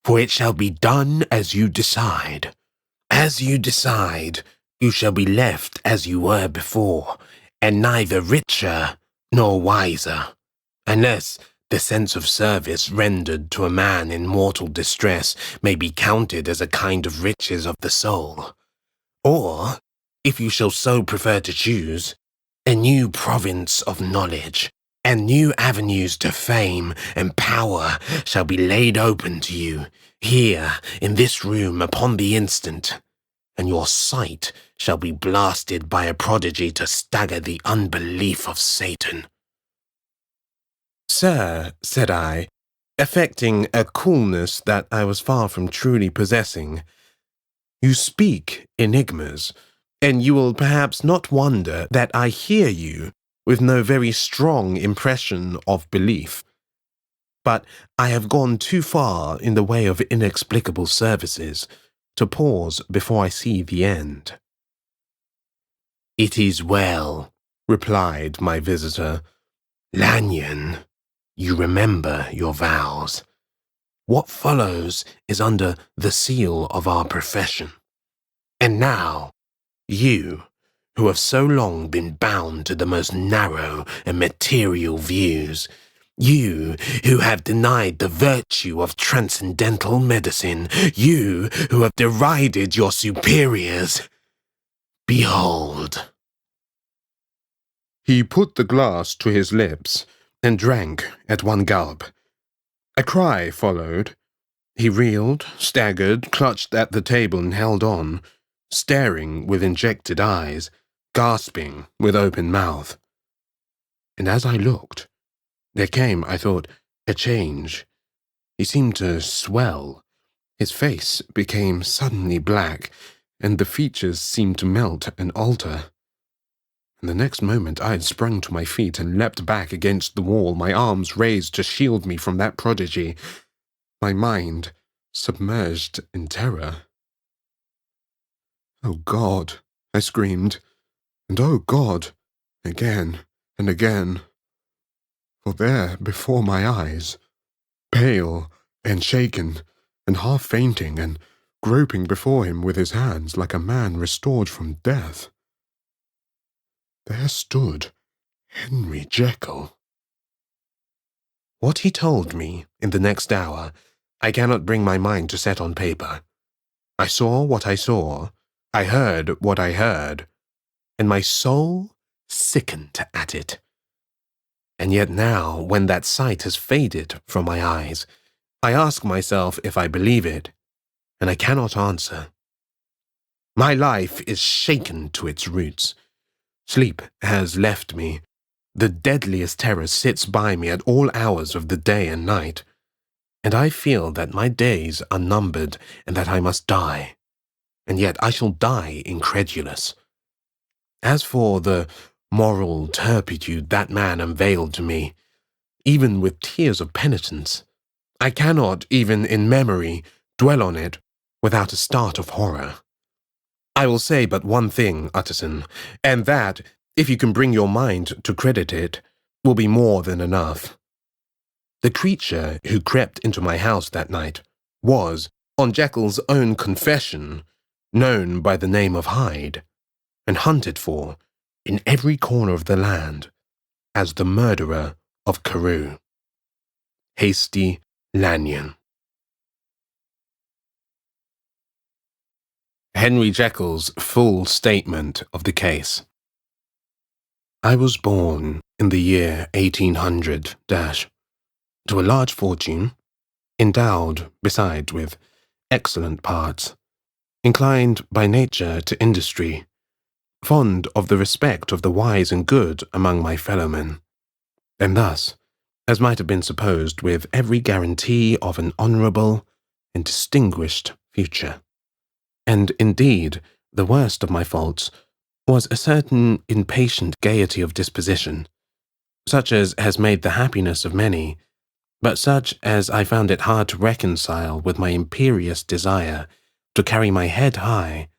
for it shall be done as you decide. As you decide, you shall be left as you were before, and neither richer nor wiser, unless the sense of service rendered to a man in mortal distress may be counted as a kind of riches of the soul. Or, if you shall so prefer to choose, a new province of knowledge, and new avenues to fame and power shall be laid open to you, here, in this room, upon the instant, and your sight shall be blasted by a prodigy to stagger the unbelief of Satan." "Sir," said I, affecting a coolness that I was far from truly possessing, "you speak enigmas, and you will perhaps not wonder that I hear you with no very strong impression of belief. But I have gone too far in the way of inexplicable services to pause before I see the end." "It is well," replied my visitor. "Lanyon, you remember your vows. What follows is under the seal of our profession. And now, you, who have so long been bound to the most narrow and material views, you who have denied the virtue of transcendental medicine, you who have derided your superiors, behold." He put the glass to his lips and drank at one gulp. A cry followed. He reeled, staggered, clutched at the table and held on, staring with injected eyes, gasping with open mouth. And as I looked, there came, I thought, a change. He seemed to swell. His face became suddenly black, and the features seemed to melt and alter. And the next moment I had sprung to my feet and leapt back against the wall, my arms raised to shield me from that prodigy, my mind submerged in terror. "Oh God!" I screamed, and "Oh God!" again and again. For there, before my eyes, pale and shaken and half fainting and groping before him with his hands like a man restored from death, there stood Henry Jekyll. What he told me in the next hour I cannot bring my mind to set on paper. I saw what I saw, I heard what I heard, and my soul sickened at it. And yet now, when that sight has faded from my eyes, I ask myself if I believe it, and I cannot answer. My life is shaken to its roots. Sleep has left me. The deadliest terror sits by me at all hours of the day and night, and I feel that my days are numbered and that I must die, and yet I shall die incredulous. As for the moral turpitude that man unveiled to me, even with tears of penitence, I cannot, even in memory, dwell on it without a start of horror. I will say but one thing, Utterson, and that, if you can bring your mind to credit it, will be more than enough. The creature who crept into my house that night was, on Jekyll's own confession, known by the name of Hyde, and hunted for, in every corner of the land, as the murderer of Carew. Hasty Lanyon. Henry Jekyll's full statement of the case. I was born in the year 1800 to a large fortune, endowed, besides, with excellent parts, inclined by nature to industry, fond of the respect of the wise and good among my fellowmen, and thus, as might have been supposed, with every guarantee of an honourable and distinguished future. And indeed, the worst of my faults was a certain impatient gaiety of disposition, such as has made the happiness of many, but such as I found it hard to reconcile with my imperious desire to carry my head high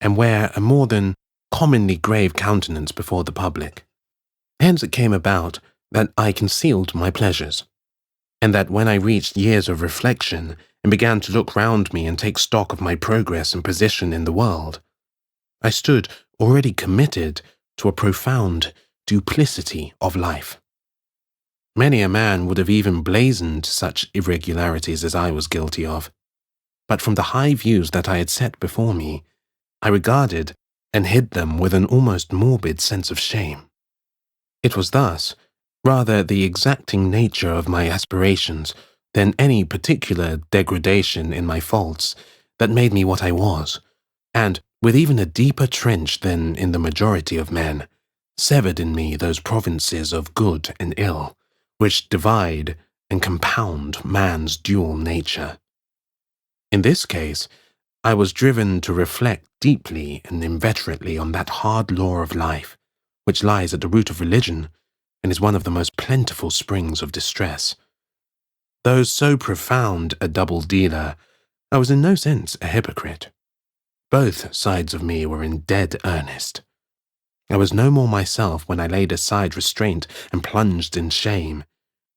and wear a more than commonly grave countenance before the public. Hence it came about that I concealed my pleasures, and that when I reached years of reflection and began to look round me and take stock of my progress and position in the world, I stood already committed to a profound duplicity of life. Many a man would have even blazoned such irregularities as I was guilty of, but from the high views that I had set before me, I regarded and hid them with an almost morbid sense of shame. It was thus rather the exacting nature of my aspirations than any particular degradation in my faults that made me what I was, and, with even a deeper trench than in the majority of men, severed in me those provinces of good and ill, which divide and compound man's dual nature. In this case, I was driven to reflect deeply and inveterately on that hard law of life, which lies at the root of religion, and is one of the most plentiful springs of distress. Though so profound a double-dealer, I was in no sense a hypocrite. Both sides of me were in dead earnest. I was no more myself when I laid aside restraint and plunged in shame,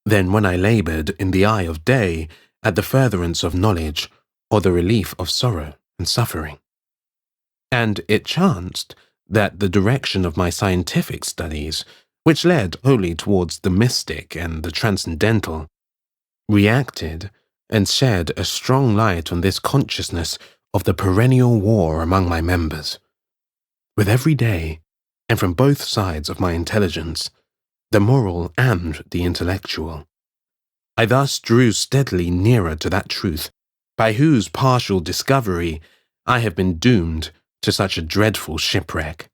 than when I laboured in the eye of day at the furtherance of knowledge or the relief of sorrow and suffering. And it chanced that the direction of my scientific studies, which led wholly towards the mystic and the transcendental, reacted and shed a strong light on this consciousness of the perennial war among my members. With every day, and from both sides of my intelligence, the moral and the intellectual, I thus drew steadily nearer to that truth by whose partial discovery I have been doomed to such a dreadful shipwreck,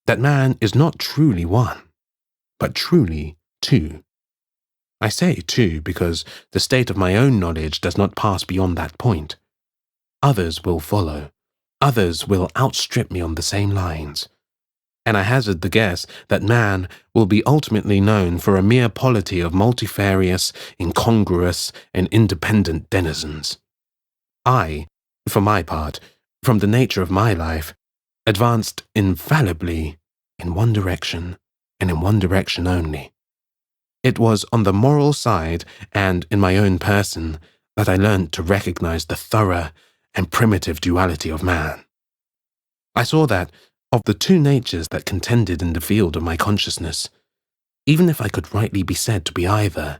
that man is not truly one, but truly two. I say two because the state of my own knowledge does not pass beyond that point. Others will follow, others will outstrip me on the same lines, and I hazard the guess that man will be ultimately known for a mere polity of multifarious, incongruous, and independent denizens. I, for my part, from the nature of my life, advanced infallibly in one direction, and in one direction only. It was on the moral side and in my own person that I learnt to recognize the thorough and primitive duality of man. I saw that, of the two natures that contended in the field of my consciousness, even if I could rightly be said to be either,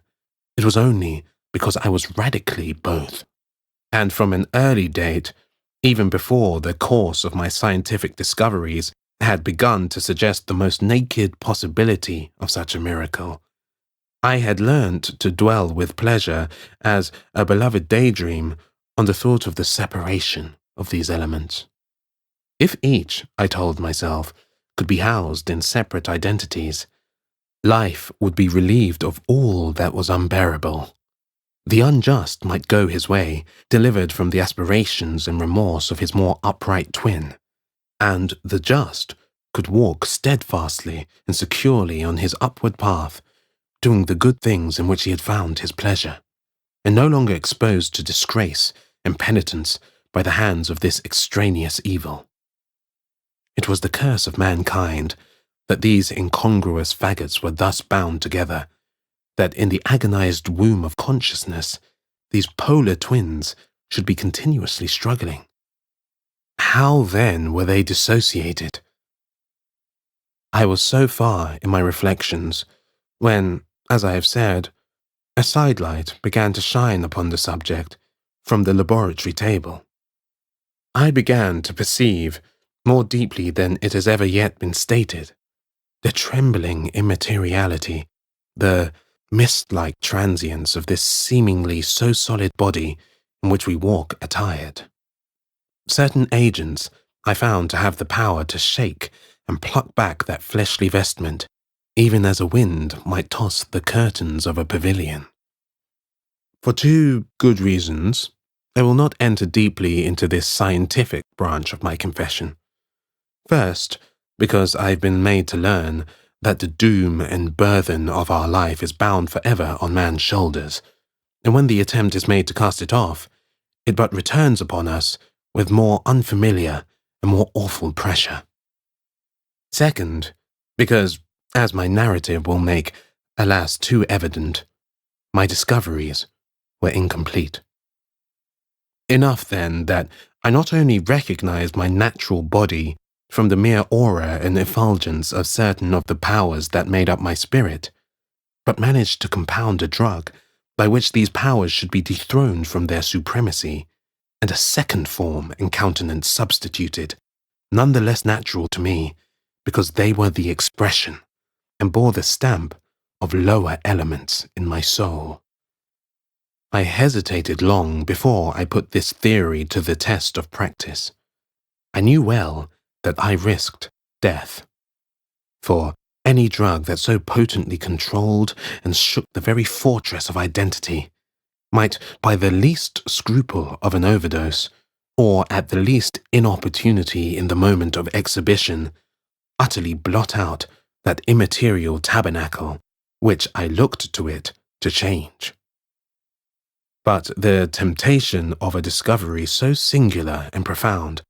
it was only because I was radically both. And from an early date, even before the course of my scientific discoveries had begun to suggest the most naked possibility of such a miracle, I had learnt to dwell with pleasure, as a beloved daydream, on the thought of the separation of these elements. If each, I told myself, could be housed in separate identities, life would be relieved of all that was unbearable. The unjust might go his way, delivered from the aspirations and remorse of his more upright twin, and the just could walk steadfastly and securely on his upward path, doing the good things in which he had found his pleasure, and no longer exposed to disgrace and penitence by the hands of this extraneous evil. It was the curse of mankind that these incongruous faggots were thus bound together, that in the agonized womb of consciousness, these polar twins should be continuously struggling. How then were they dissociated? I was so far in my reflections when, as I have said, a sidelight began to shine upon the subject from the laboratory table. I began to perceive, more deeply than it has ever yet been stated, the trembling immateriality, the mist-like transience of this seemingly so solid body in which we walk attired. Certain agents I found to have the power to shake and pluck back that fleshly vestment, even as a wind might toss the curtains of a pavilion. For two good reasons, I will not enter deeply into this scientific branch of my confession. First, because I've been made to learn that the doom and burthen of our life is bound forever on man's shoulders, and when the attempt is made to cast it off, it but returns upon us with more unfamiliar and more awful pressure. Second, because, as my narrative will make, alas, too evident, my discoveries were incomplete. Enough, then, that I not only recognized my natural body from the mere aura and effulgence of certain of the powers that made up my spirit, but managed to compound a drug by which these powers should be dethroned from their supremacy, and a second form and countenance substituted, none the less natural to me, because they were the expression, and bore the stamp of lower elements in my soul. I hesitated long before I put this theory to the test of practice. I knew well that I risked death. For any drug that so potently controlled and shook the very fortress of identity might, by the least scruple of an overdose, or at the least inopportunity in the moment of exhibition, utterly blot out that immaterial tabernacle which I looked to it to change. But the temptation of a discovery so singular and profound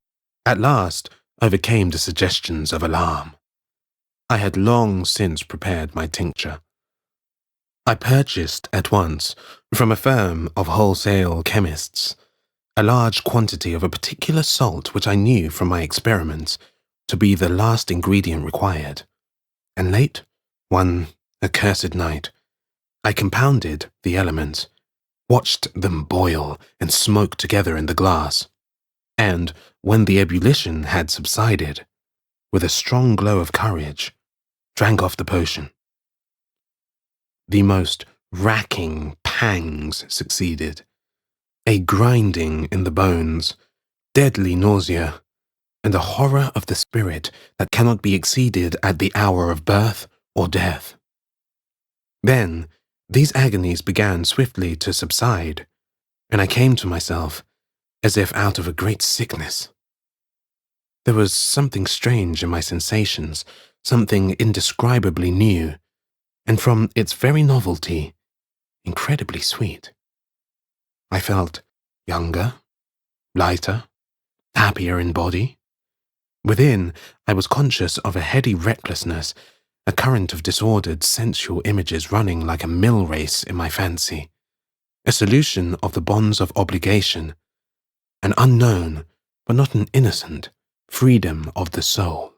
at last overcame the suggestions of alarm. I had long since prepared my tincture. I purchased at once, from a firm of wholesale chemists, a large quantity of a particular salt which I knew from my experiments to be the last ingredient required, and late, one accursed night, I compounded the elements, watched them boil and smoke together in the glass, and, when the ebullition had subsided, with a strong glow of courage, drank off the potion. The most racking pangs succeeded, a grinding in the bones, deadly nausea, and a horror of the spirit that cannot be exceeded at the hour of birth or death. Then these agonies began swiftly to subside, and I came to myself as if out of a great sickness. There was something strange in my sensations, something indescribably new, and from its very novelty, incredibly sweet. I felt younger, lighter, happier in body. Within, I was conscious of a heady recklessness, a current of disordered sensual images running like a mill race in my fancy, a solution of the bonds of obligation, an unknown, but not an innocent, freedom of the soul.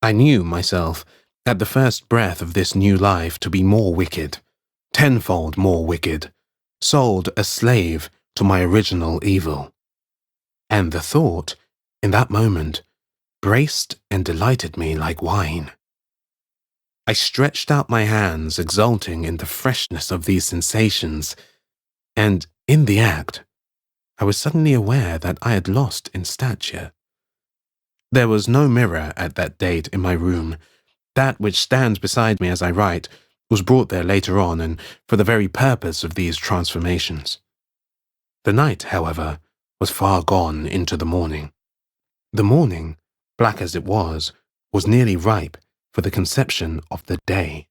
I knew myself, at the first breath of this new life, to be more wicked, tenfold more wicked, sold a slave to my original evil. And the thought, in that moment, braced and delighted me like wine. I stretched out my hands, exulting in the freshness of these sensations, and in the act, I was suddenly aware that I had lost in stature. There was no mirror at that date in my room. That which stands beside me as I write was brought there later on and for the very purpose of these transformations. The night, however, was far gone into the morning. The morning, black as it was nearly ripe for the conception of the day.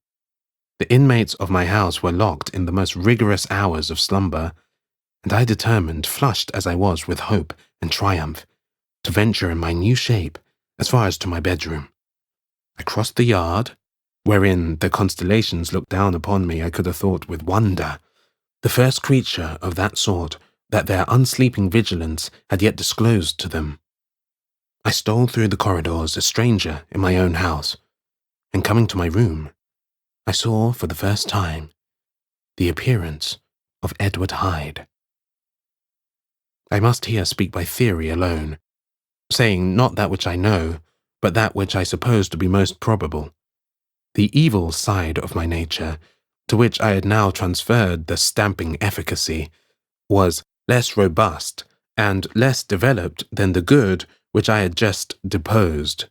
The inmates of my house were locked in the most rigorous hours of slumber, and I determined, flushed as I was with hope and triumph, to venture in my new shape as far as to my bedroom. I crossed the yard, wherein the constellations looked down upon me, I could have thought with wonder, the first creature of that sort that their unsleeping vigilance had yet disclosed to them. I stole through the corridors, a stranger in my own house, and coming to my room, I saw for the first time the appearance of Edward Hyde. I must here speak by theory alone, saying not that which I know, but that which I suppose to be most probable. The evil side of my nature, to which I had now transferred the stamping efficacy, was less robust and less developed than the good which I had just deposed.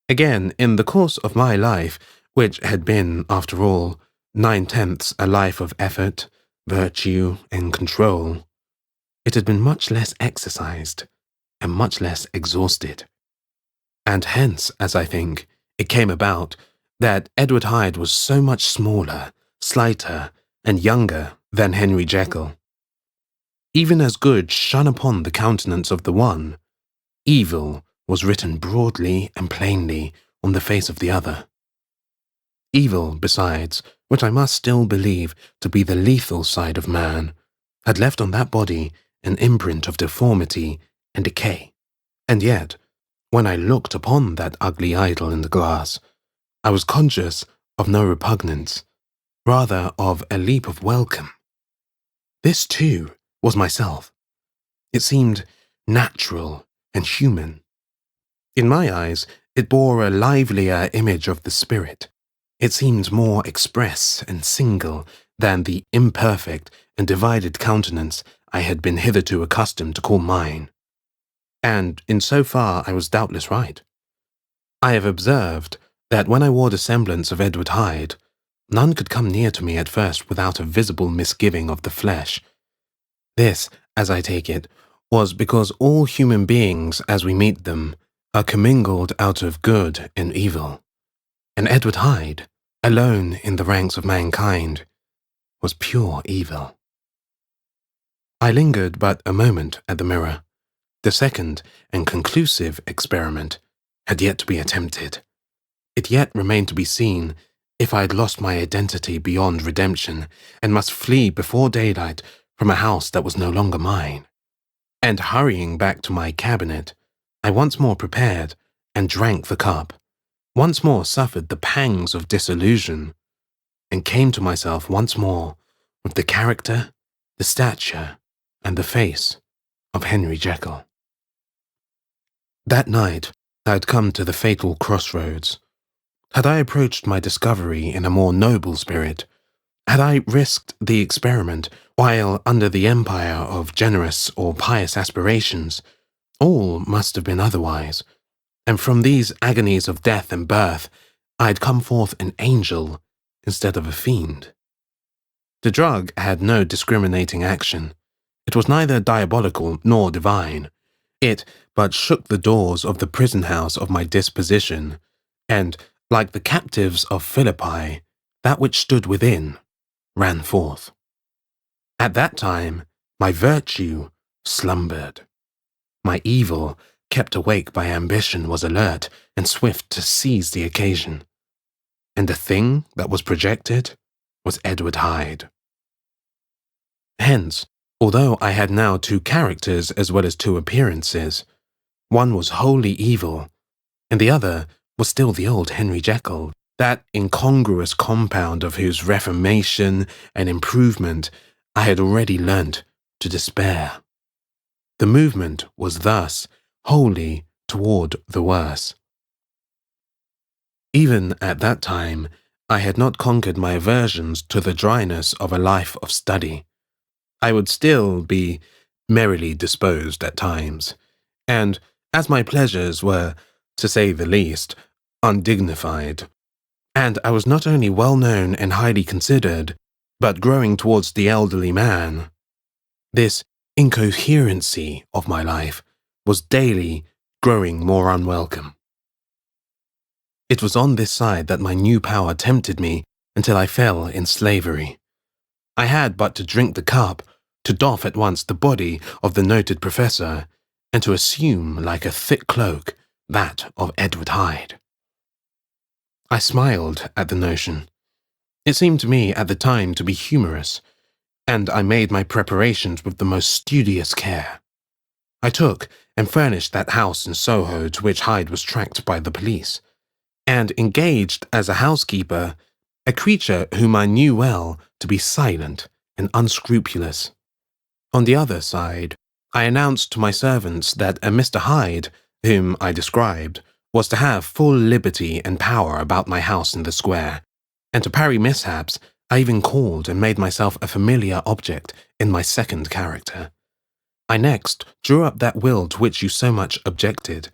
Again, in the course of my life, which had been, after all, 9/10 a life of effort, virtue, and control, it had been much less exercised and much less exhausted. And hence, as I think, it came about that Edward Hyde was so much smaller, slighter, and younger than Henry Jekyll. Even as good shone upon the countenance of the one, evil was written broadly and plainly on the face of the other. Evil, besides, which I must still believe to be the lethal side of man, had left on that body an imprint of deformity and decay. And yet, when I looked upon that ugly idol in the glass, I was conscious of no repugnance, rather of a leap of welcome. This, too, was myself. It seemed natural and human. In my eyes, it bore a livelier image of the spirit. It seemed more express and single than the imperfect and divided countenance I had been hitherto accustomed to call mine. And in so far I was doubtless right. I have observed that when I wore the semblance of Edward Hyde, none could come near to me at first without a visible misgiving of the flesh. This, as I take it, was because all human beings, as we meet them, are commingled out of good and evil, and Edward Hyde, alone in the ranks of mankind, was pure evil. I lingered but a moment at the mirror. The second and conclusive experiment had yet to be attempted. It yet remained to be seen if I had lost my identity beyond redemption and must flee before daylight from a house that was no longer mine. And hurrying back to my cabinet, I once more prepared and drank the cup, once more suffered the pangs of disillusion, and came to myself once more with the character, the stature, and the face of Henry Jekyll. That night, I had come to the fatal crossroads. Had I approached my discovery in a more noble spirit, had I risked the experiment while under the empire of generous or pious aspirations, all must have been otherwise, and from these agonies of death and birth, I had come forth an angel instead of a fiend. The drug had no discriminating action. It was neither diabolical nor divine. It but shook the doors of the prison house of my disposition, and, like the captives of Philippi, that which stood within ran forth. At that time, my virtue slumbered. My evil, kept awake by ambition, was alert and swift to seize the occasion. And the thing that was projected was Edward Hyde. Hence, although I had now two characters as well as two appearances, one was wholly evil, and the other was still the old Henry Jekyll, that incongruous compound of whose reformation and improvement I had already learnt to despair. The movement was thus wholly toward the worse. Even at that time, I had not conquered my aversions to the dryness of a life of study. I would still be merrily disposed at times, and as my pleasures were, to say the least, undignified, and I was not only well known and highly considered, but growing towards the elderly man, this incoherency of my life was daily growing more unwelcome. It was on this side that my new power tempted me until I fell in slavery. I had but to drink the cup, to doff at once the body of the noted professor, and to assume like a thick cloak that of Edward Hyde. I smiled at the notion. It seemed to me at the time to be humorous, and I made my preparations with the most studious care. I took and furnished that house in Soho to which Hyde was tracked by the police, and engaged as a housekeeper a creature whom I knew well to be silent and unscrupulous. On the other side, I announced to my servants that a Mr. Hyde, whom I described, was to have full liberty and power about my house in the square, and to parry mishaps, I even called and made myself a familiar object in my second character. I next drew up that will to which you so much objected,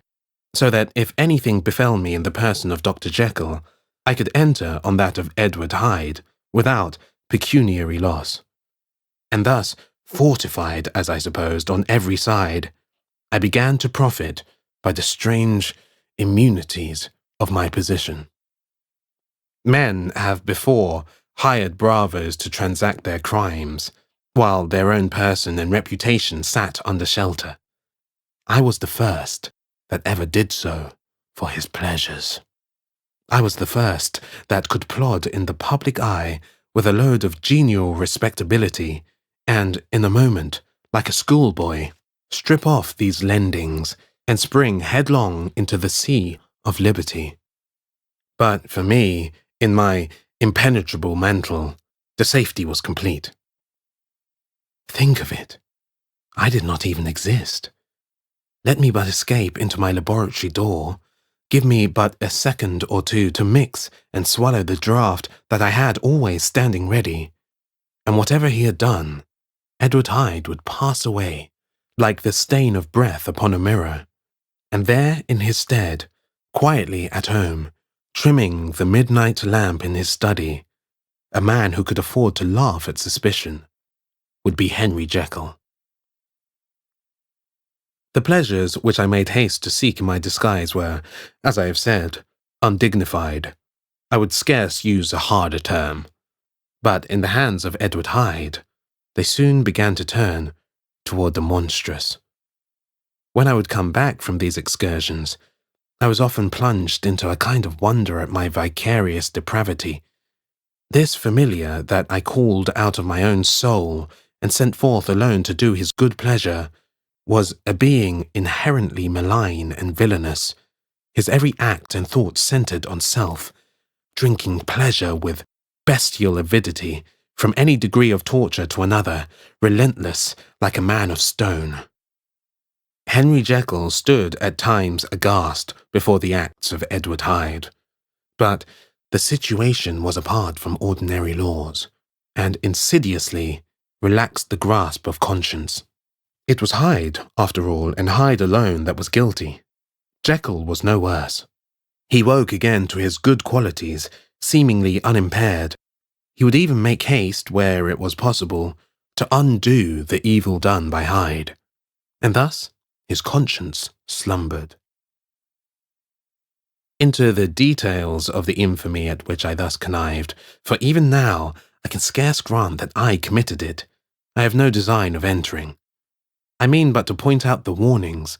so that if anything befell me in the person of Dr. Jekyll, I could enter on that of Edward Hyde without pecuniary loss. And thus, fortified, as I supposed, on every side, I began to profit by the strange immunities of my position. Men have before hired bravos to transact their crimes, while their own person and reputation sat under shelter. I was the first that ever did so for his pleasures. I was the first that could plod in the public eye with a load of genial respectability, and in a moment, like a schoolboy, strip off these lendings and spring headlong into the sea of liberty. But for me, in my impenetrable mantle, the safety was complete. Think of it. I did not even exist. Let me but escape into my laboratory door, give me but a second or two to mix and swallow the draught that I had always standing ready, and whatever he had done, Edward Hyde would pass away, like the stain of breath upon a mirror, and there in his stead, quietly at home, trimming the midnight lamp in his study, a man who could afford to laugh at suspicion, would be Henry Jekyll. The pleasures which I made haste to seek in my disguise were, as I have said, undignified. I would scarce use a harder term. But in the hands of Edward Hyde, they soon began to turn toward the monstrous. When I would come back from these excursions, I was often plunged into a kind of wonder at my vicarious depravity. This familiar that I called out of my own soul and sent forth alone to do his good pleasure was a being inherently malign and villainous, his every act and thought centered on self, drinking pleasure with bestial avidity from any degree of torture to another, relentless like a man of stone. Henry Jekyll stood at times aghast before the acts of Edward Hyde, but the situation was apart from ordinary laws, and insidiously relaxed the grasp of conscience. It was Hyde, after all, and Hyde alone that was guilty. Jekyll was no worse. He woke again to his good qualities, seemingly unimpaired. He would even make haste, where it was possible, to undo the evil done by Hyde, and thus his conscience slumbered. Into the details of the infamy at which I thus connived, for even now I can scarce grant that I committed it, I have no design of entering. I mean but to point out the warnings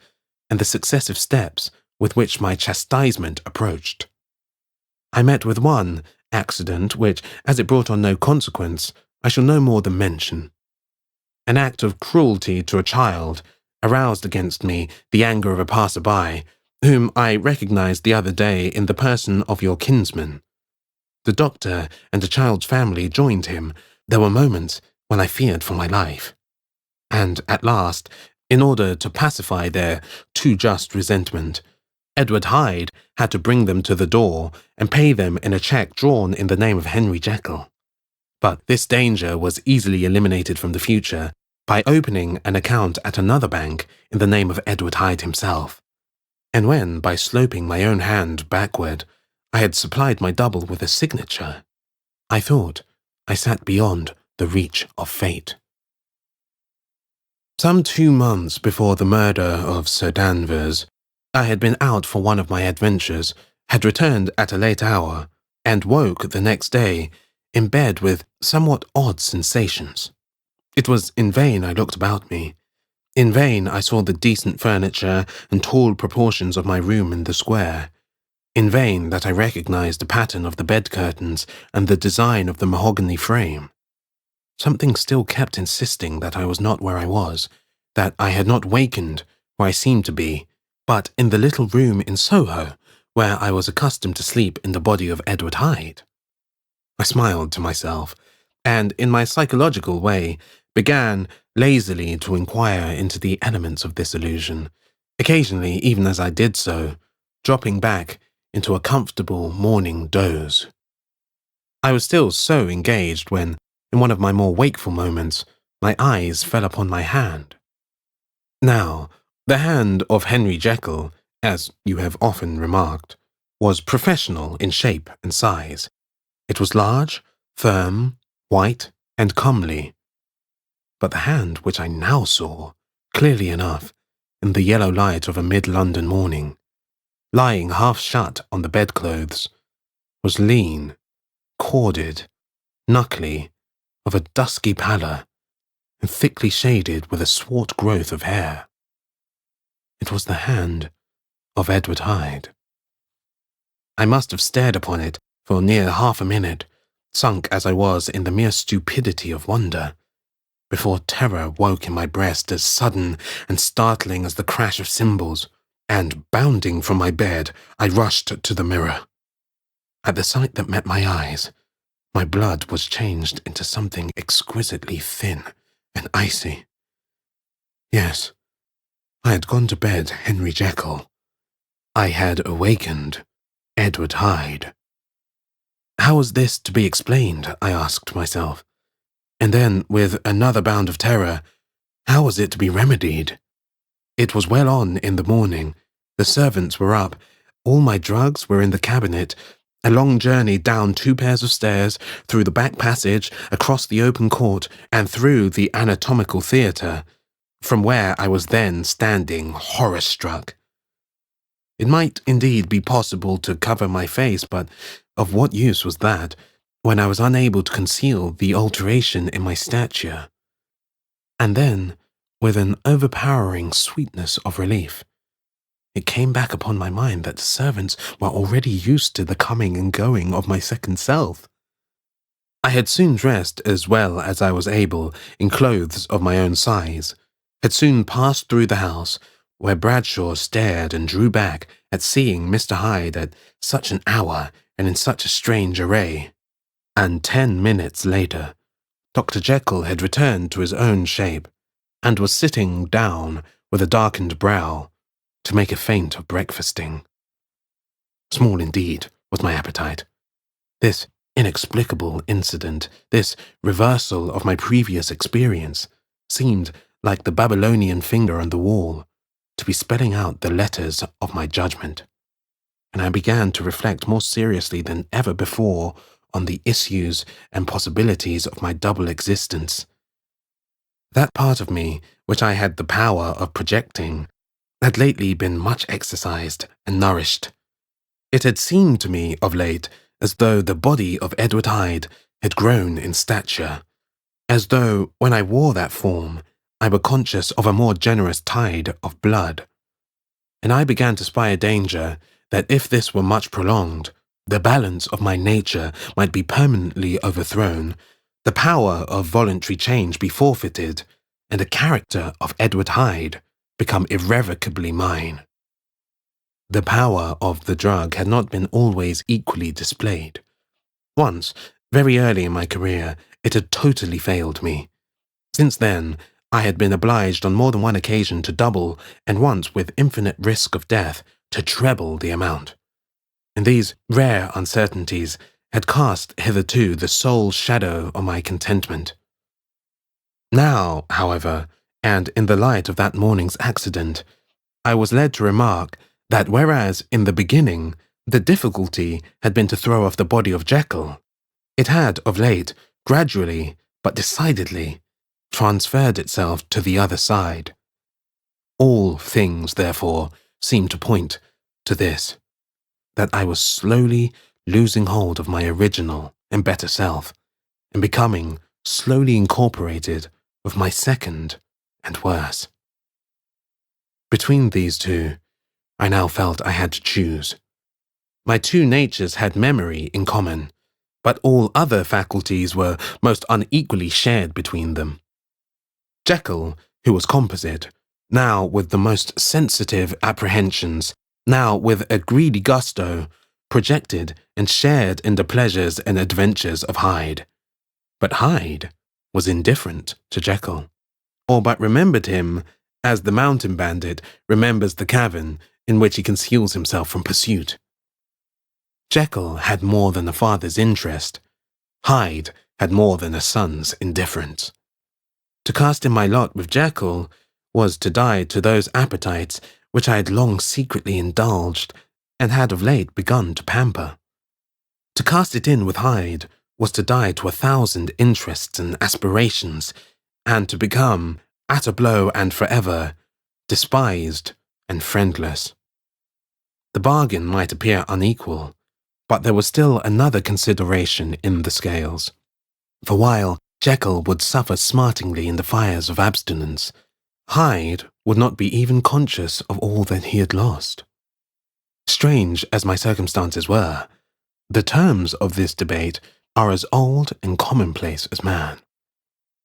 and the successive steps with which my chastisement approached. I met with one accident which, as it brought on no consequence, I shall no more than mention. An act of cruelty to a child aroused against me the anger of a passer-by, whom I recognized the other day in the person of your kinsman. The doctor and the child's family joined him. There were moments when I feared for my life. And at last, in order to pacify their too just resentment, Edward Hyde had to bring them to the door and pay them in a cheque drawn in the name of Henry Jekyll. But this danger was easily eliminated from the future by opening an account at another bank in the name of Edward Hyde himself. And when, by sloping my own hand backward, I had supplied my double with a signature, I thought I sat beyond the reach of fate. Some 2 months before the murder of Sir Danvers, I had been out for one of my adventures, had returned at a late hour, and woke the next day in bed with somewhat odd sensations. It was in vain I looked about me. In vain I saw the decent furniture and tall proportions of my room in the square. In vain that I recognized the pattern of the bed curtains and the design of the mahogany frame. Something still kept insisting that I was not where I was, that I had not wakened where I seemed to be, but in the little room in Soho, where I was accustomed to sleep in the body of Edward Hyde. I smiled to myself, and in my psychological way began lazily to inquire into the elements of this illusion, occasionally, even as I did so, dropping back into a comfortable morning doze. I was still so engaged when, in one of my more wakeful moments, my eyes fell upon my hand. Now, the hand of Henry Jekyll, as you have often remarked, was professional in shape and size. It was large, firm, white, and comely. But the hand which I now saw, clearly enough, in the yellow light of a mid-London morning, lying half shut on the bedclothes, was lean, corded, knuckly, of a dusky pallor, and thickly shaded with a swart growth of hair. It was the hand of Edward Hyde. I must have stared upon it for near half a minute, sunk as I was in the mere stupidity of wonder, before terror woke in my breast as sudden and startling as the crash of cymbals, and, bounding from my bed, I rushed to the mirror. At the sight that met my eyes, my blood was changed into something exquisitely thin and icy. Yes, I had gone to bed Henry Jekyll. I had awakened Edward Hyde. How was this to be explained, I asked myself. And then, with another bound of terror, how was it to be remedied? It was well on in the morning. The servants were up. All my drugs were in the cabinet. A long journey down 2 pairs of stairs, through the back passage, across the open court, and through the anatomical theatre, from where I was then standing horror-struck. It might indeed be possible to cover my face, but of what use was that, when I was unable to conceal the alteration in my stature? And then, with an overpowering sweetness of relief, it came back upon my mind that the servants were already used to the coming and going of my second self. I had soon dressed as well as I was able in clothes of my own size, had soon passed through the house, where Bradshaw stared and drew back at seeing Mr. Hyde at such an hour and in such a strange array, and 10 minutes later, Dr. Jekyll had returned to his own shape, and was sitting down with a darkened brow, to make a feint of breakfasting. Small indeed was my appetite. This inexplicable incident, this reversal of my previous experience, seemed, like the Babylonian finger on the wall, to be spelling out the letters of my judgment, and I began to reflect more seriously than ever before on the issues and possibilities of my double existence. That part of me which I had the power of projecting had lately been much exercised and nourished. It had seemed to me of late as though the body of Edward Hyde had grown in stature, as though, when I wore that form, I were conscious of a more generous tide of blood. And I began to spy a danger that if this were much prolonged, the balance of my nature might be permanently overthrown, the power of voluntary change be forfeited, and the character of Edward Hyde become irrevocably mine. The power of the drug had not been always equally displayed. Once, very early in my career, it had totally failed me, Since then, I had been obliged on more than one occasion to double, and once, with infinite risk of death, to treble the amount. And these rare uncertainties had cast hitherto the sole shadow on my contentment. Now, however, and in the light of that morning's accident, I was led to remark that whereas in the beginning the difficulty had been to throw off the body of Jekyll, it had of late, gradually but decidedly, transferred itself to the other side. All things, therefore, seemed to point to this, that I was slowly losing hold of my original and better self, and becoming slowly incorporated with my second and worse. Between these two, I now felt I had to choose. My two natures had memory in common, but all other faculties were most unequally shared between them. Jekyll, who was composite, now with the most sensitive apprehensions, now with a greedy gusto, projected and shared in the pleasures and adventures of Hyde. But Hyde was indifferent to Jekyll, or but remembered him as the mountain bandit remembers the cavern in which he conceals himself from pursuit. Jekyll had more than a father's interest. Hyde had more than a son's indifference. To cast in my lot with Jekyll was to die to those appetites which I had long secretly indulged and had of late begun to pamper. To cast it in with Hyde was to die to 1,000 interests and aspirations, and to become, at a blow and forever, despised and friendless. The bargain might appear unequal, but there was still another consideration in the scales. For while Jekyll would suffer smartingly in the fires of abstinence, Hyde would not be even conscious of all that he had lost. Strange as my circumstances were, the terms of this debate are as old and commonplace as man.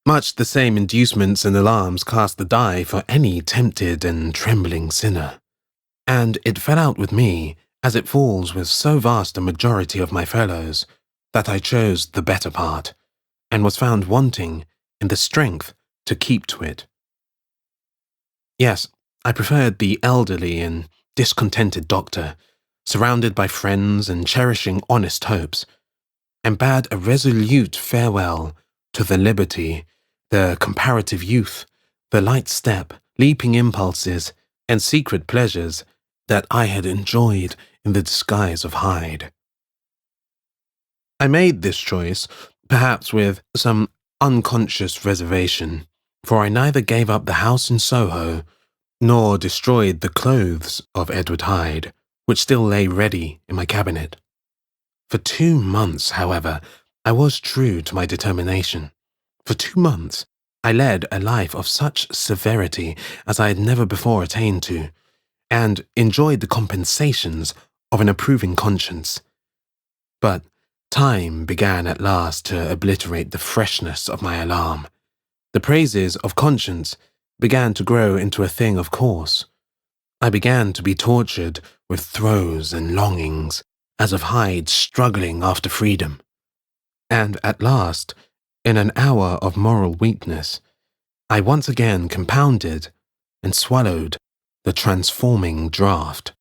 Much the same inducements and alarms cast the die for any tempted and trembling sinner. And it fell out with me, as it falls with so vast a majority of my fellows, that I chose the better part, and was found wanting in the strength to keep to it. Yes, I preferred the elderly and discontented doctor, surrounded by friends and cherishing honest hopes, and bade a resolute farewell to the liberty, the comparative youth, the light step, leaping impulses, and secret pleasures that I had enjoyed in the disguise of Hyde. I made this choice, perhaps with some unconscious reservation, for I neither gave up the house in Soho, nor destroyed the clothes of Edward Hyde, which still lay ready in my cabinet. For 2 months, however, I was true to my determination. For 2 months, I led a life of such severity as I had never before attained to, and enjoyed the compensations of an approving conscience. But time began at last to obliterate the freshness of my alarm. The praises of conscience began to grow into a thing of course. I began to be tortured with throes and longings, as of Hyde struggling after freedom. And at last, in an hour of moral weakness, I once again compounded and swallowed the transforming draught.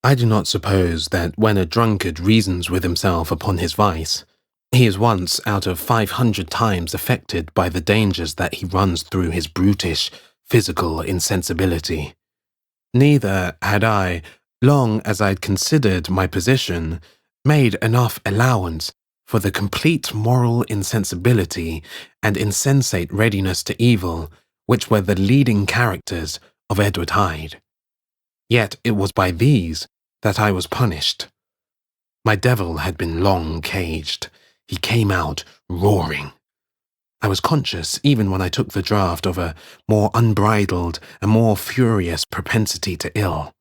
I do not suppose that when a drunkard reasons with himself upon his vice, he is once out of 500 times affected by the dangers that he runs through his brutish, physical insensibility. Neither had I, long as I'd considered my position, made enough allowance for the complete moral insensibility and insensate readiness to evil which were the leading characters of Edward Hyde. Yet it was by these that I was punished. My devil had been long caged. He came out roaring. I was conscious, even when I took the draught, of a more unbridled and more furious propensity to ill.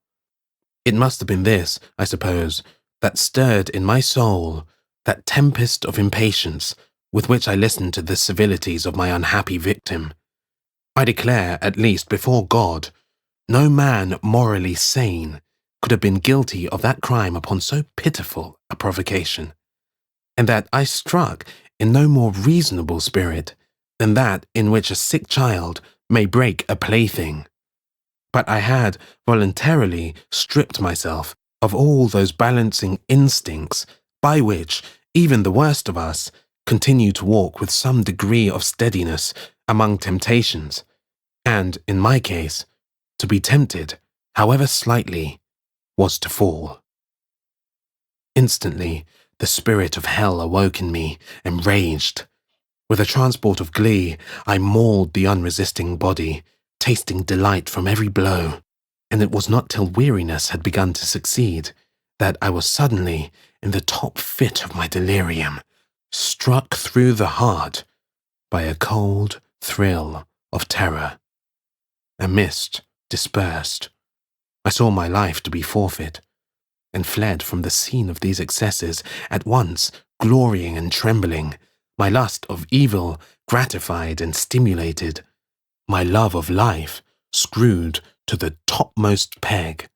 It must have been this, I suppose, that stirred in my soul that tempest of impatience with which I listened to the civilities of my unhappy victim. I declare, at least before God, no man morally sane could have been guilty of that crime upon so pitiful a provocation, and that I struck in no more reasonable spirit and that in which a sick child may break a plaything. But I had voluntarily stripped myself of all those balancing instincts by which even the worst of us continue to walk with some degree of steadiness among temptations, and, in my case, to be tempted, however slightly, was to fall. Instantly, the spirit of hell awoke in me and raged. With a transport of glee, I mauled the unresisting body, tasting delight from every blow, and it was not till weariness had begun to succeed that I was suddenly, in the top fit of my delirium, struck through the heart by a cold thrill of terror. A mist dispersed. I saw my life to be forfeit, and fled from the scene of these excesses, at once glorying and trembling, my lust of evil gratified and stimulated, my love of life screwed to the topmost peg.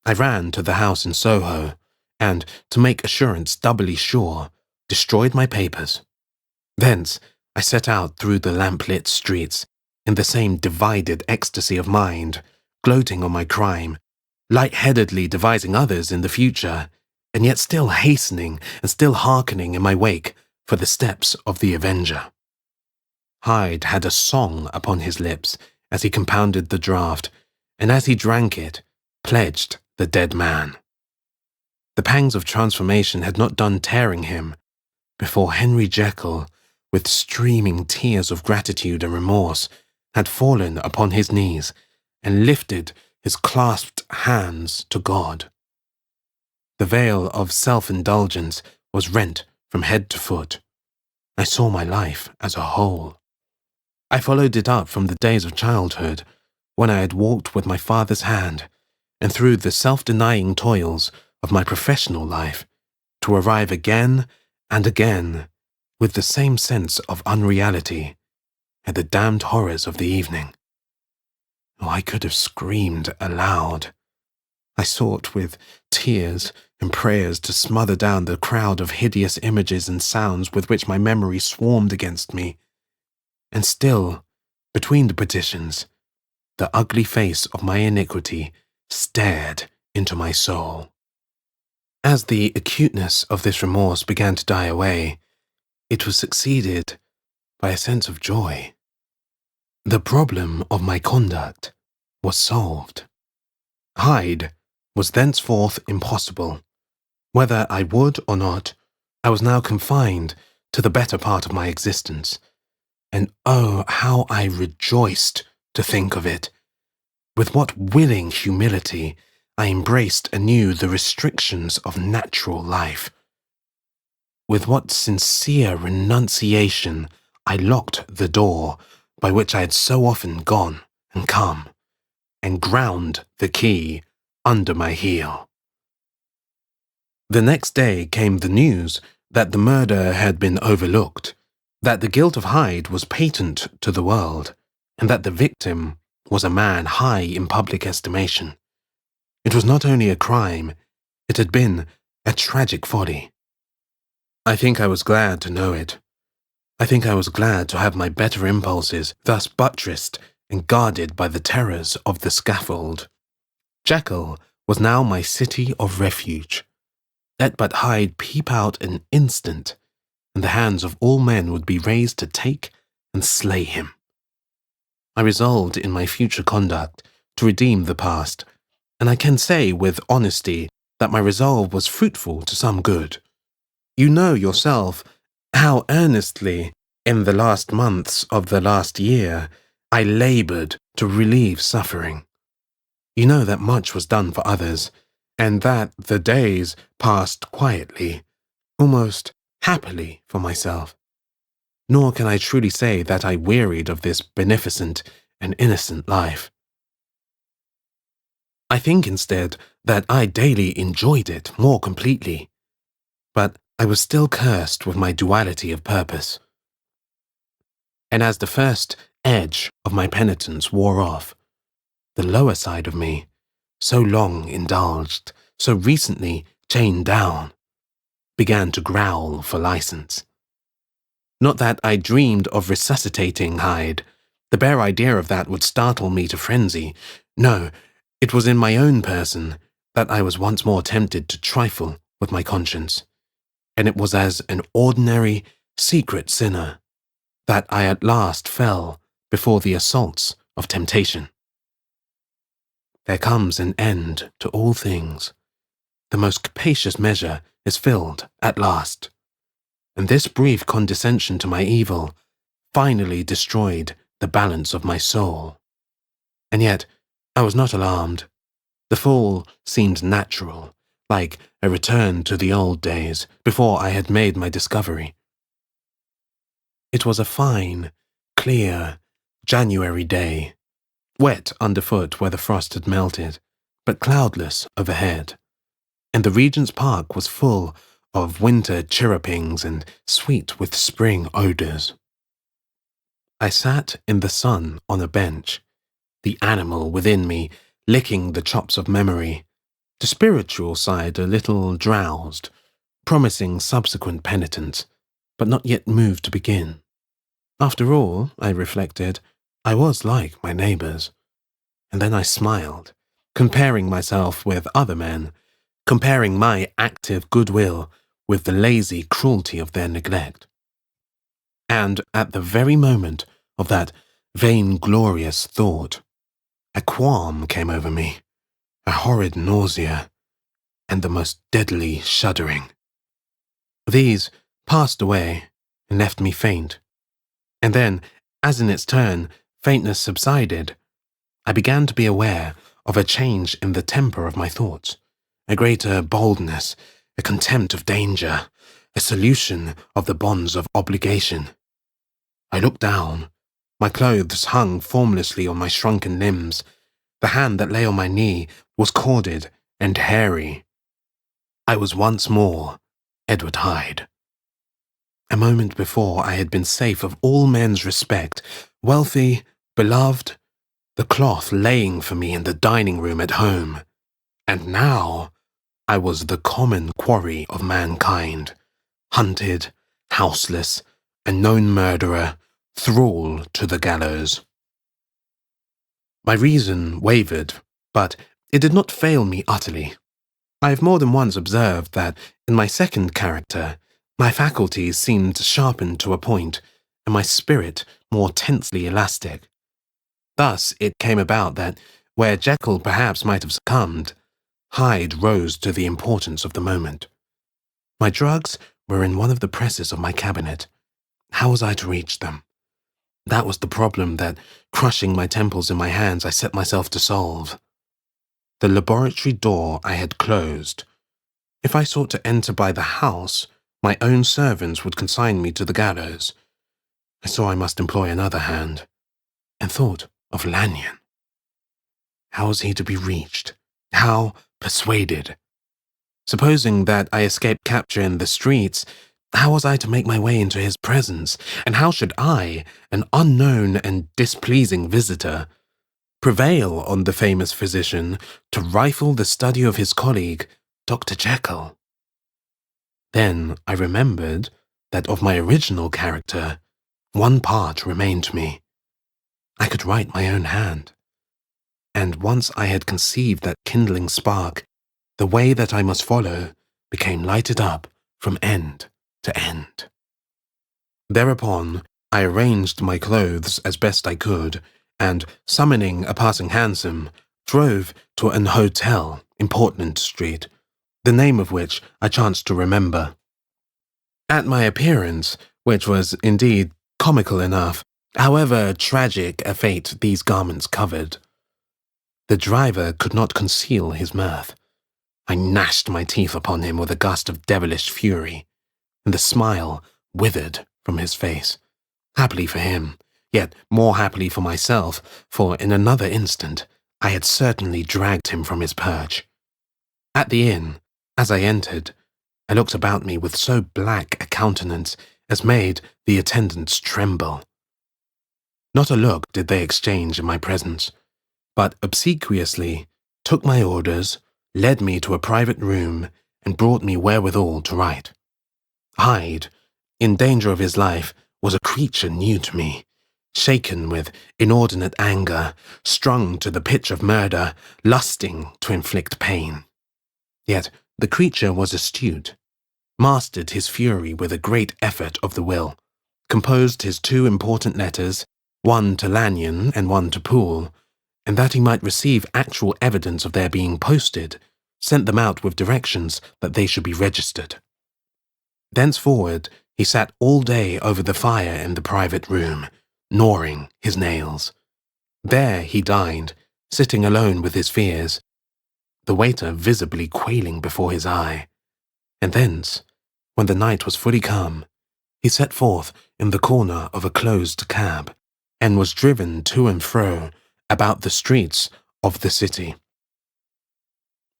I ran to the house in Soho, and, to make assurance doubly sure, destroyed my papers. Thence I set out through the lamp-lit streets, in the same divided ecstasy of mind, gloating on my crime, light-headedly devising others in the future, and yet still hastening and still hearkening in my wake for the steps of the avenger. Hyde had a song upon his lips as he compounded the draught, and as he drank it, pledged the dead man. The pangs of transformation had not done tearing him, before Henry Jekyll, with streaming tears of gratitude and remorse, had fallen upon his knees and lifted his clasped hands to God. The veil of self-indulgence was rent from head to foot. I saw my life as a whole. I followed it up from the days of childhood, when I had walked with my father's hand, and through the self-denying toils of my professional life, to arrive again and again, with the same sense of unreality, at the damned horrors of the evening. Oh, I could have screamed aloud. I sought with tears and prayers to smother down the crowd of hideous images and sounds with which my memory swarmed against me. And still, between the petitions, the ugly face of my iniquity stared into my soul. As the acuteness of this remorse began to die away, it was succeeded by a sense of joy. The problem of my conduct was solved. Hyde was thenceforth impossible. Whether I would or not, I was now confined to the better part of my existence. And oh, how I rejoiced to think of it! With what willing humility I embraced anew the restrictions of natural life. With what sincere renunciation I locked the door by which I had so often gone and come, and ground the key under my heel. The next day came the news that the murder had been overlooked, that the guilt of Hyde was patent to the world, and that the victim was a man high in public estimation. It was not only a crime, it had been a tragic folly. I think I was glad to know it. I think I was glad to have my better impulses thus buttressed and guarded by the terrors of the scaffold. Jekyll was now my city of refuge. Let but Hyde peep out an instant, and the hands of all men would be raised to take and slay him. I resolved in my future conduct to redeem the past, and I can say with honesty that my resolve was fruitful to some good. You know yourself how earnestly, in the last months of the last year, I laboured to relieve suffering. You know that much was done for others, and that the days passed quietly, almost happily for myself. Nor can I truly say that I wearied of this beneficent and innocent life. I think instead that I daily enjoyed it more completely, but I was still cursed with my duality of purpose. And as the first edge of my penitence wore off, the lower side of me, so long indulged, so recently chained down, began to growl for license. Not that I dreamed of resuscitating Hyde. The bare idea of that would startle me to frenzy. No, it was in my own person that I was once more tempted to trifle with my conscience. And it was as an ordinary, secret sinner that I at last fell before the assaults of temptation. There comes an end to all things. The most capacious measure is filled at last. And this brief condescension to my evil finally destroyed the balance of my soul. And yet, I was not alarmed. The fall seemed natural, like a return to the old days before I had made my discovery. It was a fine, clear, January day, wet underfoot where the frost had melted, but cloudless overhead, and the Regent's Park was full of winter chirrupings and sweet with spring odours. I sat in the sun on a bench, the animal within me licking the chops of memory, the spiritual side a little drowsed, promising subsequent penitence, but not yet moved to begin. After all, I reflected, I was like my neighbours. And then I smiled, comparing myself with other men, comparing my active goodwill with the lazy cruelty of their neglect. And at the very moment of that vainglorious thought, a qualm came over me, a horrid nausea, and the most deadly shuddering. These passed away and left me faint. And then, as in its turn, faintness subsided, I began to be aware of a change in the temper of my thoughts, a greater boldness, a contempt of danger, a solution of the bonds of obligation. I looked down. My clothes hung formlessly on my shrunken limbs. The hand that lay on my knee was corded and hairy. I was once more Edward Hyde. A moment before I had been safe of all men's respect, wealthy, beloved, the cloth laying for me in the dining room at home. And now I was the common quarry of mankind, hunted, houseless, a known murderer, thrall to the gallows. My reason wavered, but it did not fail me utterly. I have more than once observed that, in my second character, my faculties seemed sharpened to a point, and my spirit more tensely elastic. Thus it came about that, where Jekyll perhaps might have succumbed, Hyde rose to the importance of the moment. My drugs were in one of the presses of my cabinet. How was I to reach them? That was the problem that, crushing my temples in my hands, I set myself to solve. The laboratory door I had closed. If I sought to enter by the house, my own servants would consign me to the gallows. I saw I must employ another hand, and thought of Lanyon. How was he to be reached? How persuaded? Supposing that I escaped capture in the streets, how was I to make my way into his presence? And how should I, an unknown and displeasing visitor, prevail on the famous physician to rifle the study of his colleague, Dr. Jekyll? Then I remembered that of my original character, one part remained to me. I could write my own hand. And once I had conceived that kindling spark, the way that I must follow became lighted up from end to end. Thereupon, I arranged my clothes as best I could, and, summoning a passing hansom, drove to an hotel in Portland Street, the name of which I chanced to remember. At my appearance, which was indeed comical enough, however tragic a fate these garments covered, the driver could not conceal his mirth. I gnashed my teeth upon him with a gust of devilish fury, and the smile withered from his face. Happily for him, yet more happily for myself, for in another instant I had certainly dragged him from his perch. At the inn, as I entered, I looked about me with so black a countenance as made the attendants tremble. Not a look did they exchange in my presence, but obsequiously took my orders, led me to a private room, and brought me wherewithal to write. Hyde, in danger of his life, was a creature new to me, shaken with inordinate anger, strung to the pitch of murder, lusting to inflict pain. Yet the creature was astute, mastered his fury with a great effort of the will, composed his 2 important letters, one to Lanyon and one to Poole, and that he might receive actual evidence of their being posted, sent them out with directions that they should be registered. Thenceforward, he sat all day over the fire in the private room, gnawing his nails. There he dined, sitting alone with his fears, the waiter visibly quailing before his eye. And thence, when the night was fully come, he set forth in the corner of a closed cab, and was driven to and fro about the streets of the city.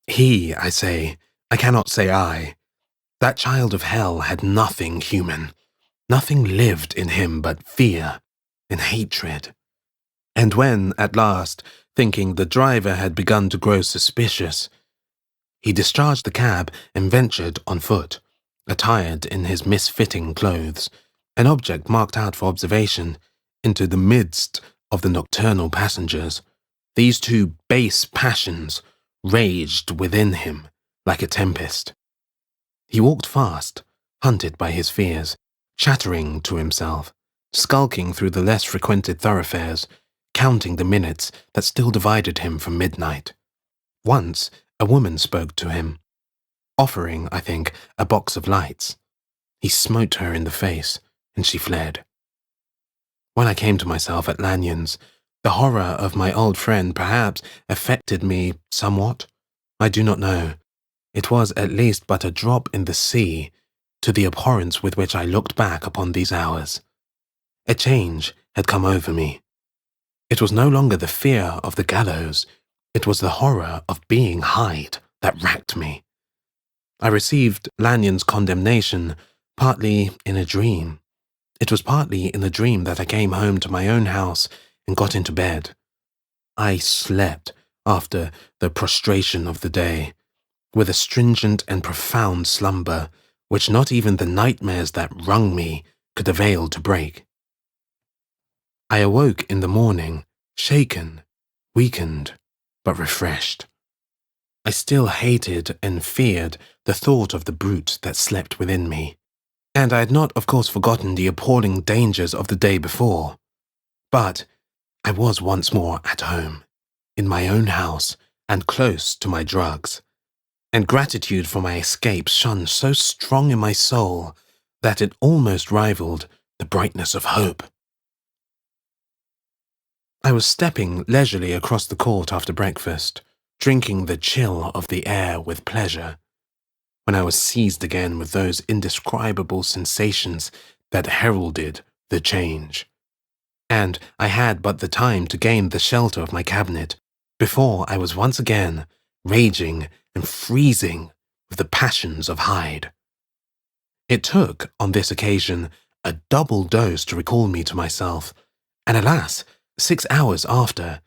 He, I say, I cannot say I. That child of hell had nothing human. Nothing lived in him but fear and hatred. And when, at last, thinking the driver had begun to grow suspicious, he discharged the cab and ventured on foot, attired in his misfitting clothes, an object marked out for observation, into the midst of the nocturnal passengers, these 2 base passions raged within him like a tempest. He walked fast, hunted by his fears, chattering to himself, skulking through the less frequented thoroughfares, counting the minutes that still divided him from midnight. Once a woman spoke to him, offering, I think, a box of lights. He smote her in the face, and she fled. When I came to myself at Lanyon's, the horror of my old friend perhaps affected me somewhat. I do not know. It was at least but a drop in the sea to the abhorrence with which I looked back upon these hours. A change had come over me. It was no longer the fear of the gallows, it was the horror of being Hyde that racked me. I received Lanyon's condemnation partly in a dream. It was partly in a dream that I came home to my own house and got into bed. I slept after the prostration of the day, with a stringent and profound slumber which not even the nightmares that wrung me could avail to break. I awoke in the morning, shaken, weakened, but refreshed. I still hated and feared the thought of the brute that slept within me, and I had not, of course, forgotten the appalling dangers of the day before. But I was once more at home, in my own house, and close to my drugs, and gratitude for my escape shone so strong in my soul that it almost rivaled the brightness of hope. I was stepping leisurely across the court after breakfast, drinking the chill of the air with pleasure, when I was seized again with those indescribable sensations that heralded the change. And I had but the time to gain the shelter of my cabinet before I was once again raging and freezing with the passions of Hyde. It took, on this occasion, a double dose to recall me to myself, and alas, 6 hours after,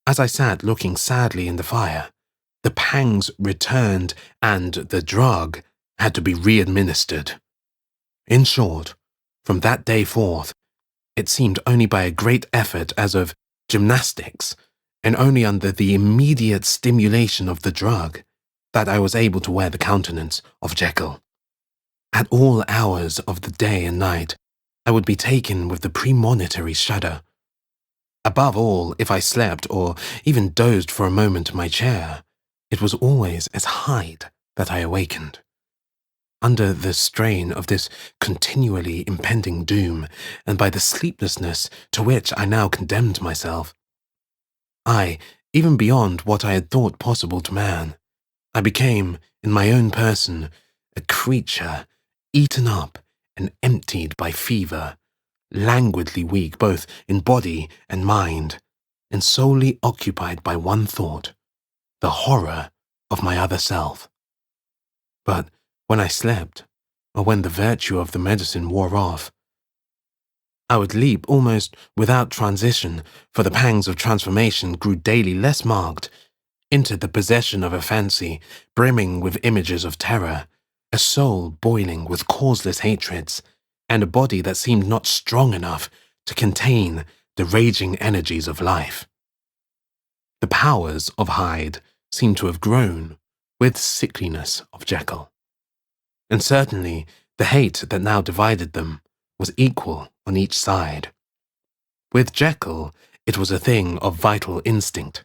as I sat looking sadly in the fire, the pangs returned and the drug had to be re-administered. In short, from that day forth, it seemed only by a great effort as of gymnastics, and only under the immediate stimulation of the drug, that I was able to wear the countenance of Jekyll. At all hours of the day and night, I would be taken with the premonitory shudder. Above all, if I slept or even dozed for a moment in my chair, it was always as Hyde that I awakened. Under the strain of this continually impending doom, and by the sleeplessness to which I now condemned myself, even beyond what I had thought possible to man, I became, in my own person, a creature eaten up and emptied by fever, languidly weak both in body and mind, and solely occupied by one thought, the horror of my other self. But when I slept, or when the virtue of the medicine wore off, I would leap almost without transition, for the pangs of transformation grew daily less marked, into the possession of a fancy brimming with images of terror, a soul boiling with causeless hatreds, and a body that seemed not strong enough to contain the raging energies of life. The powers of Hyde seemed to have grown with sickliness of Jekyll. And certainly the hate that now divided them was equal on each side. With Jekyll, it was a thing of vital instinct.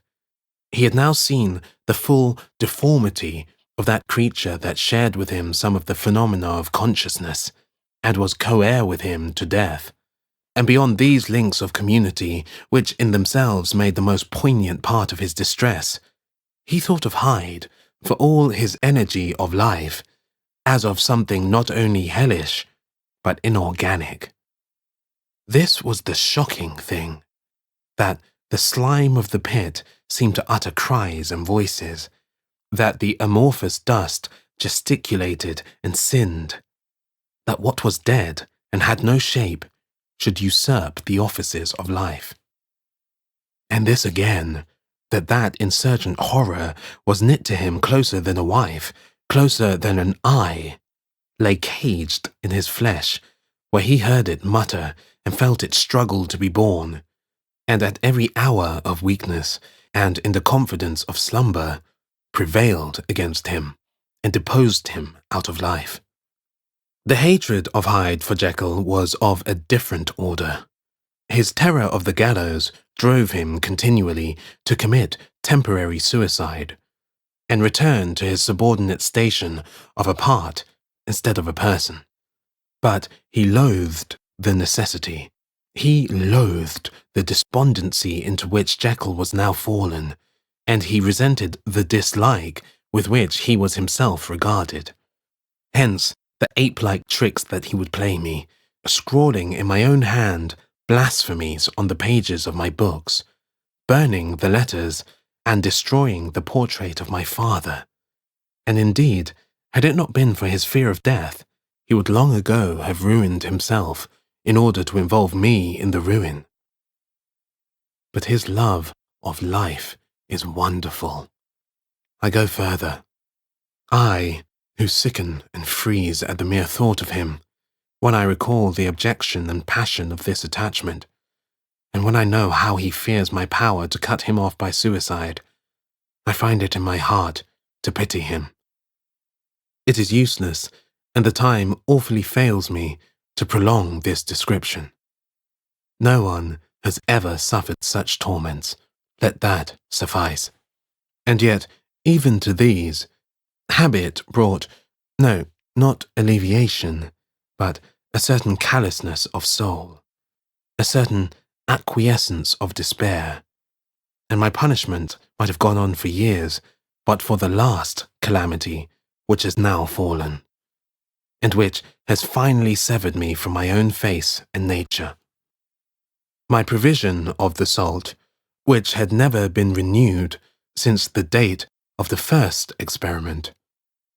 He had now seen the full deformity of that creature that shared with him some of the phenomena of consciousness, and was co-heir with him to death. And beyond these links of community, which in themselves made the most poignant part of his distress, he thought of Hyde, for all his energy of life, as of something not only hellish, but inorganic. This was the shocking thing, that the slime of the pit seemed to utter cries and voices, that the amorphous dust gesticulated and sinned, that what was dead and had no shape should usurp the offices of life. And this again, that insurgent horror was knit to him closer than a wife, closer than an eye, lay caged in his flesh, where he heard it mutter and felt it struggle to be born, and at every hour of weakness, and in the confidence of slumber, prevailed against him, and deposed him out of life. The hatred of Hyde for Jekyll was of a different order. His terror of the gallows drove him continually to commit temporary suicide, and return to his subordinate station of a part instead of a person. But he loathed the necessity. He loathed the despondency into which Jekyll was now fallen, and he resented the dislike with which he was himself regarded. Hence the ape-like tricks that he would play me, scrawling in my own hand blasphemies on the pages of my books, burning the letters, and destroying the portrait of my father. And indeed, had it not been for his fear of death, he would long ago have ruined himself in order to involve me in the ruin. But his love of life is wonderful. I go further. I, who sicken and freeze at the mere thought of him, when I recall the abjection and passion of this attachment, and when I know how he fears my power to cut him off by suicide, I find it in my heart to pity him. It is useless, and the time awfully fails me to prolong this description. No one has ever suffered such torments. Let that suffice. And yet, even to these, habit brought, no, not alleviation, but a certain callousness of soul, a certain acquiescence of despair, and my punishment might have gone on for years, but for the last calamity which has now fallen, and which has finally severed me from my own face and nature. My provision of the salt, which had never been renewed since the date of the first experiment,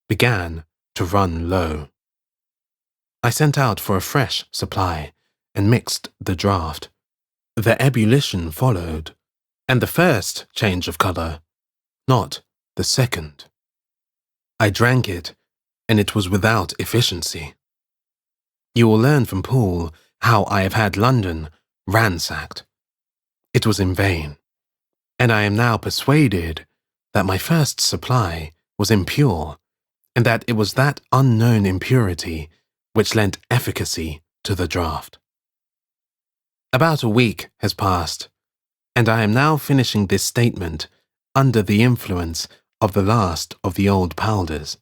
began to run low. I sent out for a fresh supply and mixed the draught. The ebullition followed, and the first change of colour, not the second. I drank it, and it was without efficiency. You will learn from Poole how I have had London ransacked. It was in vain, and I am now persuaded that my first supply was impure, and that it was that unknown impurity which lent efficacy to the draught. About a week has passed, and I am now finishing this statement under the influence of the last of the old powders.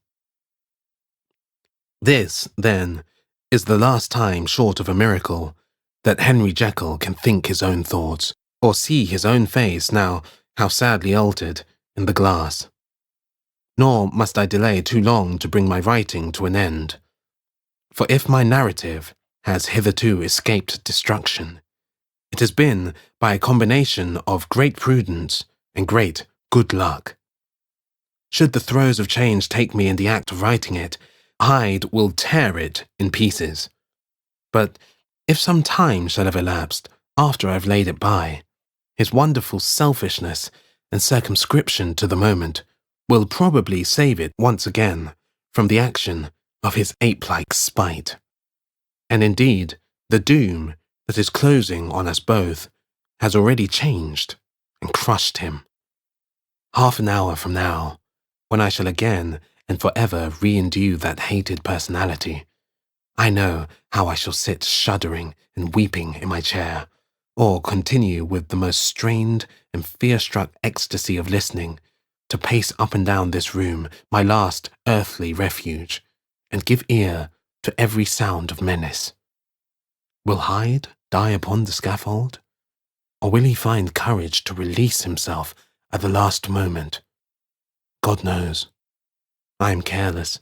This, then, is the last time short of a miracle that Henry Jekyll can think his own thoughts, or see his own face now how sadly altered in the glass. Nor must I delay too long to bring my writing to an end. For if my narrative has hitherto escaped destruction, it has been by a combination of great prudence and great good luck. Should the throes of change take me in the act of writing it, Hyde will tear it in pieces. But if some time shall have elapsed after I have laid it by, his wonderful selfishness and circumscription to the moment will probably save it once again from the action of his ape-like spite. And indeed, the doom that is closing on us both has already changed and crushed him. Half an hour from now, when I shall again and forever re-endue that hated personality, I know how I shall sit shuddering and weeping in my chair, or continue with the most strained and fear-struck ecstasy of listening, to pace up and down this room, my last earthly refuge, and give ear to every sound of menace. Will Hyde die upon the scaffold? Or will he find courage to release himself at the last moment? God knows. I am careless.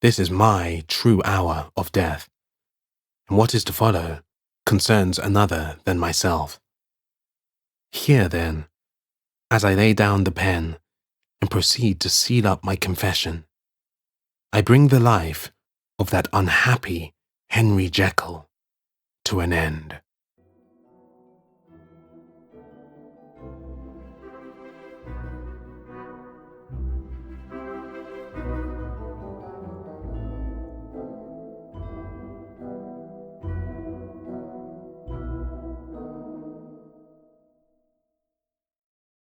This is my true hour of death, and what is to follow concerns another than myself. Here, then, as I lay down the pen and proceed to seal up my confession, I bring the life of that unhappy Henry Jekyll to an end.